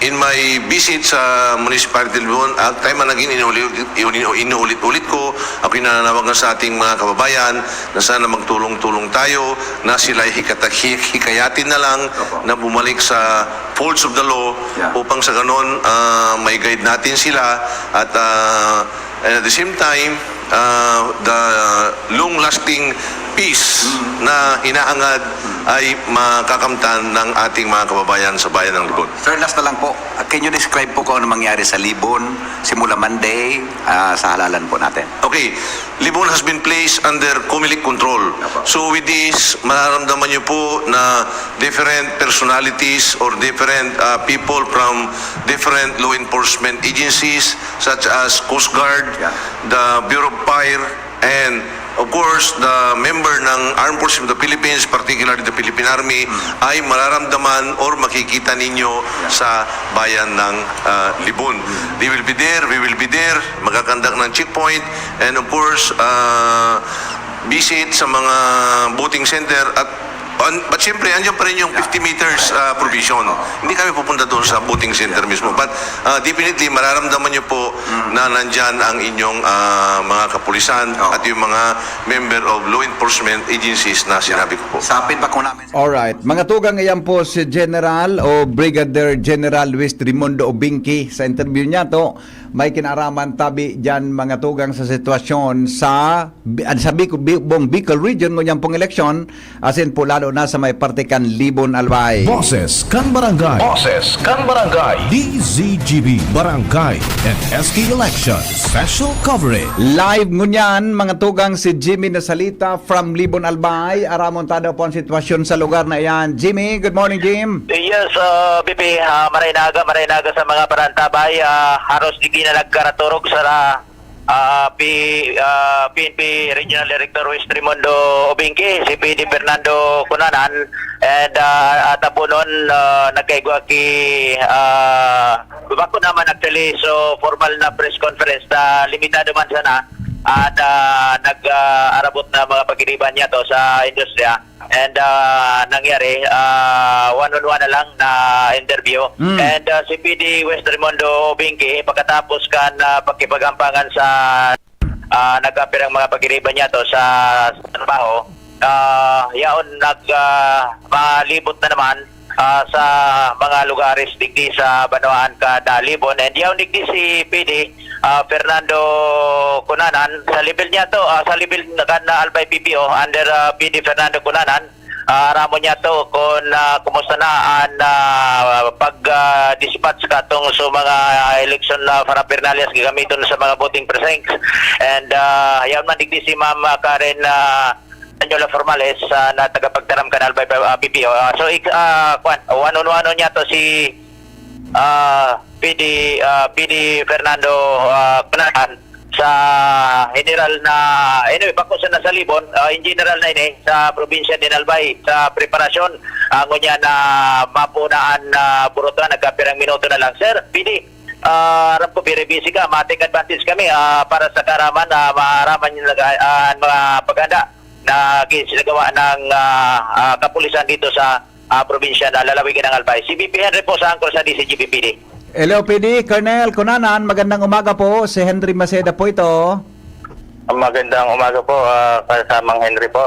Q: in my visit sa municipality Libon, at time na naging inuulit-ulit ko, ako nananawagan sa ating mga kababayan na sana magtulong-tulong tayo, na sila hikayatin na lang na bumalik sa folds of the law upang sa ganon may guide natin sila at and at the same time, the long-lasting peace na hinaangad ay makakamtan ng ating mga kababayan sa bayan ng Libon.
P: Sir, last na lang po, can you describe po kung ano mangyari sa Libon simula Monday sa halalan po natin?
Q: Okay, Libon has been placed under COMELEC control. So with this, mararamdaman niyo po na different personalities or different people from different law enforcement agencies such as Coast Guard, the Bureau of Fire, and of course, the member ng Armed Forces of the Philippines, particularly the Philippine Army, ay mararamdaman or makikita ninyo sa bayan ng Libon. They will be there, we will be there, magkakandak ng checkpoint, and of course, visit sa mga voting center but siyempre, andyan pa rin yung 50 meters provision. Hindi kami pupunta doon sa voting center mismo. But definitely, mararamdaman nyo po na nandyan ang inyong mga kapulisan at yung mga member of law enforcement agencies na sinabi ko po.
P: Sapin pa ko namin.
A: Alright, mga tugang iyan po si General o Brigadier General Luis Raimundo Obingki. Sa interview niya to, may kinaraman tabi dyan mga tugang sa sitwasyon sa buong Bicol Region ngunyan pong eleksyon, asin po lalo na sa may partikan Libon Albay.
B: Boses kan Barangay. Boses kan Barangay. DZGB Barangay and SK Election Special Coverage.
A: Live ngunyan mga tugang si Jimmy Nasalita from Libon Albay. Aramontada po ang sitwasyon sa lugar na iyan. Jimmy, good morning Jim.
K: Yes, BP, marinaga sa mga barantabay. Haros di na nagkaraturog sa PNP Regional Director Luis Raimundo Obingki, si PD Fernando Cunanan, and tapo nun nagkaigwa ki bako naman actually, so formal na press conference na limitado man sana at nag-arabot na mga pagiriban niya to sa industriya. And nangyari, one-on-one na lang na interview. And si PD West Raimundo Obingki, pagkatapos kan pakipagampangan sa nagkapirang mga pagiriban niya to sa trabaho, yaon malibot na naman sa mga lugares digdi sa Banawaan kada Libon, and yaon digdi si PD Fernando Cunanan sa level niya to, sa level na Albay PPO under PD Fernando Cunanan. Ramo niya to kung kumusta na ang pag-dispatch katong sa mga election paraphernalias gagamiton sa mga voting precincts, and yaon man digdi si Ma'am Karen Anyola Formales na tagapagtaram kanal by PPO. So one-on-one niya to si PD Fernando Cunanan sa general na anyway bako sa nasa Libon, in general na ini sa probinsya din Albay sa preparasyon ang niya na mapunaan na burutan nagkapirang minuto na lang. Sir PD, aram ko very busy ka, ma-take advantage kami para sa karaman na maaraman yung mga paganda na ginagawa ng kapulisan dito sa probinsya na lalawigin ng Albay. Si BP Henry po sa angkol sa DCGP PD.
A: Hello PD, Colonel Cunanan, magandang umaga po. Si Henry Maceda po ito.
E: Magandang umaga po, kasamang Henry po,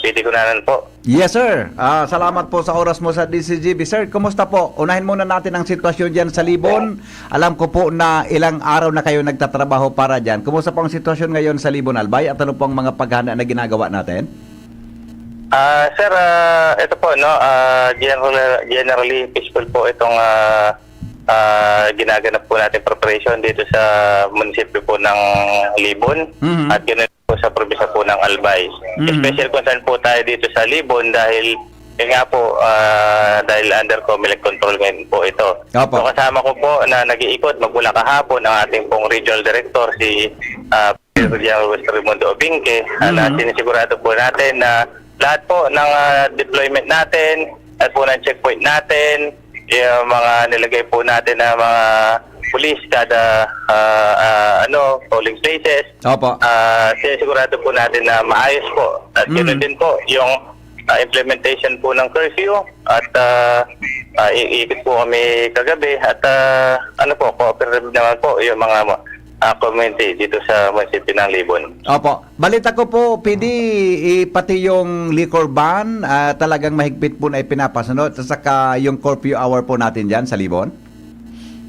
E: PD Cunanan po.
A: Yes sir, salamat po sa oras mo sa DCGB. Sir, kumusta po? Unahin muna natin ang sitwasyon dyan sa Libon. Alam ko po na ilang araw na kayo nagtatrabaho para dyan. Kumusta po ang sitwasyon ngayon sa Libon Albay at ano po ang mga paghahanda na ginagawa natin?
E: Sir, ito po, no, generally peaceful po itong ginaganap po natin preparation dito sa munisipyo po ng Libon at ganoon po sa probinsya po ng Albay. Special concern po tayo dito sa Libon dahil yun nga po, dahil under COMELEC control ngayon po ito. So kasama ko po na nag-iikot magmula kahapon ang ating pong regional director si General Raimundo Obinque, na sinisigurado po natin na lahat po ng deployment natin at po ng checkpoint natin, yung mga nilagay po natin na mga police kada polling places. Sinisigurado po natin na maayos po. At ganoon din po yung implementation po ng curfew at iikot po kami kagabi at cooperative naman po yung mga community dito sa munisipyo ng Libon.
A: Opo. Balita ko po, PD, pati yung liquor ban, talagang mahigpit po na ipinapasunod at saka yung curfew hour po natin dyan sa Libon?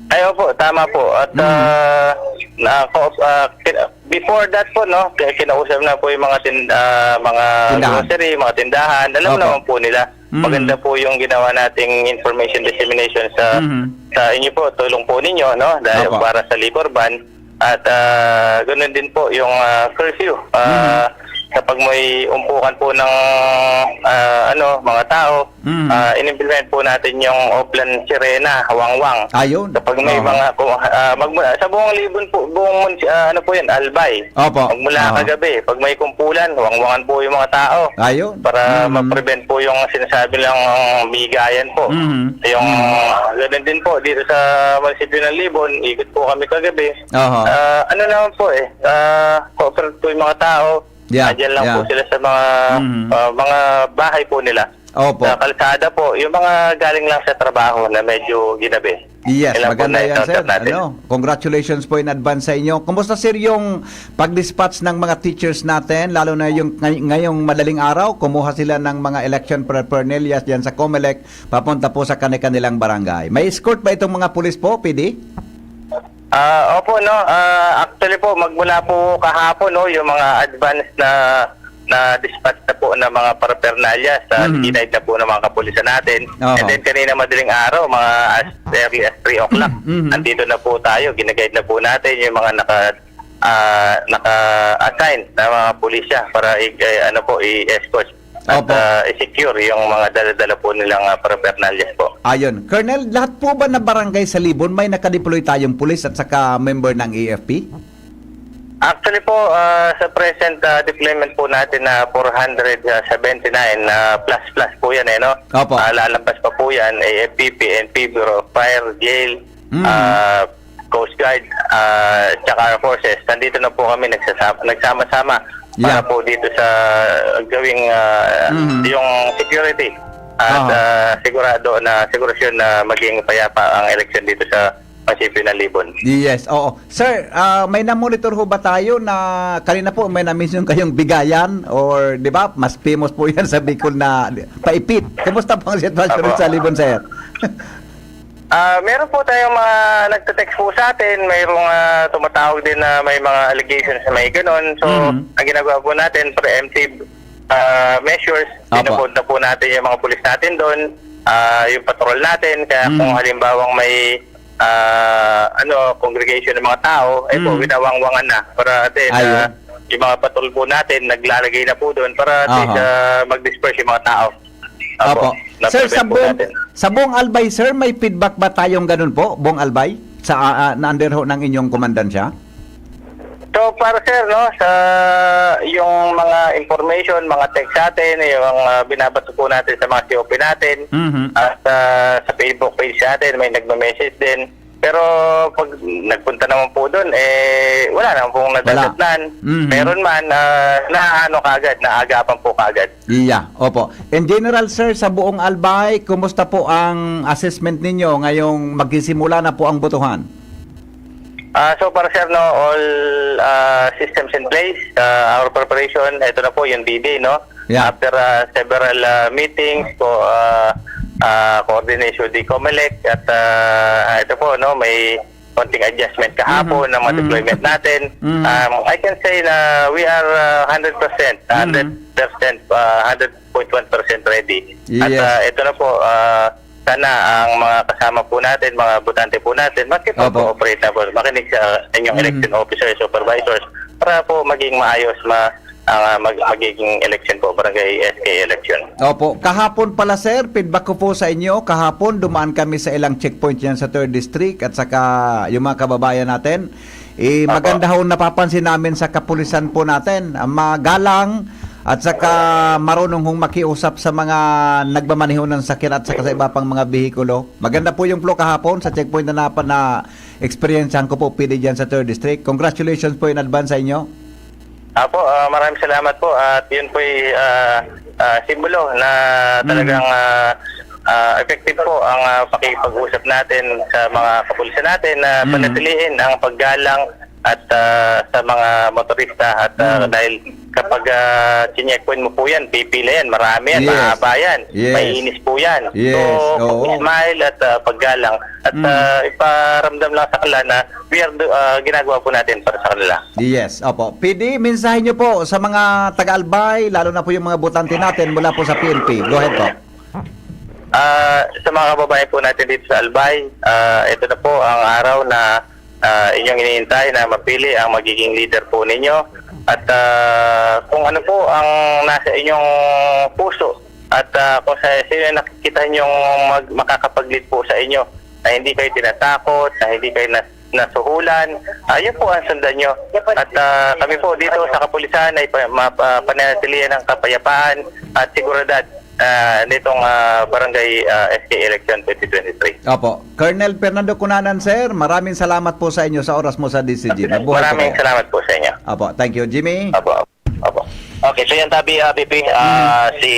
E: Ay, opo, tama po. At before that po, no, kinausap na po yung mga grocery, mga tindahan. Alam naman po nila. Maganda po yung ginawa nating information dissemination sa inyo po, tulong po ninyo, no, dahil para sa liquor ban. At ganoon din po yung curfew. Kapag may umpukan po ng mga tao, in-implement po natin yung Oplan Sirena, Wangwang.
A: Ayun.
E: Kapag may mga sa buong Libon po, buong po yan, Albay. Magmula kagabi, pag may kumpulan, wangwangan po yung mga tao.
A: Ayun.
E: Para ma-prevent po yung sinasabi lang bigayan po. Yung ganoon din po dito sa munisipyo ng Libon, ikot po kami kagabi. Ano naman po cooperate po yung mga tao. Diyan lang po sila sa mga bahay po nila. Sa kalsada po, yung mga galing lang sa trabaho na medyo ginabi.
A: Yes, maganda yan sir. Congratulations po in advance sa inyo. Kumusta sir yung pag-dispatch ng mga teachers natin, lalo na yung ngayong madaling araw, kumuha sila ng mga election paraphernalia dyan sa COMELEC, papunta po sa kanilang barangay. May escort ba itong mga pulis po, PD?
E: Opo, no. Actually po, magmula po kahapon, no, yung mga advanced na dispatch na po ng mga paraphernalia sa ginide na po ng mga kapulisan natin. And then kanina madaling araw, mga as early as 3 o'clock, andito na po tayo, ginaguide na po natin yung mga naka-assign na mga pulisya para i-escort at i-secure yung mga dala-dala po nilang paraphernalias po.
A: Ayun. Colonel, lahat po ba na barangay sa Libon may nakadeploy tayong pulis at saka member ng AFP?
E: Actually po, sa present deployment po natin na 479 plus po yan no? Lalabas pa po yan, AFP, PNP, Bureau of Fire, Jail, Coast Guard, tsaka Forces. Nandito na po kami nagsama-sama para po dito sa gawing yung security at sigurasyon na maging payapa ang election dito sa munisipyo ng Libon.
A: Yes, oo. Sir, may na-monitor ho ba tayo na kanina po may na-mention kayong Bigayan or 'di ba? Mas famous po 'yan sa Bicol na Paipit. Kumusta po ang sitwasyon sa Libon, sir?
E: Meron po tayong mga nagte-text po sa atin, mayroong tumatawag din na may mga allegations na may ganon. So, ang ginagawa po natin, preemptive measures, pinupunta po natin yung mga pulis natin doon, yung patrol natin, kaya kung halimbawang may congregation ng mga tao, po, winawangwangan na para din yung mga patrol po natin, naglalagay na po doon para mag-disperse yung mga tao.
A: Opo. Sir, sa buong Albay, sir, may feedback ba tayong ganun po, buong Albay? Sa na-under ho ng inyong komandansya?
E: So, para sir, no, sa yung mga information, mga text natin, yung binabato po natin sa mga COP natin, at sa Facebook page natin, may nagme-message din. Pero pag nagpunta naman po doon, wala naman pong nadadatnan. Meron man, naagapan po kaagad.
A: Iya, opo. In general, sir, sa buong Albay, kumusta po ang assessment ninyo ngayong magsisimula na po ang botohan?
E: So para sir, no, all systems in place, our preparation, ito na po yung D-Day, no?
A: Yeah.
E: After several meetings po, coordination with the COMELEC at ito po, no, may konting adjustment kahapon ng mga deployment natin. I can say na we are 100%, 100.1% ready.
A: Yes.
E: At ito na po, sana ang mga kasama po natin, mga botante po natin, makipag-cooperate na po, makinig sa inyong election officers, supervisors, para po maging maayos magiging election po, barangay SK election.
A: Opo. Kahapon pala, sir, feedback ko po sa inyo. Kahapon, dumaan kami sa ilang checkpoint yan sa 3rd District at saka yung mga kababayan natin. Maganda ho napapansin namin sa kapulisan po natin. Magalang at saka marunong hong makiusap sa mga nagmamaneho ng sakyan at saka sa iba pang mga behikulo. Maganda po yung flow kahapon sa checkpoint na experiencehan ko po PD dyan sa 3rd District. Congratulations po in advance sa inyo.
E: Apo, maraming salamat po at yun po ay simbolo na talagang effective po ang pakipag-usap natin sa mga kapulisan natin na panatilihin ang paggalang at sa mga motorista at dahil kapag chineckpoint mo po yan, pipila yan, marami yan, mahaba yan, maiinis po yan. So, smile at paggalang at iparamdam lang sa kanila na we are ginagawa po natin para sa kanila.
A: Yes, opo. PD, mensahe nyo po sa mga taga-Albay, lalo na po yung mga botante natin mula po sa PNP. Go ahead po.
E: Sa mga kababayan po natin dito sa Albay, ito na po ang araw na inyong iniintay na mapili ang magiging leader po ninyo at kung ano po ang nasa inyong puso at kung sino nakikita nyong makakapag-lead po sa inyo na hindi kayo tinatakot, na hindi kayo nasuhulan, yun po ang sundan nyo. At kami po dito sa kapulisan ay pananatilihan ng kapayapaan at seguridad nitong barangay SK election 2023.
A: Opo. Colonel Fernando Cunanan, sir, maraming salamat po sa inyo sa oras mo sa DCG.
E: Maraming salamat po sa inyo.
A: Opo. Thank you, Jimmy.
E: Opo. Okay, so yan tabi, BP, si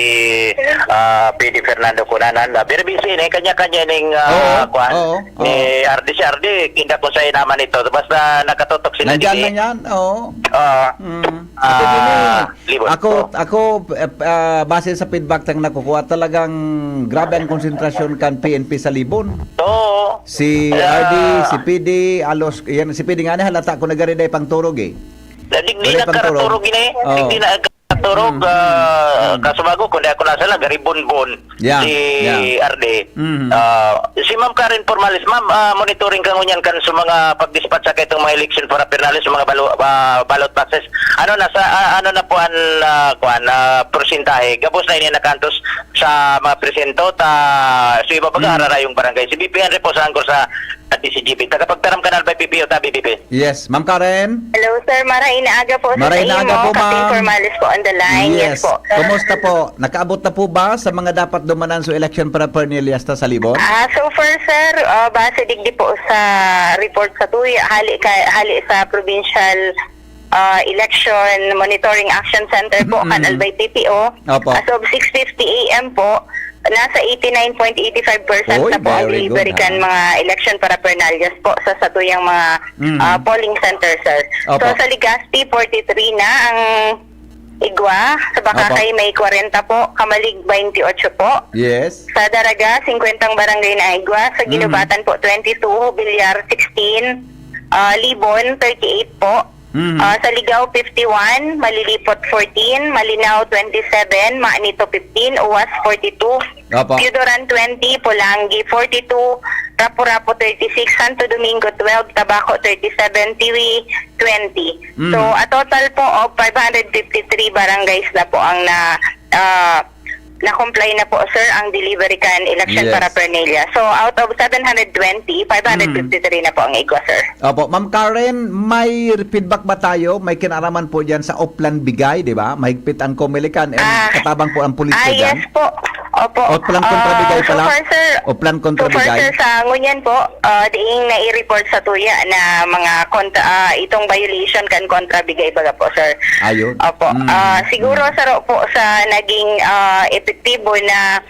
E: PD Fernando Cunanan. Pero busy na kanya-kanya ning ni RD si RD, kinda ko sa naman ito. Basta nakatutok sila
A: dito. Nandiyan na yan, oo. Ako base sa feedback tang nakukuha, talagang grabe ang konsentrasyon kan PNP sa Libon.
E: Oo.
A: Si RD, si PD, alos, yan, si PD nga na halata ko nagariday pang turog eh.
E: Hindi nagkaraturog ini. Hindi nagkaraturog. Kasubago, kung ako nasa lang, garibon-bon si RD. Si Ma'am Karen Formalis, Ma'am, monitoring ka ngunyan kan sa mga pag-dispatch sa itong mga election for Pernalis, sa mga ballot boxes. Ano na po ang porsintahe? Gabos na ini nakantos sa mga presento sa iba pag-aarara yung barangay. Si BP Henry po saan ko sa DCGP. Tagapagtaram kanal by PPO, tabi BP.
A: Yes, Ma'am Karen.
C: Hello sir, Marainaaga po sa
A: Marainaaga po, ma'am.
C: Captain Formalis po on the line.
A: Yes
C: po.
A: Kumusta po? Nakaabot na po ba sa mga dapat dumanan sa election para Pernilias sa Libon?
C: So far sir, base digdi po sa report sa TUI, hali sa provincial Election Monitoring Action Center po, kan Albay TPO.
A: Opo.
C: As of 6:50 AM po, nasa 89.85%
A: Oy,
C: na po ang
A: very good,
C: delivery kan mga election paraphernalias po sa satuyang mga polling center, sir.
A: Opo.
C: So sa Legazpi, 43 na ang Igwa. Sa Bakakay, may 40 po. Kamalig, 28 po.
A: Yes.
C: Sa Daraga, 50 barangay na Igwa. Sa Ginubatan po, 22. Bilyar, 16. Libon, 38 po. Sa Ligao, 51. Malilipot, 14. Malinaw, 27. Maanito, 15. Uwas, 42.
A: Opo.
C: Piudoran, 20. Pulangi, 42. Rapu-Rapu, 36. Santo Domingo, 12. Tabaco, 37. Tiwi, 20. So, a total po of 553 barangays na po ang na-comply na po, sir, ang delivery can election
A: Yes.
C: paraphernalia. So, out of 720, 553 na po ang igwa, sir.
A: Opo, Ma'am Karen, may feedback ba tayo? May kinaraman po dyan sa Oplan Bigay, di ba? Mahigpit ang Komelikan and katabang po ang pulisya dyan.
C: Yes po. Opo.
A: Oplan kontra Bigay
C: So
A: pala?
C: far, sir,
A: Oplan kontra
C: so far,
A: Bigay?
C: sir, sa ngunyan po, diing na-i-report sa tuya na mga itong violation kan kontra Bigay baga po, sir.
A: Ayun.
C: Opo. Siguro saro po sa naging epektibo na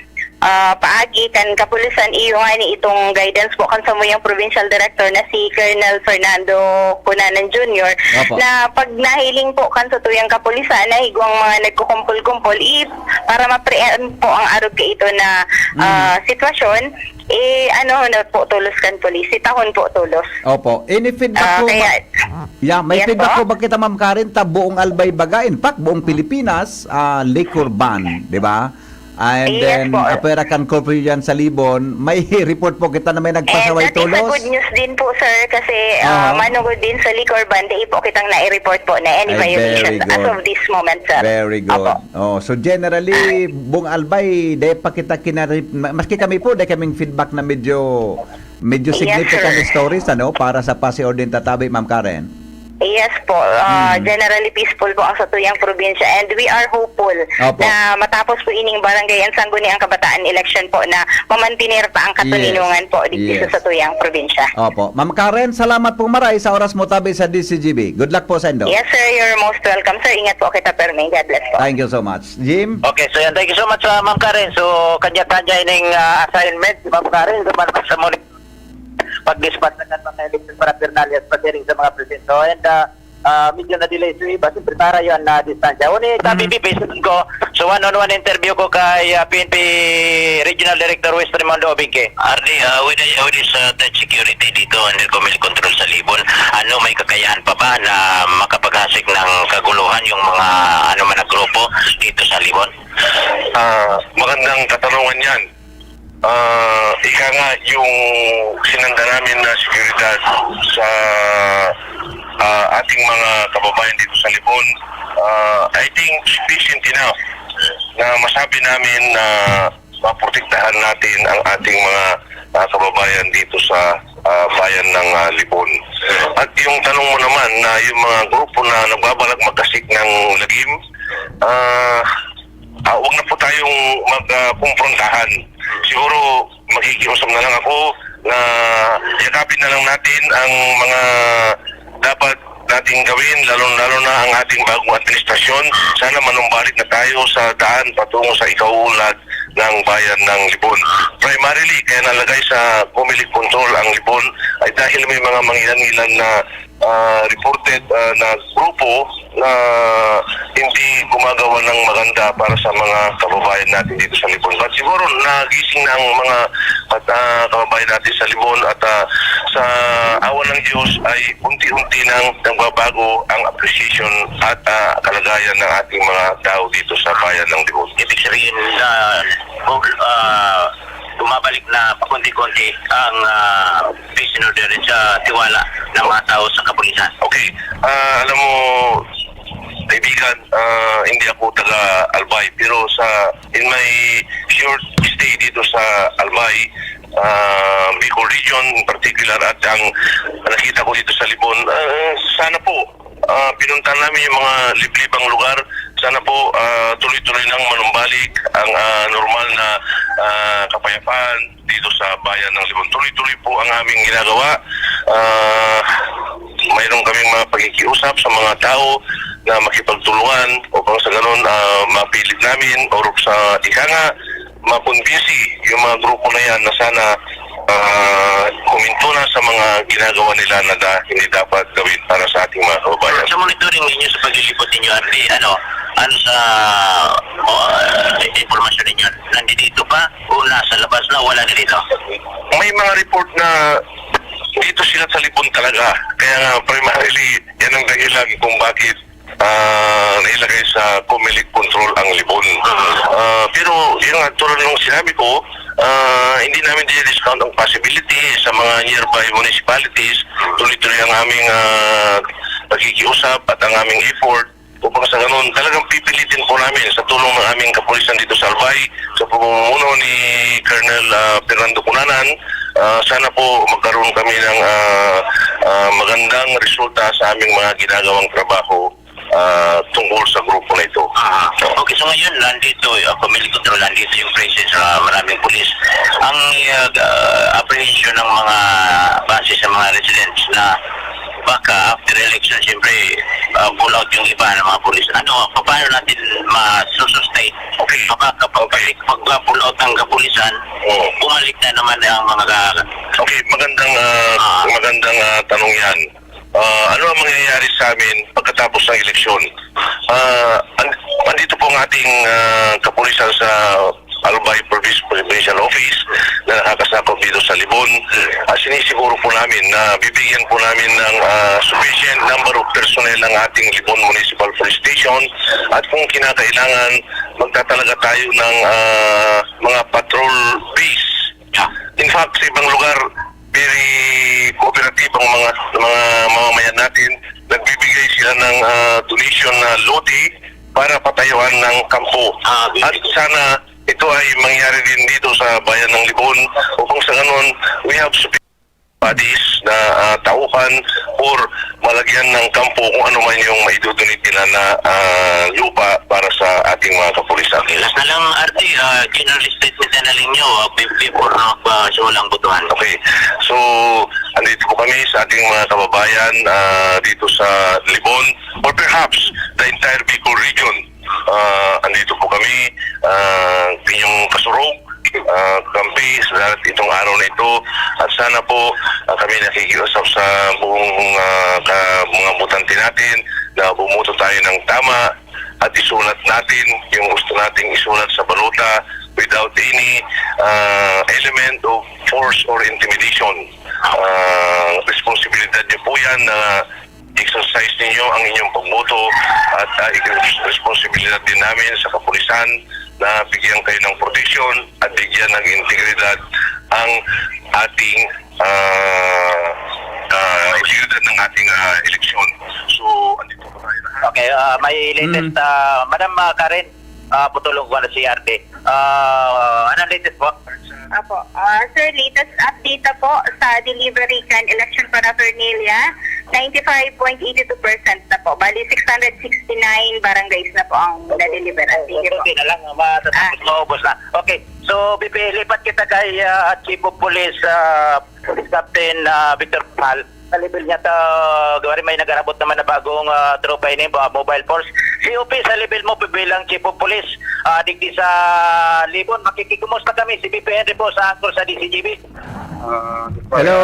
C: paagi kan kapulisan iyo nga ni itong guidance po kan sa muyang provincial director na si Colonel Fernando Cunanan Jr.
A: Opo.
C: na pag nahiling po kan sa tuyang kapulisan na higwang mga nagkukumpul-kumpul para ma-preempt po ang arog ka ito na sitwasyon na po tulos kan pulis sitahon po tulos.
A: Opo. Any feedback po? May
C: Yes
A: feedback
C: po.
A: po ba kita, Ma'am Karen, ta buong Albay Baga? In fact, buong Pilipinas, liquor ban, di ba? And
C: Yes
A: then,
C: po.
A: apera kan corporate dyan sa Libon, may report po kita na may
C: And
A: nagpasaway
C: that is a
A: tulos.
C: good news din po, sir, kasi
A: Oo.
C: manugod din sa liquor ban, di po kitang na-report po na any
A: Ay, very
C: violations as
A: good.
C: of this moment, sir.
A: Very good.
C: Opo.
A: So generally, buong Albay, dahil pa kita maski kami po, dahil kaming feedback na medyo
C: Yes,
A: significant
C: sir.
A: stories para sa Pasay Orden Tatabi, Ma'am Karen.
C: Yes po, generally peaceful po ang satuyang probinsya and we are hopeful
A: Opo.
C: na matapos po ining barangay ang sangguniang kabataan election po na mamantinir pa ang katulinungan po dito
A: Yes.
C: sa satuyang probinsya.
A: Opo. Ma'am Karen, salamat po maray sa oras mo tabi sa DCGB. Good luck po sa indo.
C: Yes sir, you're most welcome sir. Ingat po kita Perming. God bless po.
A: Thank you so much. Jim?
K: Okay, so yan. Thank you so much, Ma'am Karen. So, kanya-kanya ining assignment, Ma'am Karen, sa mga sa monitor pag-dispatch na mga election paraphernalias pagdating sa mga presinto. And medyo na-delay so iba. Siyempre para yun na distansya. Uni, KBB, based ko, so one-on-one interview ko kay PNP Regional Director West Raimundo Obinque.
O: Arnie, with this tight security dito under command control sa Libon, may kakayahan pa ba na makapaghasik ng kaguluhan yung mga man na grupo dito sa Libon?
Q: Magandang katanungan yan. Ika nga yung sinanda namin na seguridad sa ating mga kababayan dito sa Libon, I think sufficient enough na masabi namin na maprotektahan natin ang ating mga kababayan dito sa bayan ng Libon. At yung tanong mo naman na yung mga grupo na nagbabalak magkasik ng lagim, huwag na po tayong magkumprontahan. Siguro makikiusap na lang ako na yakapin na lang natin ang mga dapat nating gawin, lalo na ang ating bagong administrasyon. Sana manumbalik na tayo sa daan patungo sa ikauunlad ng bayan ng Libon. Primarily, kaya nalagay sa Comelec control ang Libon ay dahil may mga mangilan-ngilan na reported na grupo na hindi gumagawa ng maganda para sa mga kababayan natin dito sa Libon. But siguro nagising na ang mga kababayan natin sa Libon at sa awa ng Diyos ay unti-unti nang nagbabago ang appreciation at kalagayan ng ating mga tao dito sa bayan ng Libon.
O: Ibig sabihin na bumabalik na pakunti-kunti ang peace and order sa tiwala ng mga tao sa kapulisan.
Q: Okay. Alam mo, kaibigan, hindi ako taga Albay, pero in my short stay dito sa Albay, Bicol region in particular, at ang nakita ko dito sa Libon, sana po pinuntahan namin yung mga liblibang lugar. Sana po tuloy-tuloy nang manumbalik ang normal na kapayapaan dito sa bayan ng Libon. Tuloy-tuloy po ang aming ginagawa. mayroon kaming mga pagkikiusap sa mga tao na makipagtulungan upang sa ganun mapilit namin o sa ika nga makumbinsi yung mga grupo na yan na sana huminto na sa mga ginagawa nila na hindi dapat gawin para sa ating mga kababayan.
O: Sa monitoring ninyo sa paglilipot ninyo, Ardi, ano sa informasyon ninyo? Nandito pa o nasa labas na wala na dito?
Q: May mga report na dito sila sa Libon talaga. Kaya nga primarily yan ang dahilan kung bakit nailagay sa Comelec control ang Libon. Pero yung tulad ng sinabi ko, hindi namin discount ang possibility sa mga nearby municipalities. Tuloy-tuloy ang aming pagkikiusap at ang aming effort upang sa ganun talagang pipilitin po namin sa tulong ng aming kapulisan dito sa Albay, sa pamumuno ni Colonel Fernando Cunanan. Sana po magkaroon kami ng magandang resulta sa aming mga ginagawang trabaho tungkol sa grupo na ito.
O: Okay, so ngayon nandito, Comelec control, nandito yung presence sa maraming pulis. Ang apprehension ng mga base sa mga residents na baka after election, siyempre, pull out yung iba ng mga pulis. Ano, paano natin masusustain? Okay. Baka kapag pag-pull out ng kapulisan, bumalik na naman ang mga
Q: Okay, magandang tanong yan. Ano ang mangyayari sa amin pagkatapos ng eleksyon? Andito po ang ating kapulisan sa Albay Provincial Office na nakakasakop dito sa Libon. Sinisiguro po namin na bibigyan po namin ng sufficient number of personnel ng ating Libon Municipal Police Station at kung kinakailangan magtatalaga tayo ng mga patrol base. In fact, sa ibang lugar, very cooperative ang mga mamamayan natin. Nagbibigay sila ng donation na lodi para patayuan ng kampo. At sana ito ay mangyari din dito sa bayan ng Libon upang sa ganun we have sufficient bodies na tauhan or malagyan ng kampo kung ano man yung maidudunit nila na lupa para sa ating mga kapulisan.
O: Last na lang, Arti, general statement na lang nyo before walang butuhan.
Q: Okay. So, andito po kami sa ating mga kababayan dito sa Libon or perhaps the entire Bicol region. Andito po kami, pinyong Kasurog, kampi sa itong araw na ito at sana po kami nakikiusap sa buong mga butante natin na bumuto tayo ng tama at isulat natin yung gusto nating isulat sa baluta without any element of force or intimidation. Responsibilidad niyo po yan na exercise ninyo ang inyong pagboto at responsibilidad din namin sa kapulisan na bigyan kayo ng protection at bigyan ng integridad ang ating integridad ng ating eleksyon. So, andito po tayo lahat.
O: Okay, may latest, Madam Karen, putulong ko na si Arte. Anong latest po?
C: Apo. Sir, latest update na po sa delivery can election paraphernalia, 95.82% na po. Bali, 669 barangays na po ang na-deliver.
O: Okay na lang, matatapos maubos na. Okay, so lipat kita kay Chief of Police, Police Captain Victor Pal. Sa level niya gawari may nagarabot naman na bagong tropa ini mobile force. COP sa level mo bilang Chief of Police digdi sa Libon, makikikumusta kami si BPN po sa angkol sa DCGB.
A: Hello,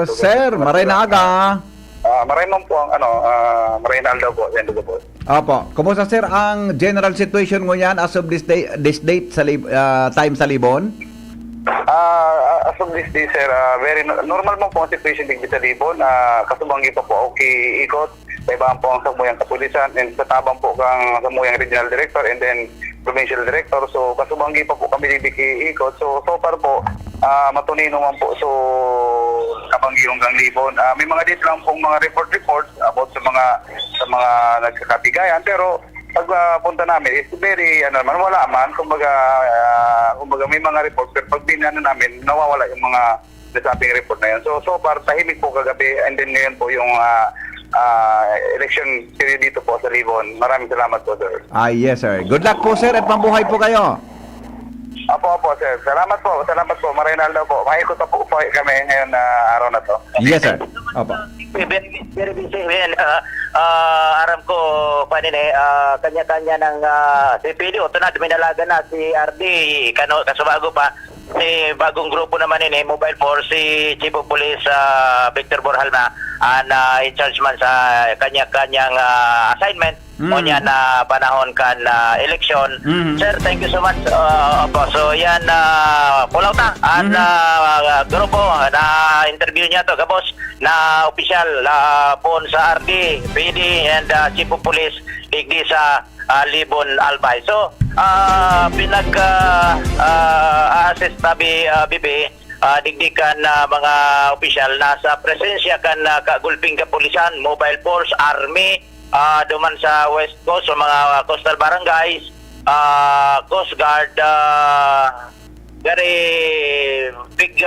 A: sir. Marinaga.
J: Maraming po ang Marinaldo po, yan po.
A: Opo. Kumusta, sir, ang general situation mo yan as of this date sa time sa Libon?
J: As of this day, sir, very normal mo po ang situation din sa Libon. Kasubanggi pa po okay ikot. Sa ibang po ang samuyang kapulisan and sa tabang po kang samuyang regional director and then provincial director. So kasubanggi pa po kami dibiki ikot. So far po, matunino man po. So kabanggi yung gang Libon. May mga dito lang pong mga report about sa mga nagkakabigayan. Pero pag punta namin, it's very, wala man. Kumbaga may mga report, pero pag namin, nawawala yung mga nasabing report na yun. So far, tahimik po kagabi, and then ngayon po yung election period dito po sa Libon. Maraming salamat po, sir.
A: Yes, sir. Good luck po, sir, at mabuhay po kayo.
J: Opo, sir. Salamat po. Marinal daw po. Maikot na po kami ngayon na araw na to.
A: Yes, sir. Opo.
K: Very busy. Aram ko, kanya-kanya ng CPD. Ito na, duminalaga na si RD. Kasubago pa. Si bagong grupo naman Mobile Force, si Chief of Police Victor Borjalma, in charge man sa kanya-kanyang assignment o niya na panahon kan election. Sir, thank you so much. Opo, so yan, pulaw ta at grupo na interview niya to, kabos na opisyal pon sa RD, PD and Chief of Police digdi sa Libon Albay. So pinag-assist tabi BB digdikan na mga opisyal nasa presensya kan kagulping kapulisan, Mobile Force, Army, duman sa West Coast, so mga coastal barangays, Coast Guard, very big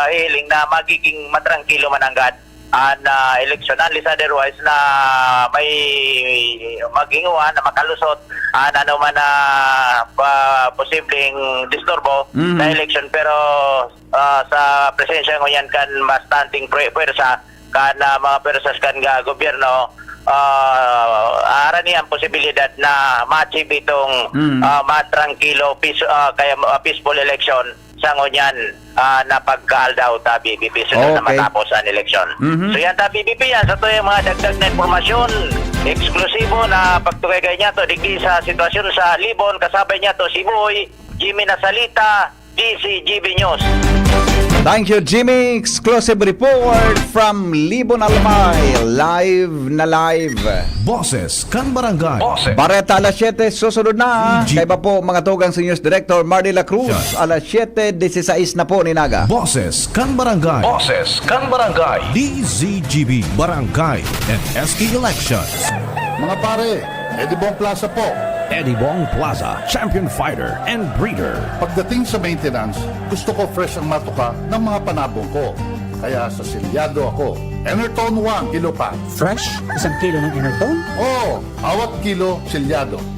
K: hiling na magiging matrangkilo mananggad na election unless otherwise na may maginguan na makalusot ano man na posibleng disturbo na election, pero sa presensya ng yan kan bastanting pwersa kan mga pwersas kan gobyerno, arani ang posibilidad na ma-achieve itong matrangkilo peaceful election sa ngunyan na pagkaaldaw ta BBP sunod na matapos ang eleksyon. So yan ta BBP yan. Sa ito yung mga dagdag na informasyon, eksklusibo na pagtukay niya to digdi sa sitwasyon sa Libon. Kasabay niya to si Boy Jimmy Nasalita, DCGB News.
A: Thank you, Jimmy. Exclusive report from Libon Albay. Live na live.
B: Boses kan barangay.
A: Bareta alas 7, susunod na. Kaya ba po mga tugang sa News Director Mardy La Cruz, alas 7:16 na po ni Naga.
B: Boses kan barangay. DZGB Barangay and SK Elections.
L: Mga pare, Eddie Bong Plaza po.
B: Eddie Bong Plaza, champion fighter and breeder.
L: Pagdating sa maintenance, gusto ko fresh ang matuka ng mga panabong ko. Kaya sa Selyado ako. Enerton 1 kilo pa.
R: Fresh? 1 kilo ng Enerton?
L: Oo, bawat kilo Selyado.